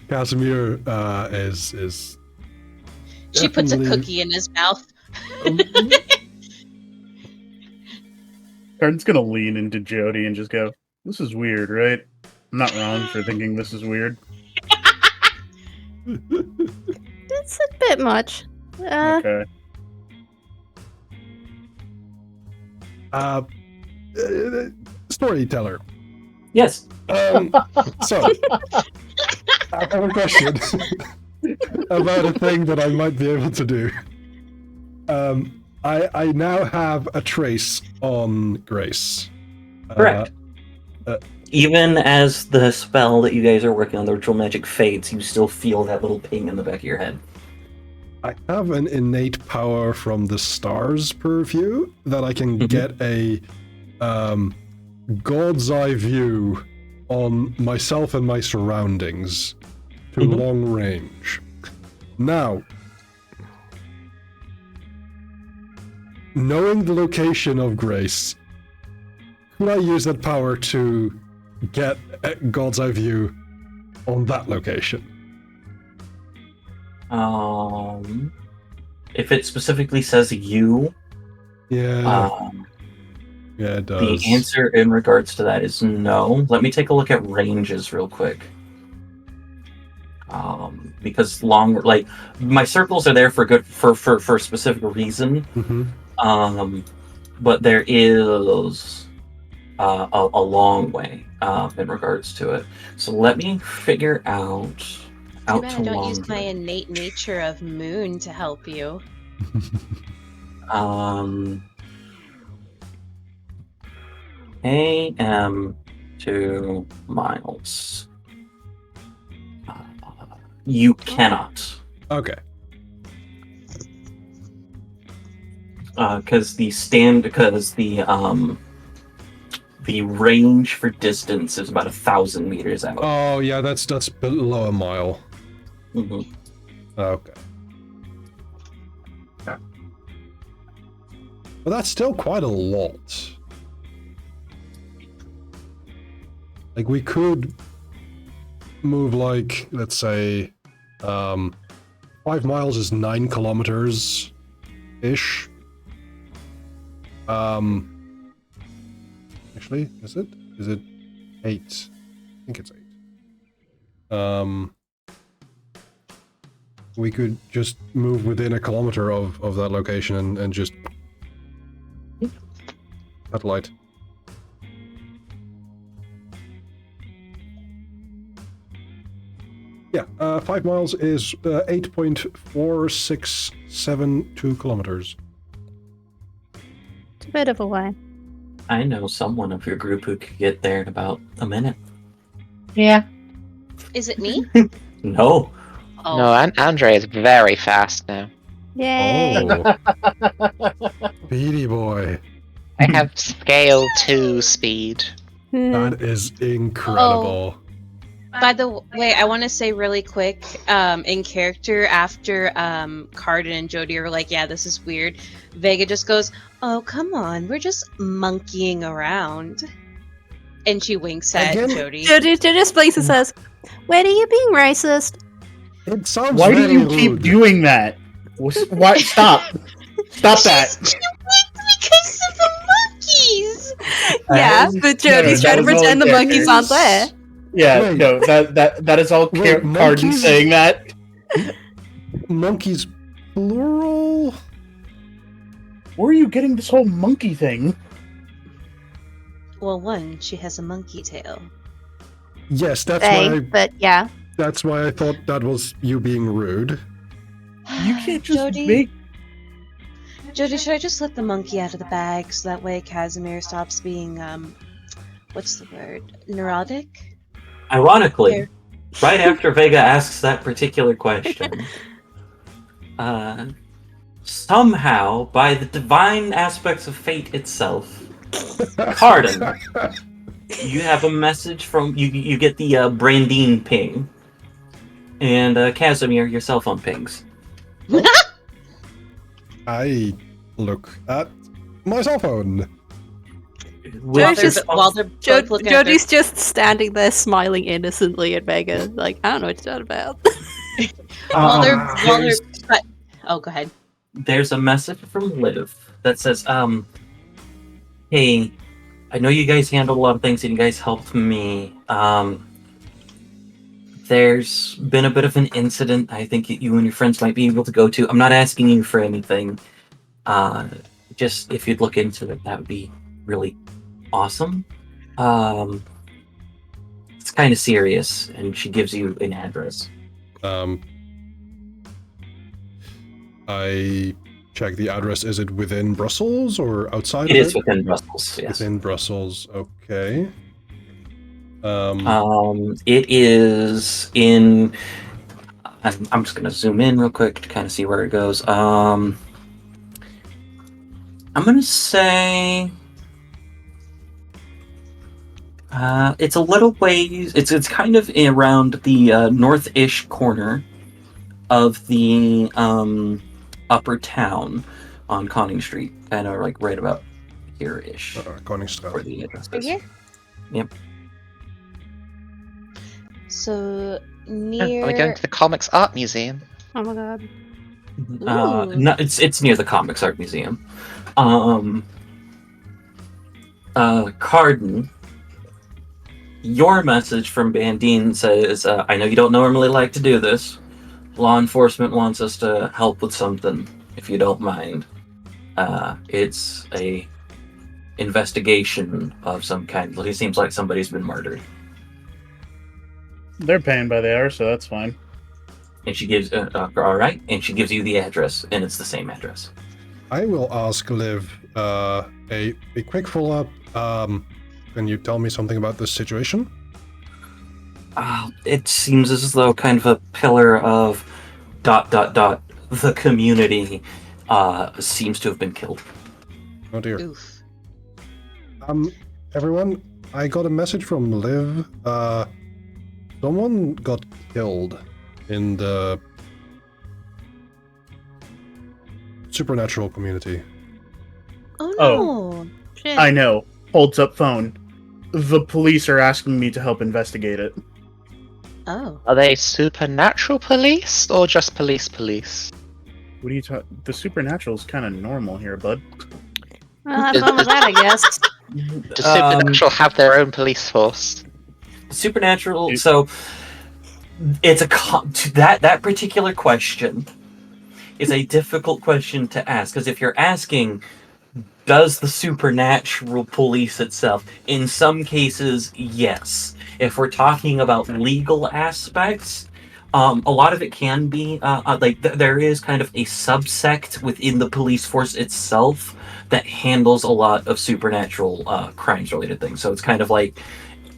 Casimir is She puts a definitely- cookie in his mouth. Cardin's gonna lean into Jody and just go, "This is weird, right? I'm not wrong for thinking this is weird." It's a bit much. Okay. Storyteller. Yes. So, I have a question about a thing that I might be able to do. I now have a trace on Grace. Correct. Even as the spell that you guys are working on, the ritual magic fades, you still feel that little ping in the back of your head. I have an innate power from the stars purview that I can get a God's eye view on myself and my surroundings to long range. Now, knowing the location of Grace, could I use that power to get a God's eye view on that location? If it specifically says you, Yeah, yeah, it does. the answer in regards to that is no. Let me take a look at ranges real quick. Because my circles are there for a specific reason. But there is a long way in regards to it. So let me figure out Too bad I don't use my innate nature of moon to help you. 2 miles. You cannot. Okay. Because the range for distance is about 1,000 meters out. Oh yeah, that's below a mile. Mhm. Okay. But that's still quite a lot. Like we could move like, let's say, 5 miles is 9 kilometers ish. Actually, is it? Is it 8? I think it's 8. We could just move within a kilometer of that location and just satellite. Yeah, 5 miles is 8.4672 kilometers. It's a bit of a way. I know someone of your group who could get there in about a minute. Yeah. Is it me? No. Oh, No, Andre is very fast now. Yay! Oh, Beady boy. I have scale 2 speed. That is incredible. By the way, I want to say really quick, in character, after Cardin and Jody are like, yeah, this is weird, Vega just goes, oh, come on, we're just monkeying around. And she winks at Again? Jody. Jody just plays and says, "Wait, are you being racist?" It sounds Why do very you keep rude. doing that? Why? Stop! Stop that! She winked because of the monkeys! Yeah, but Jody's that trying to was all pretend the monkeys aren't there. Yeah, Wait. no, that is all Wait, Cardin monkeys? saying that. Monkeys plural? Where are you getting this whole monkey thing? Well, one, she has a monkey tail. Yes, that's They, why. but yeah. That's why I thought that was you being rude. You can't just Jody? make. Jody, should I just let the monkey out of the bag so that way Casimir stops being, what's the word? Neurotic? Ironically, Here. right after Vega asks that particular question, somehow, by the divine aspects of fate itself, Cardin, you have a message from you get the Brandine ping, and Casimir, your cell phone pings. I look at my cell phone. While they're, Which- while they're both looking at Jody's just standing there smiling innocently at Vega, like, I don't know what you're talking about. while they're there's- oh, go ahead. There's a message from Liv that says, hey, I know you guys handled a lot of things and you guys helped me. There's been a bit of an incident I think you and your friends might be able to go to. I'm not asking you for anything. Just if you'd look into it, that would be really awesome. It's kind of serious, and she gives you an address. I check the address. Is it within Brussels or outside It of is it? within Brussels, yes. Within Brussels, okay. It is in. I'm just gonna zoom in real quick to kind of see where it goes. I'm gonna say it's a little ways. It's kind of around the north-ish corner of the upper town on Conning Street, kind of like right about here-ish. Where Koningsstraat. the address Right is. here? Yep. So, Are near... we going to the Comics Art Museum? Oh my god. Ooh. No, it's near the Comics Art Museum. Cardin, your message from Bandine says, I know you don't normally like to do this. Law enforcement wants us to help with something, if you don't mind. It's a investigation of some kind. It seems like somebody's been murdered. They're paying by the hour, so that's fine. And she gives, all right, and she gives you the address, and it's the same address. I will ask Liv a quick follow-up. Can you tell me something about this situation? It seems as though kind of a pillar of ... the community seems to have been killed. Oh dear. Oof. Everyone, I got a message from Liv. Someone got killed in the supernatural community. Oh Oh. no! Shit. I know. Holds up phone. The police are asking me to help investigate it. Oh. Are they supernatural police or just police? What are you talking? The supernatural's kind of normal here, bud. Well, have fun with that, I guess. Does supernatural have their own police force? Supernatural. So it's that particular question is a difficult question to ask, because if you're asking, does the supernatural police itself? In some cases, yes. If we're talking about legal aspects, a lot of it can be there is kind of a subsect within the police force itself that handles a lot of supernatural crimes related things. So it's kind of like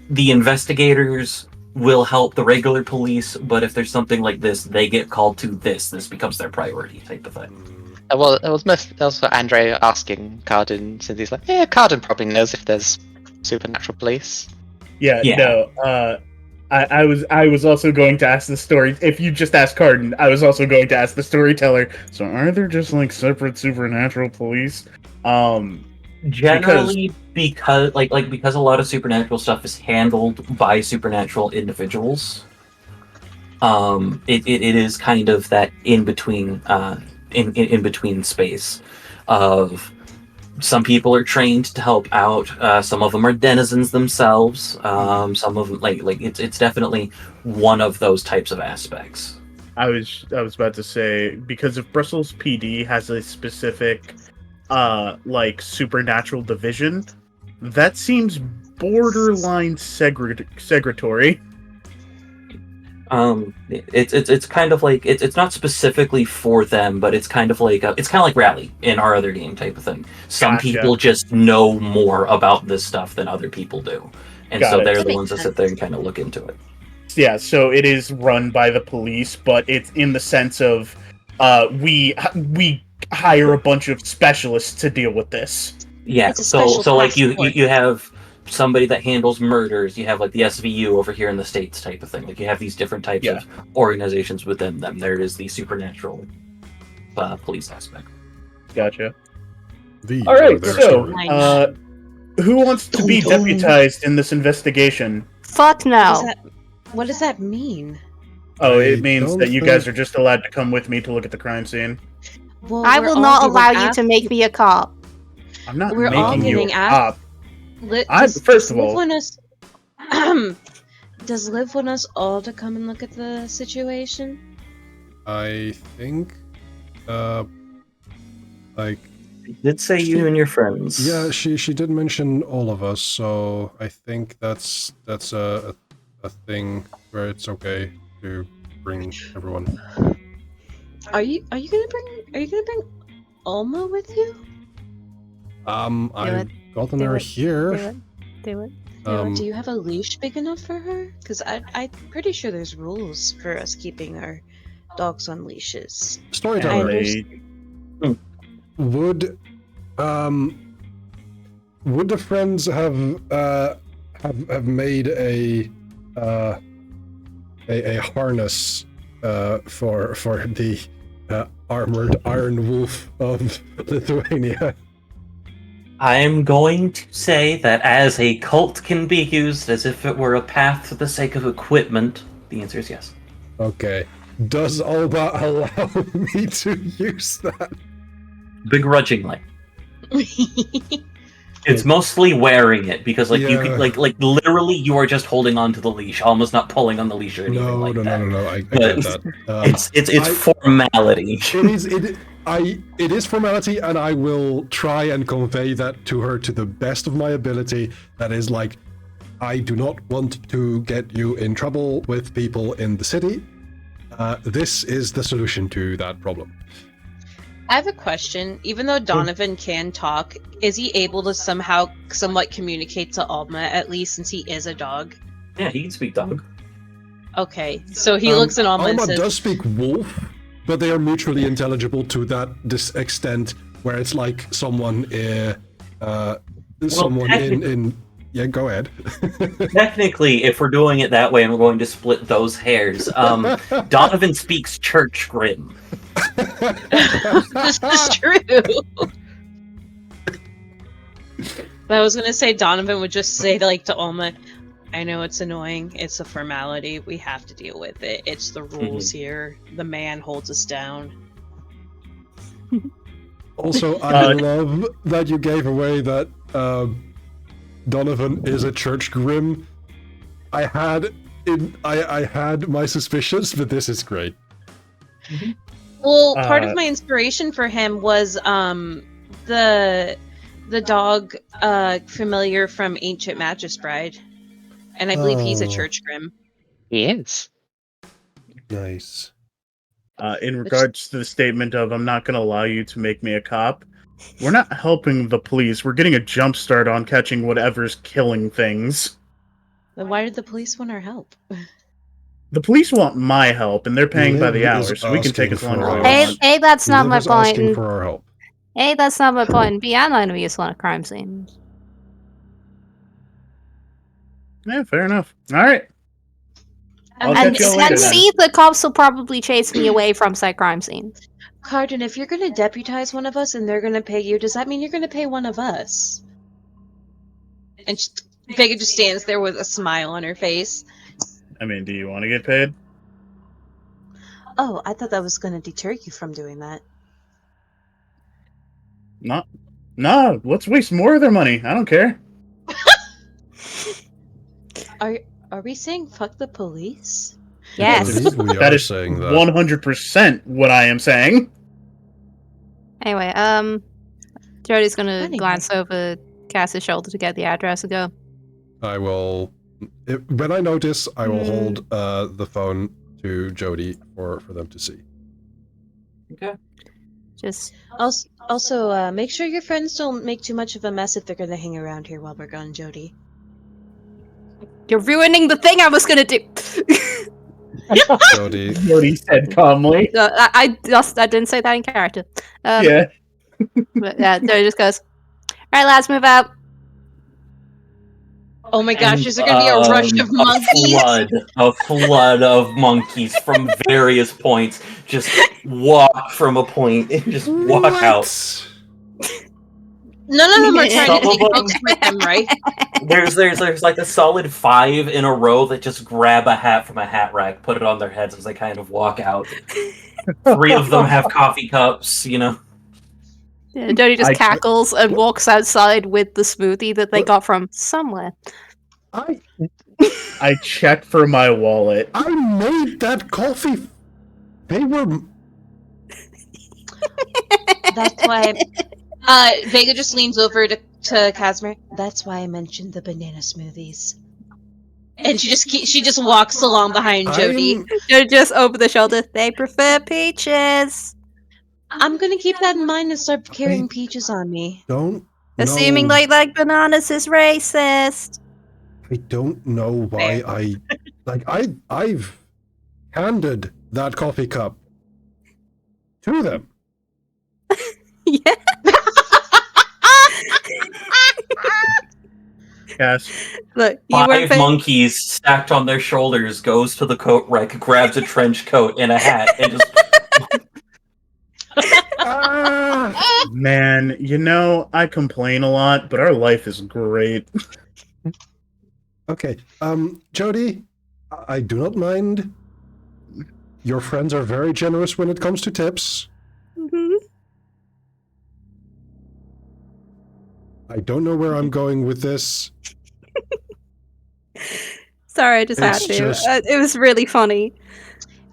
the investigators will help the regular police, but if there's something like this, they get called to this. This becomes their priority type of thing. Well, it was for Andre asking Cardin, since he's like, yeah, Cardin probably knows if there's supernatural police. Yeah. No. I was also going to ask the story. If you just asked Cardin, I was also going to ask the storyteller. So are there just like separate supernatural police? Generally, because a lot of supernatural stuff is handled by supernatural individuals. It is kind of that in between in between space of some people are trained to help out. Some of them are denizens themselves. Some of them like it's definitely one of those types of aspects. I was about to say, because if Brussels PD has a specific like supernatural division, that seems borderline segregatory. It's kind of like it's not specifically for them, but it's kind of like Rally in our other game type of thing. Some Gotcha. people just know more about this stuff than other people do, and Got so it. they're That the makes ones that sit sense. there and kind of look into it. Yeah, so it is run by the police, but it's in the sense of we hire a bunch of specialists to deal with this. Yeah, It's a so special like task you force. have somebody that handles murders. You have like the SVU over here in the States type of thing. Like you have these different types Yeah. of organizations within them. There is the supernatural police aspect. Gotcha. These All are right, their so stories. who wants to be Dun, dun. deputized in this investigation? Fuck no. What does that mean? Oh, I it means don't that you guys think- are just allowed to come with me to look at the crime scene. Well, I we're will all not getting allow you asked- to make me a cop. I'm not We're all making you getting a asked- cop. First of Liv all- want us? Does Liv want us all to come and look at the situation? I think, like, I did say you and your friends. yeah, she did mention all of us, so I think that's a thing where it's okay to bring everyone. Are you gonna bring Alma with you? I've gotten Do her it. here. Do it. Do you have a leash big enough for her? Because I'm pretty sure there's rules for us keeping our dogs on leashes. Storyteller. I Would the friends have made a harness for the armored Iron Wolf of Lithuania? I'm going to say that as a cult can be used as if it were a path for the sake of equipment, the answer is yes. Okay. Does Alba allow me to use that? Begrudgingly. It's mostly wearing it because, like, you could, like literally, you are just holding on to the leash, almost not pulling on the leash or anything No, like no, that. no, no, no. I But get that. It's formality. It is formality, and I will try and convey that to her to the best of my ability. That is, like, I do not want to get you in trouble with people in the city. This is the solution to that problem. I have a question. Even though Donovan can talk, is he able to somewhat communicate to Alma, at least since he is a dog? Yeah, he can speak dog. Okay, so he looks at Alma and Alma says, does speak wolf, but they are mutually intelligible to this extent, where it's like someone in yeah, go ahead. Technically, if we're doing it that way and we're going to split those hairs, Donovan speaks church grim. This is true. But I was gonna say Donovan would just say to Alma, I know it's annoying, it's a formality, we have to deal with it. It's the rules here. The man holds us down. Also, I love that you gave away that Donovan is a church grim. I had my suspicions, but this is great. Well, part of my inspiration for him was the dog familiar from Ancient Magistride. And I believe he's a Oh. church grim. He is. Nice. In regards to the statement of I'm not going to allow you to make me a cop, we're not helping the police. We're getting a jump start on catching whatever's killing things. Then why did the police want our help? The police want my help, and they're paying by the Liv hour, is so we can take asking as long for as we our- want. Hey, that's not Liv my is asking point. for our help. A, that's not my point. And B, I'm not going to be useful on a crime scene. Yeah, fair enough. All right. I'll And, catch y'all later and then. C, the cops will probably chase me away from said crime scene. Cardin, if you're gonna deputize one of us and they're gonna pay you, does that mean you're gonna pay one of us? And Vega just stands there with a smile on her face. I mean, do you want to get paid? Oh, I thought that was gonna deter you from doing that. No, let's waste more of their money. I don't care. Are we saying fuck the police? I Yes. believe we That are is saying that. 100% what I am saying. Anyway, Jody's going to Anyway. glance over Cass's shoulder to get the address and go, I will When I notice, I will hold the phone to Jody for them to see. Okay. Just Also, make sure your friends don't make too much of a mess if they're gonna hang around here while we're gone, Jody. you're ruining the thing I was gonna do. Jody, Jody said calmly. I didn't say that in character. Yeah. But yeah, Jody just goes, "All right, lads, move out." Oh my gosh, And, is there gonna be a rush of monkeys? a flood of monkeys from various points just walk from a point and just walk out. None of them are trying Some to take of books them- with them, right? There's like a solid 5 in a row that just grab a hat from a hat rack, put it on their heads as they kind of walk out. 3 of them have coffee cups, you know. Yeah, Jody just I- cackles and walks outside with the smoothie that they got from somewhere. I checked for my wallet. I made that coffee. They were. That's why. Vega just leans over to Casimir. That's why I mentioned the banana smoothies. And she just walks along behind Jody. Jody just over the shoulder. They prefer peaches. I'm gonna keep that in mind and start carrying peaches on me. Don't. Assuming know. like bananas is racist. I don't know why I've handed that coffee cup to them. Yeah. Yes. Look, you weren't 5 monkeys stacked on their shoulders goes to the coat rack, grabs a trench coat and a hat, and just Man, I complain a lot, but our life is great. Okay, Jody, I do not mind. Your friends are very generous when it comes to tips. Mhm. I don't know where I'm going with this. Sorry, I just had It's to. just- It was really funny.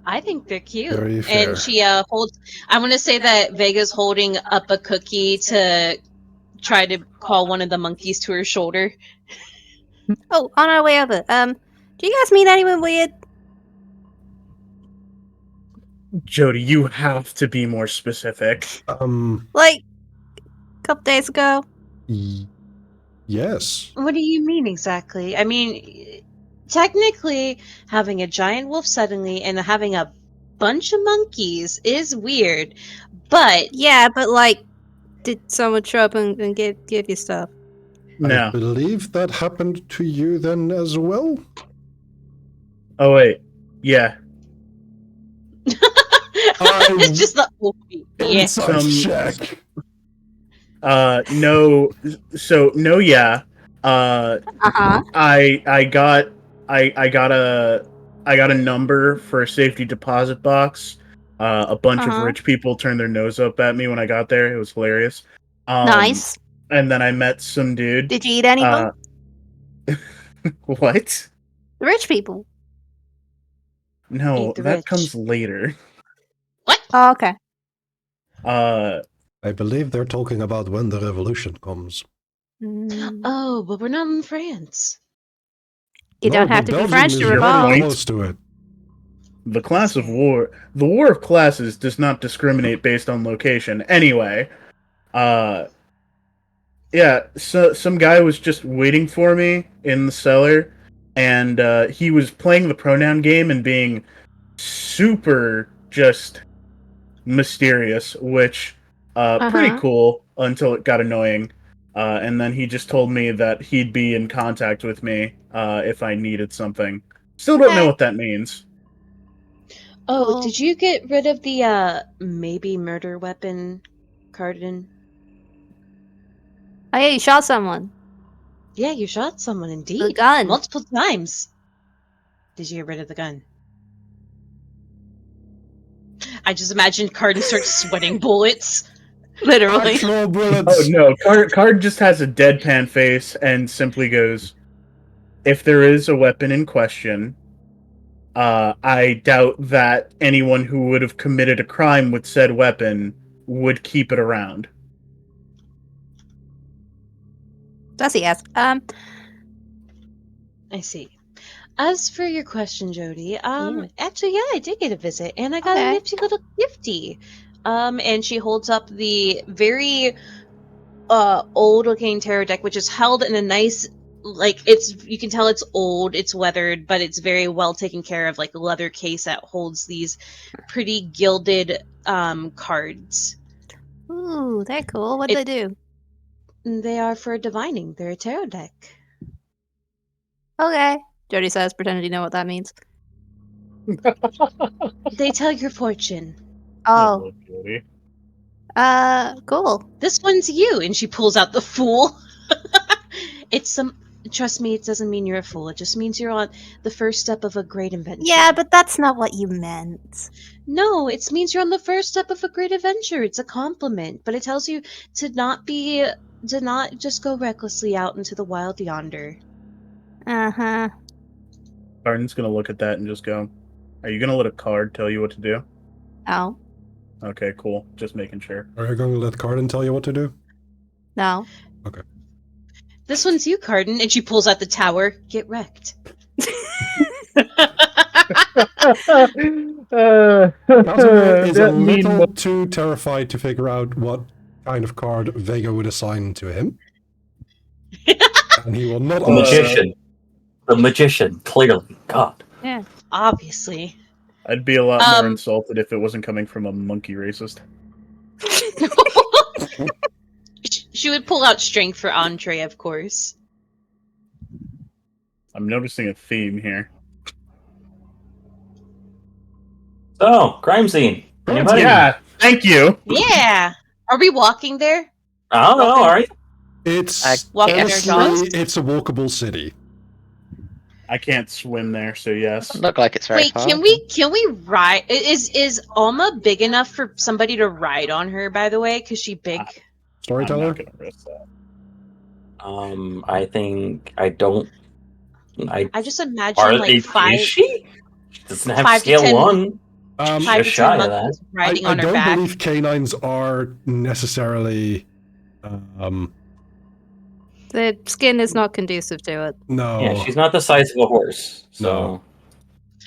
I think they're cute. Very fair. And she holds. I'm gonna say that Vega's holding up a cookie to try to call one of the monkeys to her shoulder. Oh, on our way over. Do you guys meet anyone weird? Jody, you have to be more specific. Like a couple days ago? Yes. What do you mean exactly? I mean, technically, having a giant wolf suddenly and having a bunch of monkeys is weird, but Yeah, but like, did someone show up and give you stuff? I No. believe that happened to you then as well. Oh wait. Yeah. it's just the yeah. Inside Some- check. No. So no. Yeah. Uh-huh. I got a number for a safety deposit box. A bunch of rich people turned their nose up at me when I got there. It was hilarious. Nice. And then I met some dude. Did you eat anyone? What? The rich people. No, Eat the that rich. comes later. Oh, okay. I believe they're talking about when the revolution comes. Oh, but we're not in France. You No, don't have but to be Belgium French is to very revolt. close to it. The war of classes does not discriminate based on location. Anyway, yeah, so some guy was just waiting for me in the cellar, and he was playing the pronoun game and being super just mysterious, which pretty cool until it got annoying. And then he just told me that he'd be in contact with me if I needed something. Still don't know what that means. Oh, Cool. did you get rid of the maybe murder weapon, Cardin? Oh yeah, you shot someone. Yeah, you shot someone indeed. The gun. Multiple times. Did you get rid of the gun? I just imagined Cardin starts sweating bullets. Literally. Actual bullets. Oh no, Card just has a deadpan face and simply goes, "If there is a weapon in question, I doubt that anyone who would have committed a crime with said weapon would keep it around." Does he ask? I see. As for your question, Jody, Yeah. actually, yeah, I did get a visit, and I got a Okay. nifty little gifty. And she holds up the very old-looking tarot deck, which is held in a nice, like, you can tell it's old, it's weathered, but it's very well taken care of, like a leather case that holds these pretty gilded cards. Ooh, they're cool. What'd they do? They are for divining. They're a tarot deck. Okay. Jody says, pretending to know what that means. They tell your fortune. Oh. Jody. Cool. This one's you, and she pulls out the Fool. It's some. Trust me, it doesn't mean you're a fool. It just means you're on the first step of a great invention. Yeah, but that's not what you meant. No, it means you're on the first step of a great adventure. It's a compliment, but it tells you to not just go recklessly out into the wild yonder. Uh-huh. Arden's gonna look at that and just go, "Are you gonna let a card tell you what to do?" No. Okay, cool. Just making sure. Are you going to let Carden tell you what to do? No. Okay. This one's you, Carden, and she pulls out the tower. Get wrecked. Casimir is a That mean little too terrified to figure out what kind of card Vega would assign to him. And he will not The answer. magician. The magician, clearly. God. Yeah. Obviously. I'd be a lot more insulted if it wasn't coming from a monkey racist. She would pull out strength for entree, of course. I'm noticing a theme here. So, crime scene. Anybody? Yeah, thank you. Yeah. Are we walking there? I don't know, Walking- alright. It's Walking their honestly, dogs? it's a walkable city. I can't swim there, so yes. Doesn't look like it's very Wait, far. can we ride? Is Alma big enough for somebody to ride on her? By the way, because she big. I'm Storyteller? not gonna risk that. I think I don't. I just imagine like Is five. she? She doesn't have 5 to scale 10 1. Um, She's 5 just to 10 shy of that. monkeys riding I on her don't back. believe canines are necessarily. The skin is not conducive to it. No. Yeah, she's not the size of a horse. So, No.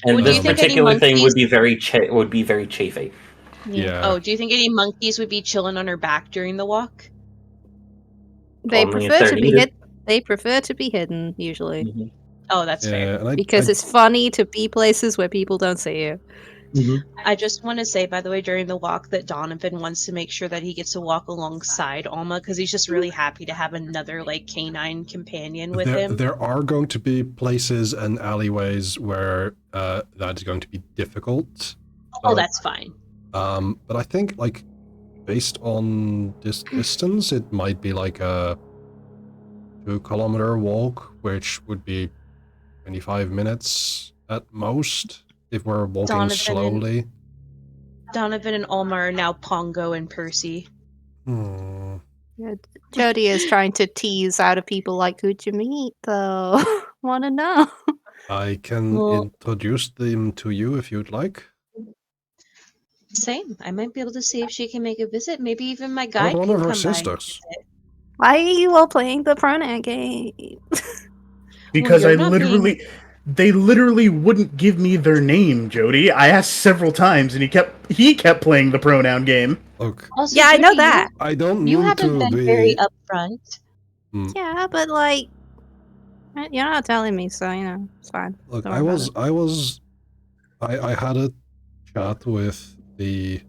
and Well, do this you think any particular thing would monkeys- be very chafing. Yeah. Oh, do you think any monkeys would be chilling on her back during the walk? They Only if prefer they're to be needed. hid. They prefer to be hidden usually Mhm. Oh, that's fair. Yeah, and because it's funny to be places where people don't see you. I just want to say, by the way, during the walk, that Donovan wants to make sure that he gets to walk alongside Alma because he's just really happy to have another like canine companion with him. There are going to be places and alleyways where that is going to be difficult. Oh, that's fine. But I think, like, based on this distance, it might be like a 2-kilometer walk, which would be 25 minutes at most if we're walking slowly. Donovan and Alma are now Pongo and Percy. Hmm. Yeah, Jody is trying to tease out of people like, who'd you meet though? Want to know? I can Well- introduce them to you if you'd like. Same. I might be able to see if she can make a visit. Maybe even my Not guide one can of her come by. and sisters. visit. Why are you all playing the pronoun game? Because you're I not literally, they literally wouldn't give me their name, Jody. I asked several times, and he kept playing the pronoun game. Look, Yeah, I know Jody, that. I don't You mean haven't to been be. very upfront. Yeah, but like, you're not telling me, so you know, it's fine. Look, Don't I worry about was, I had a chat with the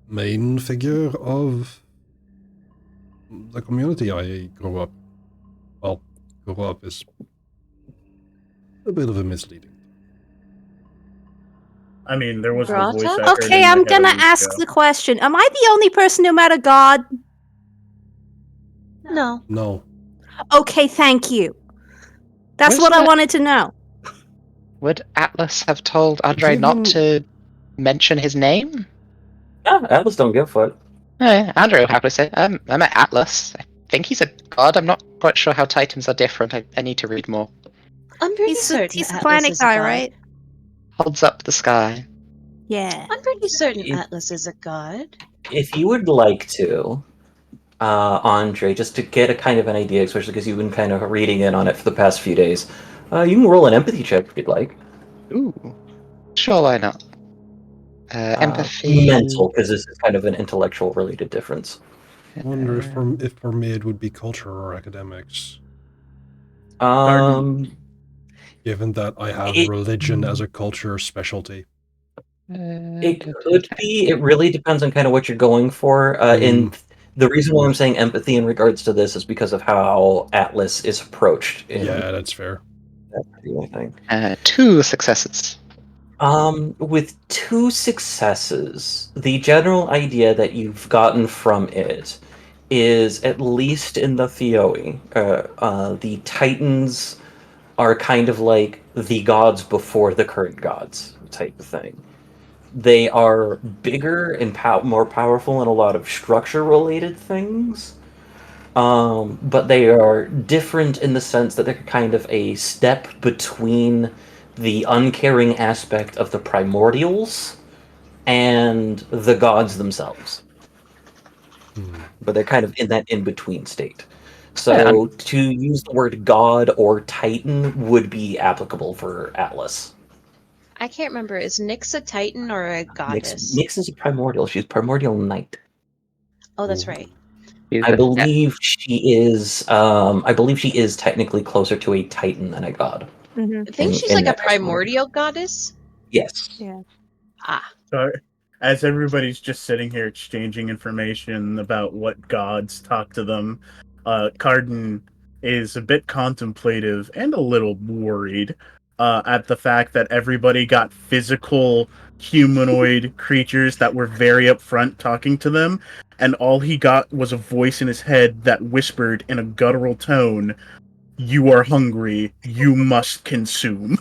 main figure of the community I grew up. Well, grew up is a bit of a misleading. I mean, there was the Grata? voice I heard Okay, in my I'm head a gonna week ask ago. the question. Am I the only person who met a god? No. No, Okay, thank you. That's Where's what I that- wanted to know. Would Atlas have told Andre Even- not to mention his name? Yeah, Atlas don't give a fuck. Andre will happily say, I'm at Atlas. I think he's a god. I'm not quite sure how Titans are different. I need to read more. I'm pretty He's certain a Atlas planet is a guy, god. right? Holds up the sky. Yeah. I'm pretty certain It- Atlas is a god. If you would like to, Andre, just to get a kind of an idea, especially because you've been kind of reading in on it for the past few days. You can roll an empathy check if you'd like. Ooh. Sure, why not? Empathy. Mental, because this is kind of an intellectual related difference. I wonder if for me it would be culture or academics, Um, given that I have It- religion as a culture specialty. it could be. It really depends on kind of what you're going for. And the reason why I'm saying empathy in regards to this is because of how Atlas is approached. Yeah, that's fair. That particular thing. 2 successes. With 2 successes, the general idea that you've gotten from it is, at least in the Theoi, the Titans are kind of like the gods before the current gods type of thing. They are bigger and more powerful in a lot of structure-related things, but they are different in the sense that they're kind of a step between the uncaring aspect of the primordials and the gods themselves. But they're kind of in that in-between state. So to use the word god or titan would be applicable for Atlas. I can't remember. Is Nyx a titan or a goddess? Nyx is a primordial. She's primordial knight. Oh, that's right. I believe she is. I believe she is technically closer to a titan than a god. I think she's like a primordial goddess. Yes. Yeah. Ah. So, as everybody's just sitting here exchanging information about what gods talk to them, Carden is a bit contemplative and a little worried at the fact that everybody got physical humanoid creatures that were very upfront talking to them, and all he got was a voice in his head that whispered in a guttural tone, "You are hungry. You must consume."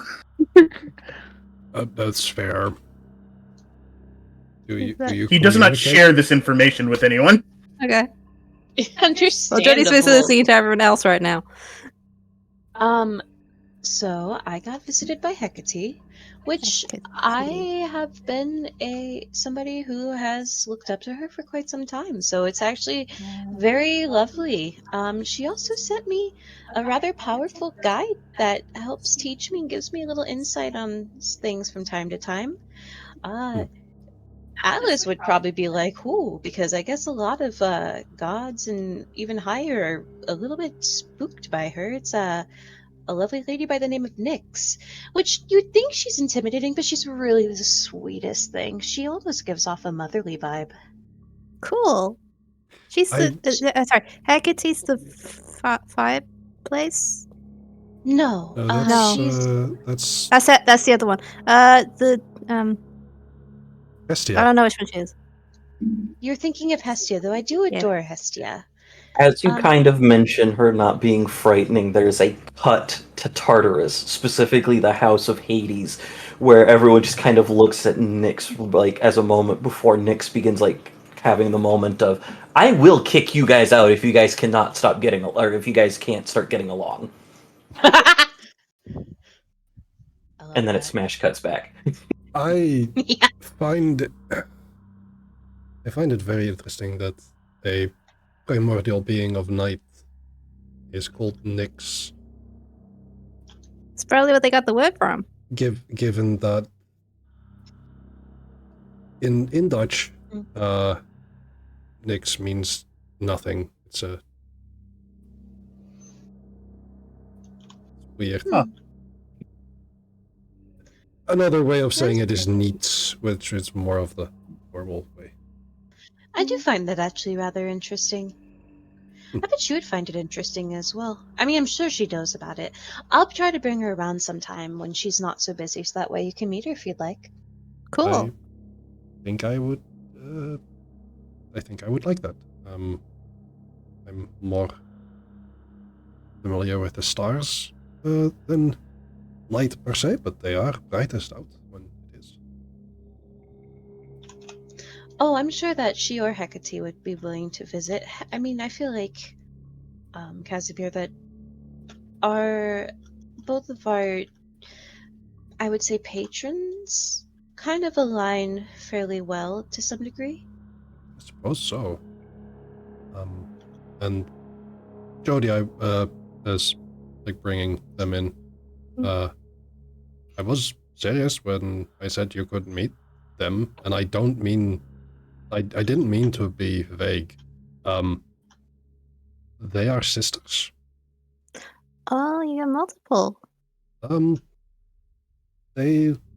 That's fair. Do you He does not communicate? share this information with anyone. Okay. Well, Understandable. Jody's listening to everyone else right now. So I got visited by Hecate, which I have been somebody who has looked up to her for quite some time. So it's actually very lovely. She also sent me a rather powerful guide that helps teach me and gives me a little insight on things from time to time. Atlas would probably be like, "Ooh," because I guess a lot of gods and even higher are a little bit spooked by her. It's a lovely lady by the name of Nyx, which you'd think she's intimidating, but she's really the sweetest thing. She almost gives off a motherly vibe. Cool. She's sorry, Hecate's the fireplace? No, that's that's the other one. Hestia. I don't know which one she is. You're thinking of Hestia, though I do adore Hestia. As you kind of mention her not being frightening, there's a cut to Tartarus, specifically the House of Hades, where everyone just kind of looks at Nyx like as a moment before Nyx begins like having the moment of, "I will kick you guys out if you guys cannot stop getting, or if you guys can't start getting along." And then it smash cuts back. I find it very interesting that a primordial being of night is called Nyx. It's probably what they got the word from. Given that in Dutch, Nyx means nothing. It's a weird. Another way of saying it is neat, which is more of the formal way. I do find that actually rather interesting. I bet she would find it interesting as well. I mean, I'm sure she knows about it. I'll try to bring her around sometime when she's not so busy, so that way you can meet her if you'd like. Cool. I think I would like that. I'm more familiar with the stars than light per se, but they are brightest out when it is. Oh, I'm sure that she or Hecate would be willing to visit. I mean, I feel like, Casimir, that both of our, I would say, patrons kind of align fairly well to some degree. I suppose so. And Jody, is like bringing them in. I was serious when I said you could meet them, and I don't mean, I didn't mean to be vague. They are sisters. Oh, you got multiple.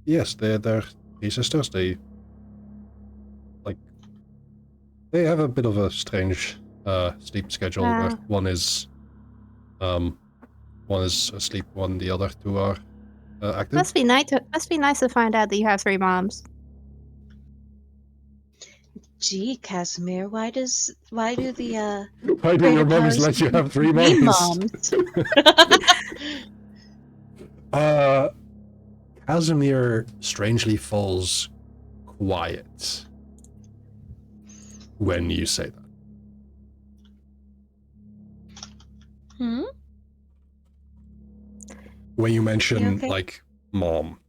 Yes, they're three sisters. They have a bit of a strange sleep schedule where one is asleep when the other two are active. Must be nice to find out that you have 3 moms. Gee, Casimir, why do the Why do greater your mommies powers let you have 3 need mommies? Casimir strangely falls quiet when you say that. Hmm? When you mention, okay? like, mom.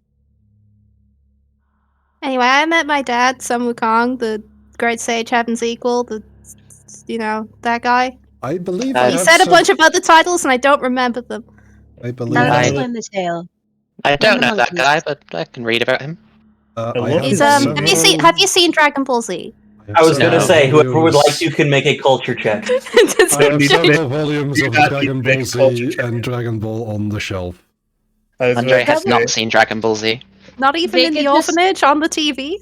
Anyway, I met my dad, Sun Wukong, the Great Sage Heaven's Equal, that guy. I believe He I He have said a some- bunch of other titles and I don't remember them. I believe Now I- explain the tale. I don't the know that monkeys. guy, but I can read about him. I love have He's his several- have you seen Dragon Ball Z? I was gonna No. say, whoever would like volumes- to can make a culture check. I have need to several make- volumes you of got Dragon to Ball make a culture Z check. and Dragon Ball on the shelf. I was Andre about to has say, not seen Dragon Ball Z. Not even in the Vega just- orphanage on the TV?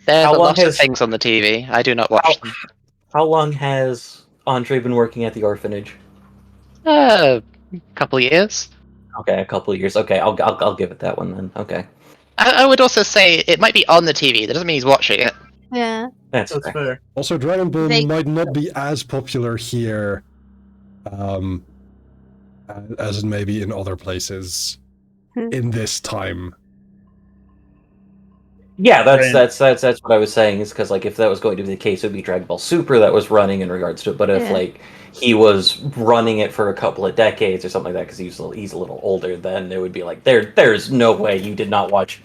There's How a long lot of has- things on the TV. I do not watch them. How long has Andre been working at the orphanage? A couple years. Okay, a couple of years. Okay, I'll give it that one then. Okay, I would also say it might be on the TV. That doesn't mean he's watching it. Yeah. that's That's fair. fair. Also, Dragon Ball They- might not be as popular here, as it may be in other places in this time. Yeah, Right. that's what I was saying. Is because like if that was going to be the case, it would be Dragon Ball Super that was running in regards to it. But if Yeah. like he was running it for a couple of decades or something like that, because he's a little older, then it would be like there's no way you did not watch.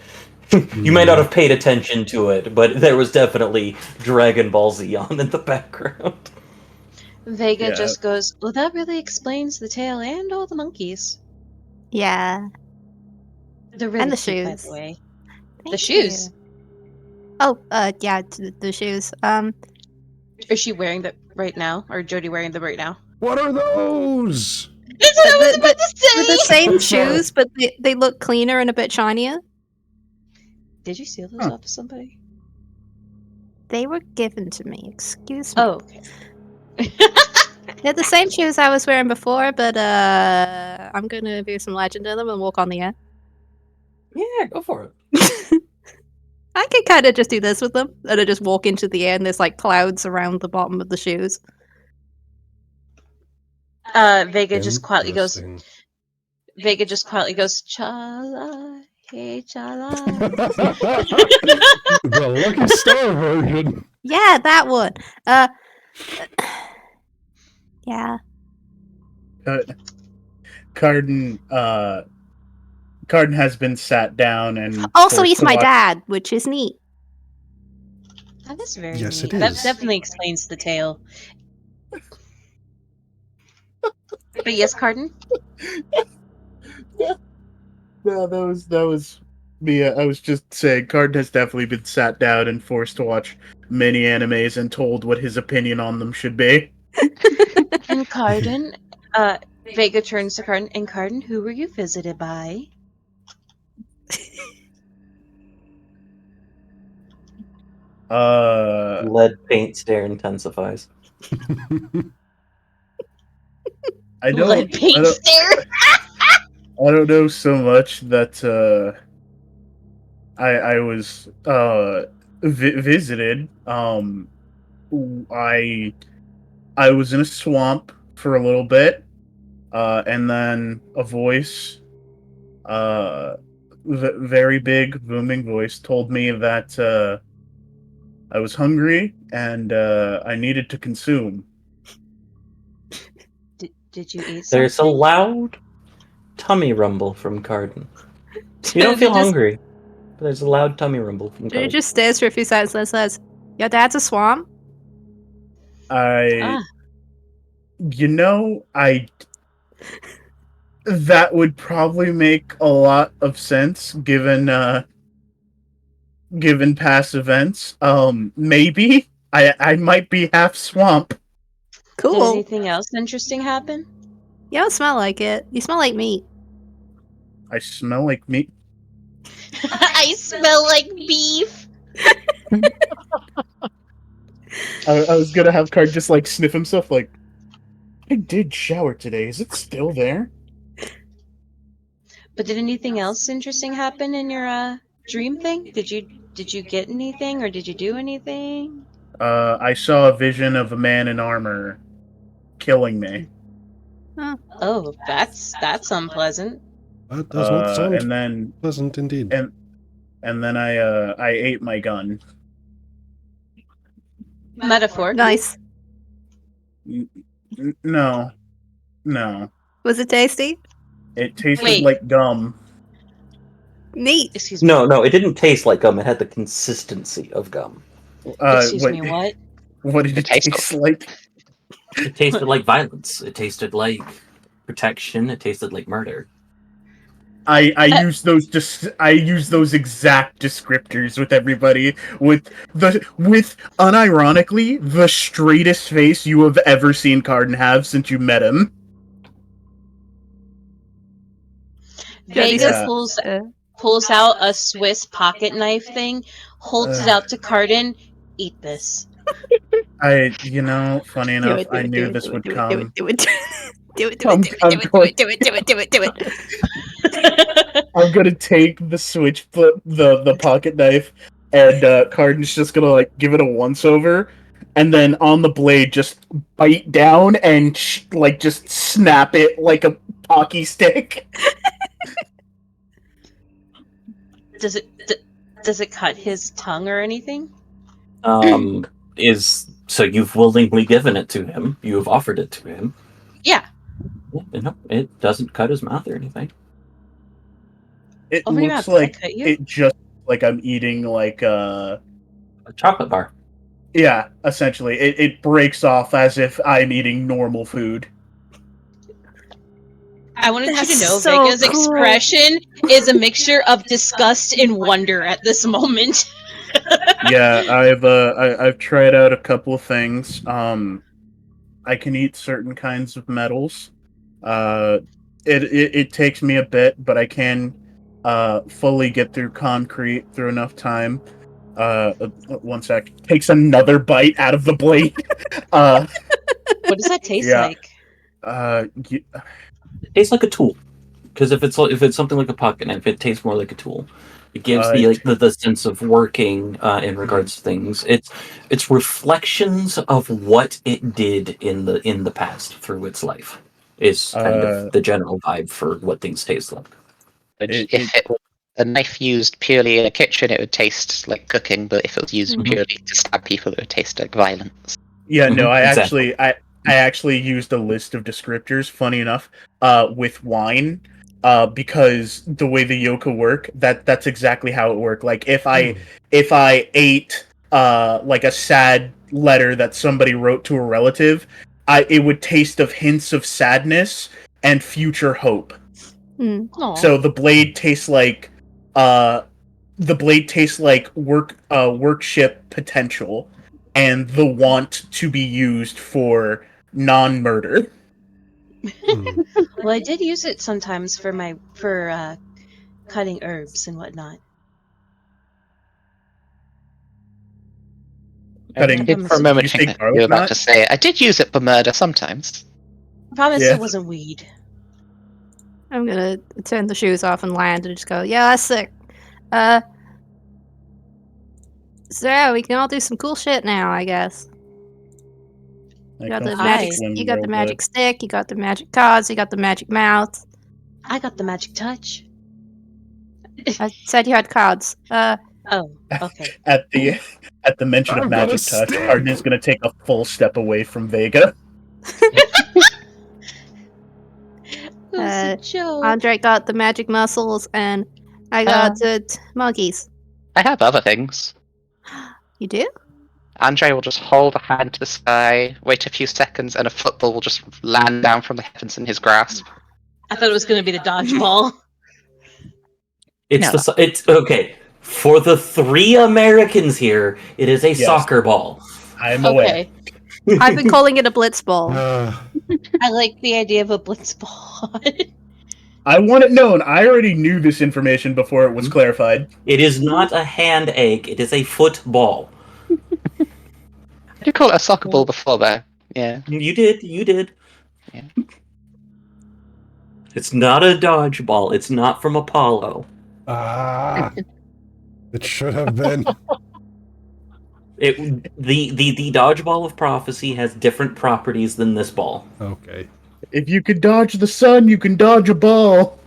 You may not have paid attention to it, but there was definitely Dragon Ball Z on in the background. Vega Yeah. just goes, well, that really explains the tail and all the monkeys. Yeah. They're really the cute, by shoes. the way. Thank shoes? you. Oh, yeah, the shoes. Is she wearing them right now? Or Jody wearing them right now? What are those? That's what I was about to say! They're the same I'm sorry. shoes, but they look cleaner and a bit shinier. Did you steal those Huh. off of somebody? They were given to me. Excuse me. Oh, okay. They're the same shoes I was wearing before, but I'm gonna do some legend in them and walk on the air. Yeah, go for it. I can kind of just do this with them, and I just walk into the air, and there's like clouds around the bottom of the shoes. Vega just quietly goes, Interesting. Chala, hey Chala. The Lucky Star version. Yeah, that one. Yeah. Carden has been sat down and Also, forced he's to my watch- dad, which is neat. That is very Yes, neat. it That is. definitely explains the tail. But yes, Carden? No, that was me. I was just saying, Carden has definitely been sat down and forced to watch many animes and told what his opinion on them should be. And Carden, Vega turns to Carden, and Carden, who were you visited by? Lead paint stare intensifies. I don't. Lead paint I don't, stare? I don't know so much that I was visited. I was in a swamp for a little bit, and then a voice, very big booming voice, told me that I was hungry and I needed to consume. Did you eat something? There's a loud tummy rumble from Carden. You don't feel hungry, but there's a loud tummy rumble from He Carden. just stares for a few seconds and says, "Your dad's a swamp." I That would probably make a lot of sense given past events. Maybe I might be half swamp. Did Cool. anything else interesting happen? You don't smell like it. You smell like meat. I smell like meat. I smell like beef. I was gonna have Card just like sniff himself like, I did shower today. Is it still there? But did anything else interesting happen in your dream thing? Did you get anything or did you do anything? I saw a vision of a man in armor killing me. Oh, that's unpleasant. That does not sound and then pleasant indeed. and then I ate my gun. Metaphor. Nice. No. Was it tasty? It tasted Wait. like gum. Neat. Excuse me. No, it didn't taste like gum. It had the consistency of gum. Excuse me, what? What did it taste like? It tasted like violence. It tasted like protection. It tasted like murder. I use those exact descriptors with everybody with unironically the straightest face you have ever seen Cardin have since you met him. Vega Yeah. pulls out a Swiss pocket knife thing, holds it out to Cardin. Eat this. Funny enough, I knew this would come. Do it. I'm gonna take the switch, the pocket knife, and Cardin's just gonna like give it a once over, and then on the blade just bite down and just snap it like a hockey stick. Does it cut his tongue or anything? So you've willingly given it to him. You have offered it to him. Yeah. No, it doesn't cut his mouth or anything. It Open your looks mouth. like Did I cut you? it just like I'm eating like A chocolate bar. yeah, essentially. It breaks off as if I'm eating normal food. I wanted you to That's know so Vega's cool. expression is a mixture of disgust and wonder at this moment. Yeah, I've tried out a couple of things. I can eat certain kinds of metals. It takes me a bit, but I can fully get through concrete through enough time. One sec. Takes another bite out of the blade. What does that taste Yeah. like? It tastes like a tool. Because if it's something like a pocket knife, it tastes more like a tool. It gives the sense of working in regards to things. It's reflections of what it did in the past through its life. Is kind of the general vibe for what things taste like. If it were a knife used purely in a kitchen, it would taste like cooking. But if it was used purely to stab people, it would taste like violence. Yeah, no, Exactly. I actually used a list of descriptors, funny enough, with wine, because the way the yoka work, that's exactly how it worked. Like if I ate like a sad letter that somebody wrote to a relative, it would taste of hints of sadness and future hope. Aw. So the blade tastes like workship potential and the want to be used for non-murder. Well, I did use it sometimes for cutting herbs and whatnot. I did for a moment think that you were about to say, I did use it for murder sometimes. Promise Yeah. it wasn't weed. I'm gonna turn the shoes off and land and just go, yeah, that's sick. So yeah, we can all do some cool shit now, I guess. You got the magic stick, you got the magic cards, you got the magic mouth. I got the magic touch. I said you had cards. Oh, okay. At the mention of I've got a magic touch, stick. Arden is going to take a full step away from Vega. It was a joke. Andre got the magic muscles, and I got the monkeys. I have other things. You do? Andre will just hold a hand to the sky, wait a few seconds, and a football will just land down from the heavens in his grasp. I thought it was going to be the dodgeball. It's okay. For the 3 Americans here, it is a soccer ball. I'm aware. Okay. I've been calling it a blitz ball. I like the idea of a blitzball. I want it known. I already knew this information before it was clarified. It is not a hand egg. It is a football. You call it a soccer ball before, though. Yeah. You did. Yeah. It's not a dodgeball. It's not from Apollo. It should have been. The dodgeball of prophecy has different properties than this ball. Okay. If you could dodge the sun, you can dodge a ball.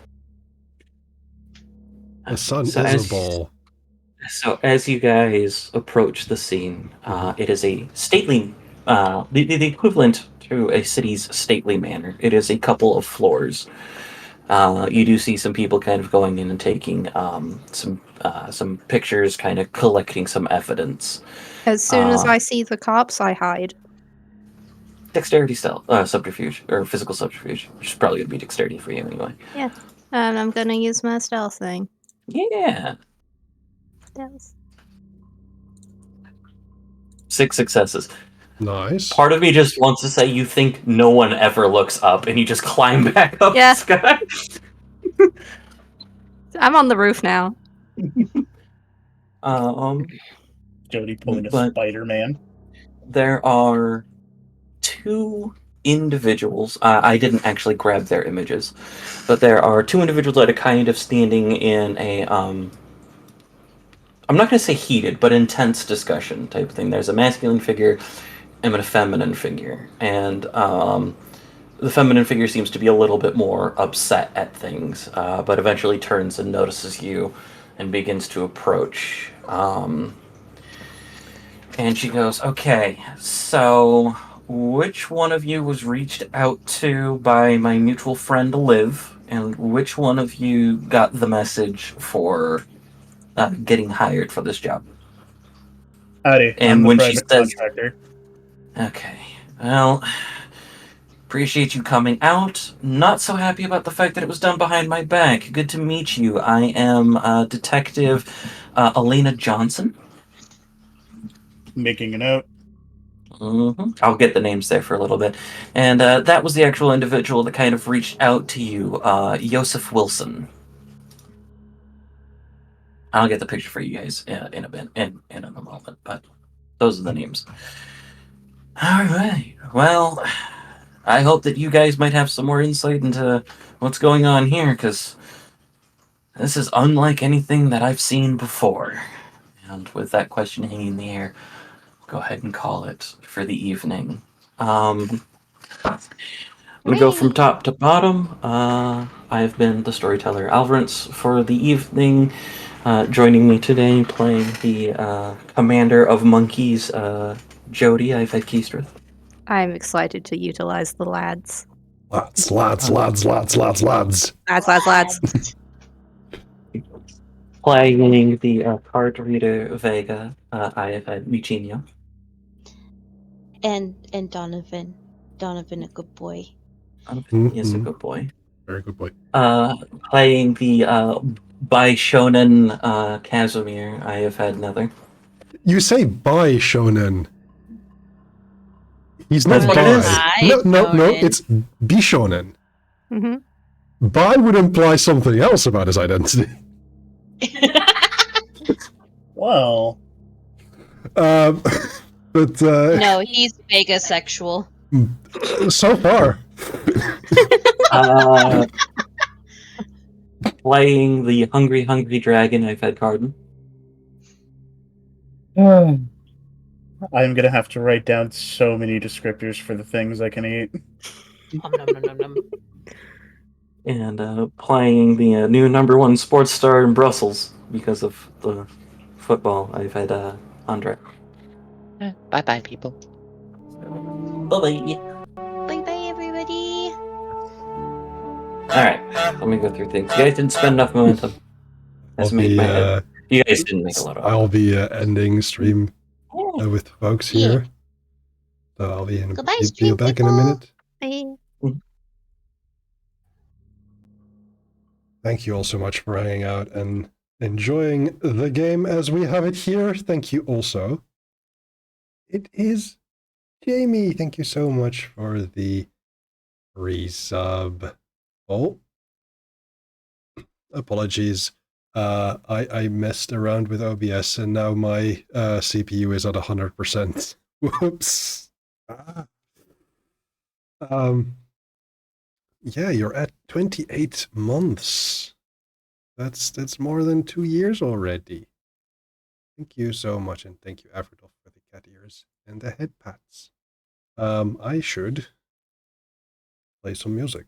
The sun So is a ball. So as you guys approach the scene, it is a stately, the equivalent to a city's stately manor. It is a couple of floors. You do see some people kind of going in and taking some pictures, kind of collecting some evidence. As soon as I see the cops, I hide. Dexterity stealth, subterfuge, or physical subterfuge, which is probably going to be dexterity for you anyway. Yeah. And I'm gonna use my stealth thing. Yeah. Stealth. 6 successes. Nice. Part of me just wants to say you think no one ever looks up and you just climb back up Yeah. the sky. I'm on the roof now. Jody pulling a But- Spider-Man. There are 2 individuals. I didn't actually grab their images, but there are 2 individuals that are kind of standing in a I'm not going to say heated, but intense discussion type thing. There's a masculine figure and a feminine figure, and the feminine figure seems to be a little bit more upset at things, but eventually turns and notices you and begins to approach. And she goes, "Okay, so which one of you was reached out to by my mutual friend Liv, and which one of you got the message for getting hired for this job?" Howdy, And I'm the when she private says- contractor. Okay, well, appreciate you coming out. Not so happy about the fact that it was done behind my back. Good to meet you. I am Detective Elena Johnson. Making a note. I'll get the names there for a little bit. And that was the actual individual that kind of reached out to you, Joseph Wilson. I'll get the picture for you guys in a bit, in a moment, but those are the names. All right. Well, I hope that you guys might have some more insight into what's going on here, because this is unlike anything that I've seen before. And with that question hanging in the air, go ahead and call it for the evening. I'm gonna go from top to bottom. I have been the storyteller Alvarez for the evening. Joining me today, playing the commander of monkeys, Jody. I've had Keistrith. I'm excited to utilize the lads. Lads. Lads. Playing the card reader Vega. I have had Eugenio. And Donovan. Donovan, a good boy. He is a good boy. Very good boy. Playing the Shonen Casimir. I have had another. You say bi shonen. He's not That's what bi. it is. No, Shonen. it's bishonen. Mm-hmm. Bi would imply something else about his identity. Well, But No, he's Vega sexual. so far, Playing the Hungry Dragon. I've had Carden. I'm gonna have to write down so many descriptors for the things I can eat. Nom, nom, nom, nom, nom. And playing the new #1 sports star in Brussels because of the football. I've had Andre. Bye bye, people. Bye-bye. Bye bye, everybody. Alright, let me go through things. You guys didn't spend enough momentum. That's I'll made be, my head. You guys didn't make a lot of I'll be ending stream. with folks Yeah. here. So I'll be Goodbye, be street back in a people. minute. Bye. Thank you all so much for hanging out and enjoying the game as we have it here. Thank you also. It is Jamie. Thank you so much for the resub. Oh, apologies. I messed around with OBS and now my CPU is at 100%. Whoops. Ah. Yeah, you're at 28 months. That's more than 2 years already. Thank you so much, and thank you, Aphrodite, for the cat ears and the head pats. I should play some music.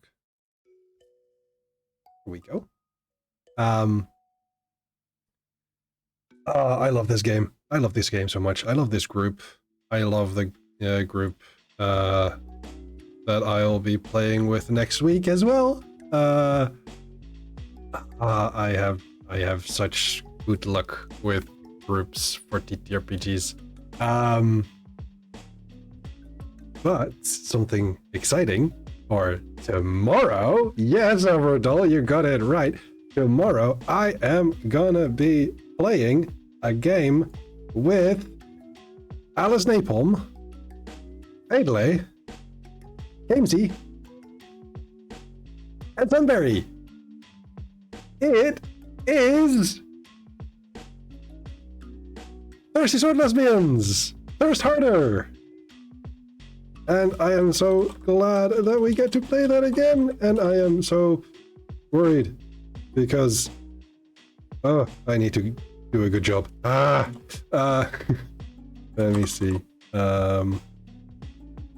Here we go. I love this game. I love this game so much. I love this group. I love the group that I'll be playing with next week as well. I have such good luck with groups for TTRPGs. But something exciting for tomorrow. Yes, Avrodol, you got it right. Tomorrow I am gonna be playing a game with Alice Napalm, Adley, Gamesy, and Sunberry. It is Thirsty Sword Lesbians! Thirst Harder! And I am so glad that we get to play that again, and I am so worried because I need to do a good job. Let me see.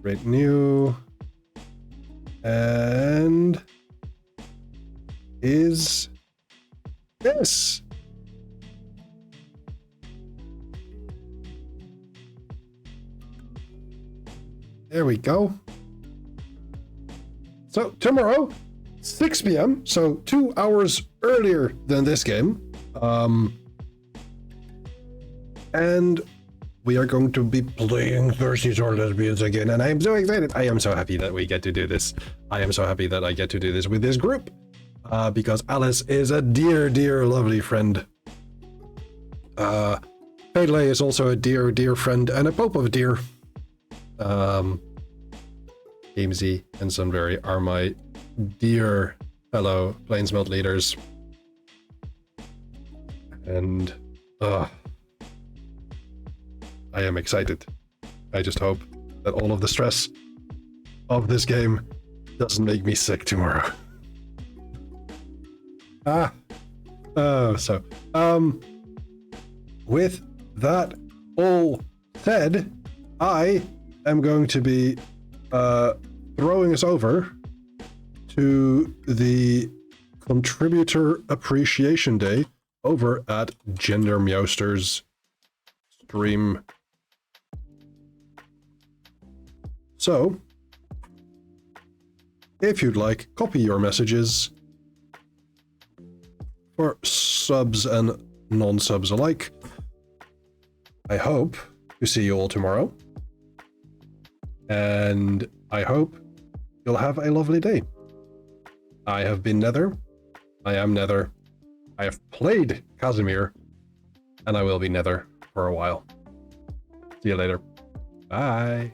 Rate new and is this. There we go. So tomorrow, 6 p.m. So 2 hours earlier than this game. And we are going to be playing Thirsty Sword Lesbians again. And I am so excited. I am so happy that we get to do this. I am so happy that I get to do this with this group. Because Alice is a dear, dear, lovely friend. Pele is also a dear, dear friend and a pope of dear. Gamesy and Sunberry are my dear fellow Plainsmelt leaders. And I am excited. I just hope that all of the stress of this game doesn't make me sick tomorrow. With that all said, I am going to be throwing us over to the Contributor Appreciation Day over at Gender Meowster's stream. So, if you'd like, copy your messages for subs and non-subs alike. I hope to see you all tomorrow. And I hope you'll have a lovely day. I have been Nether. I am Nether. I have played Casimir. And I will be Nether for a while. See you later. Bye.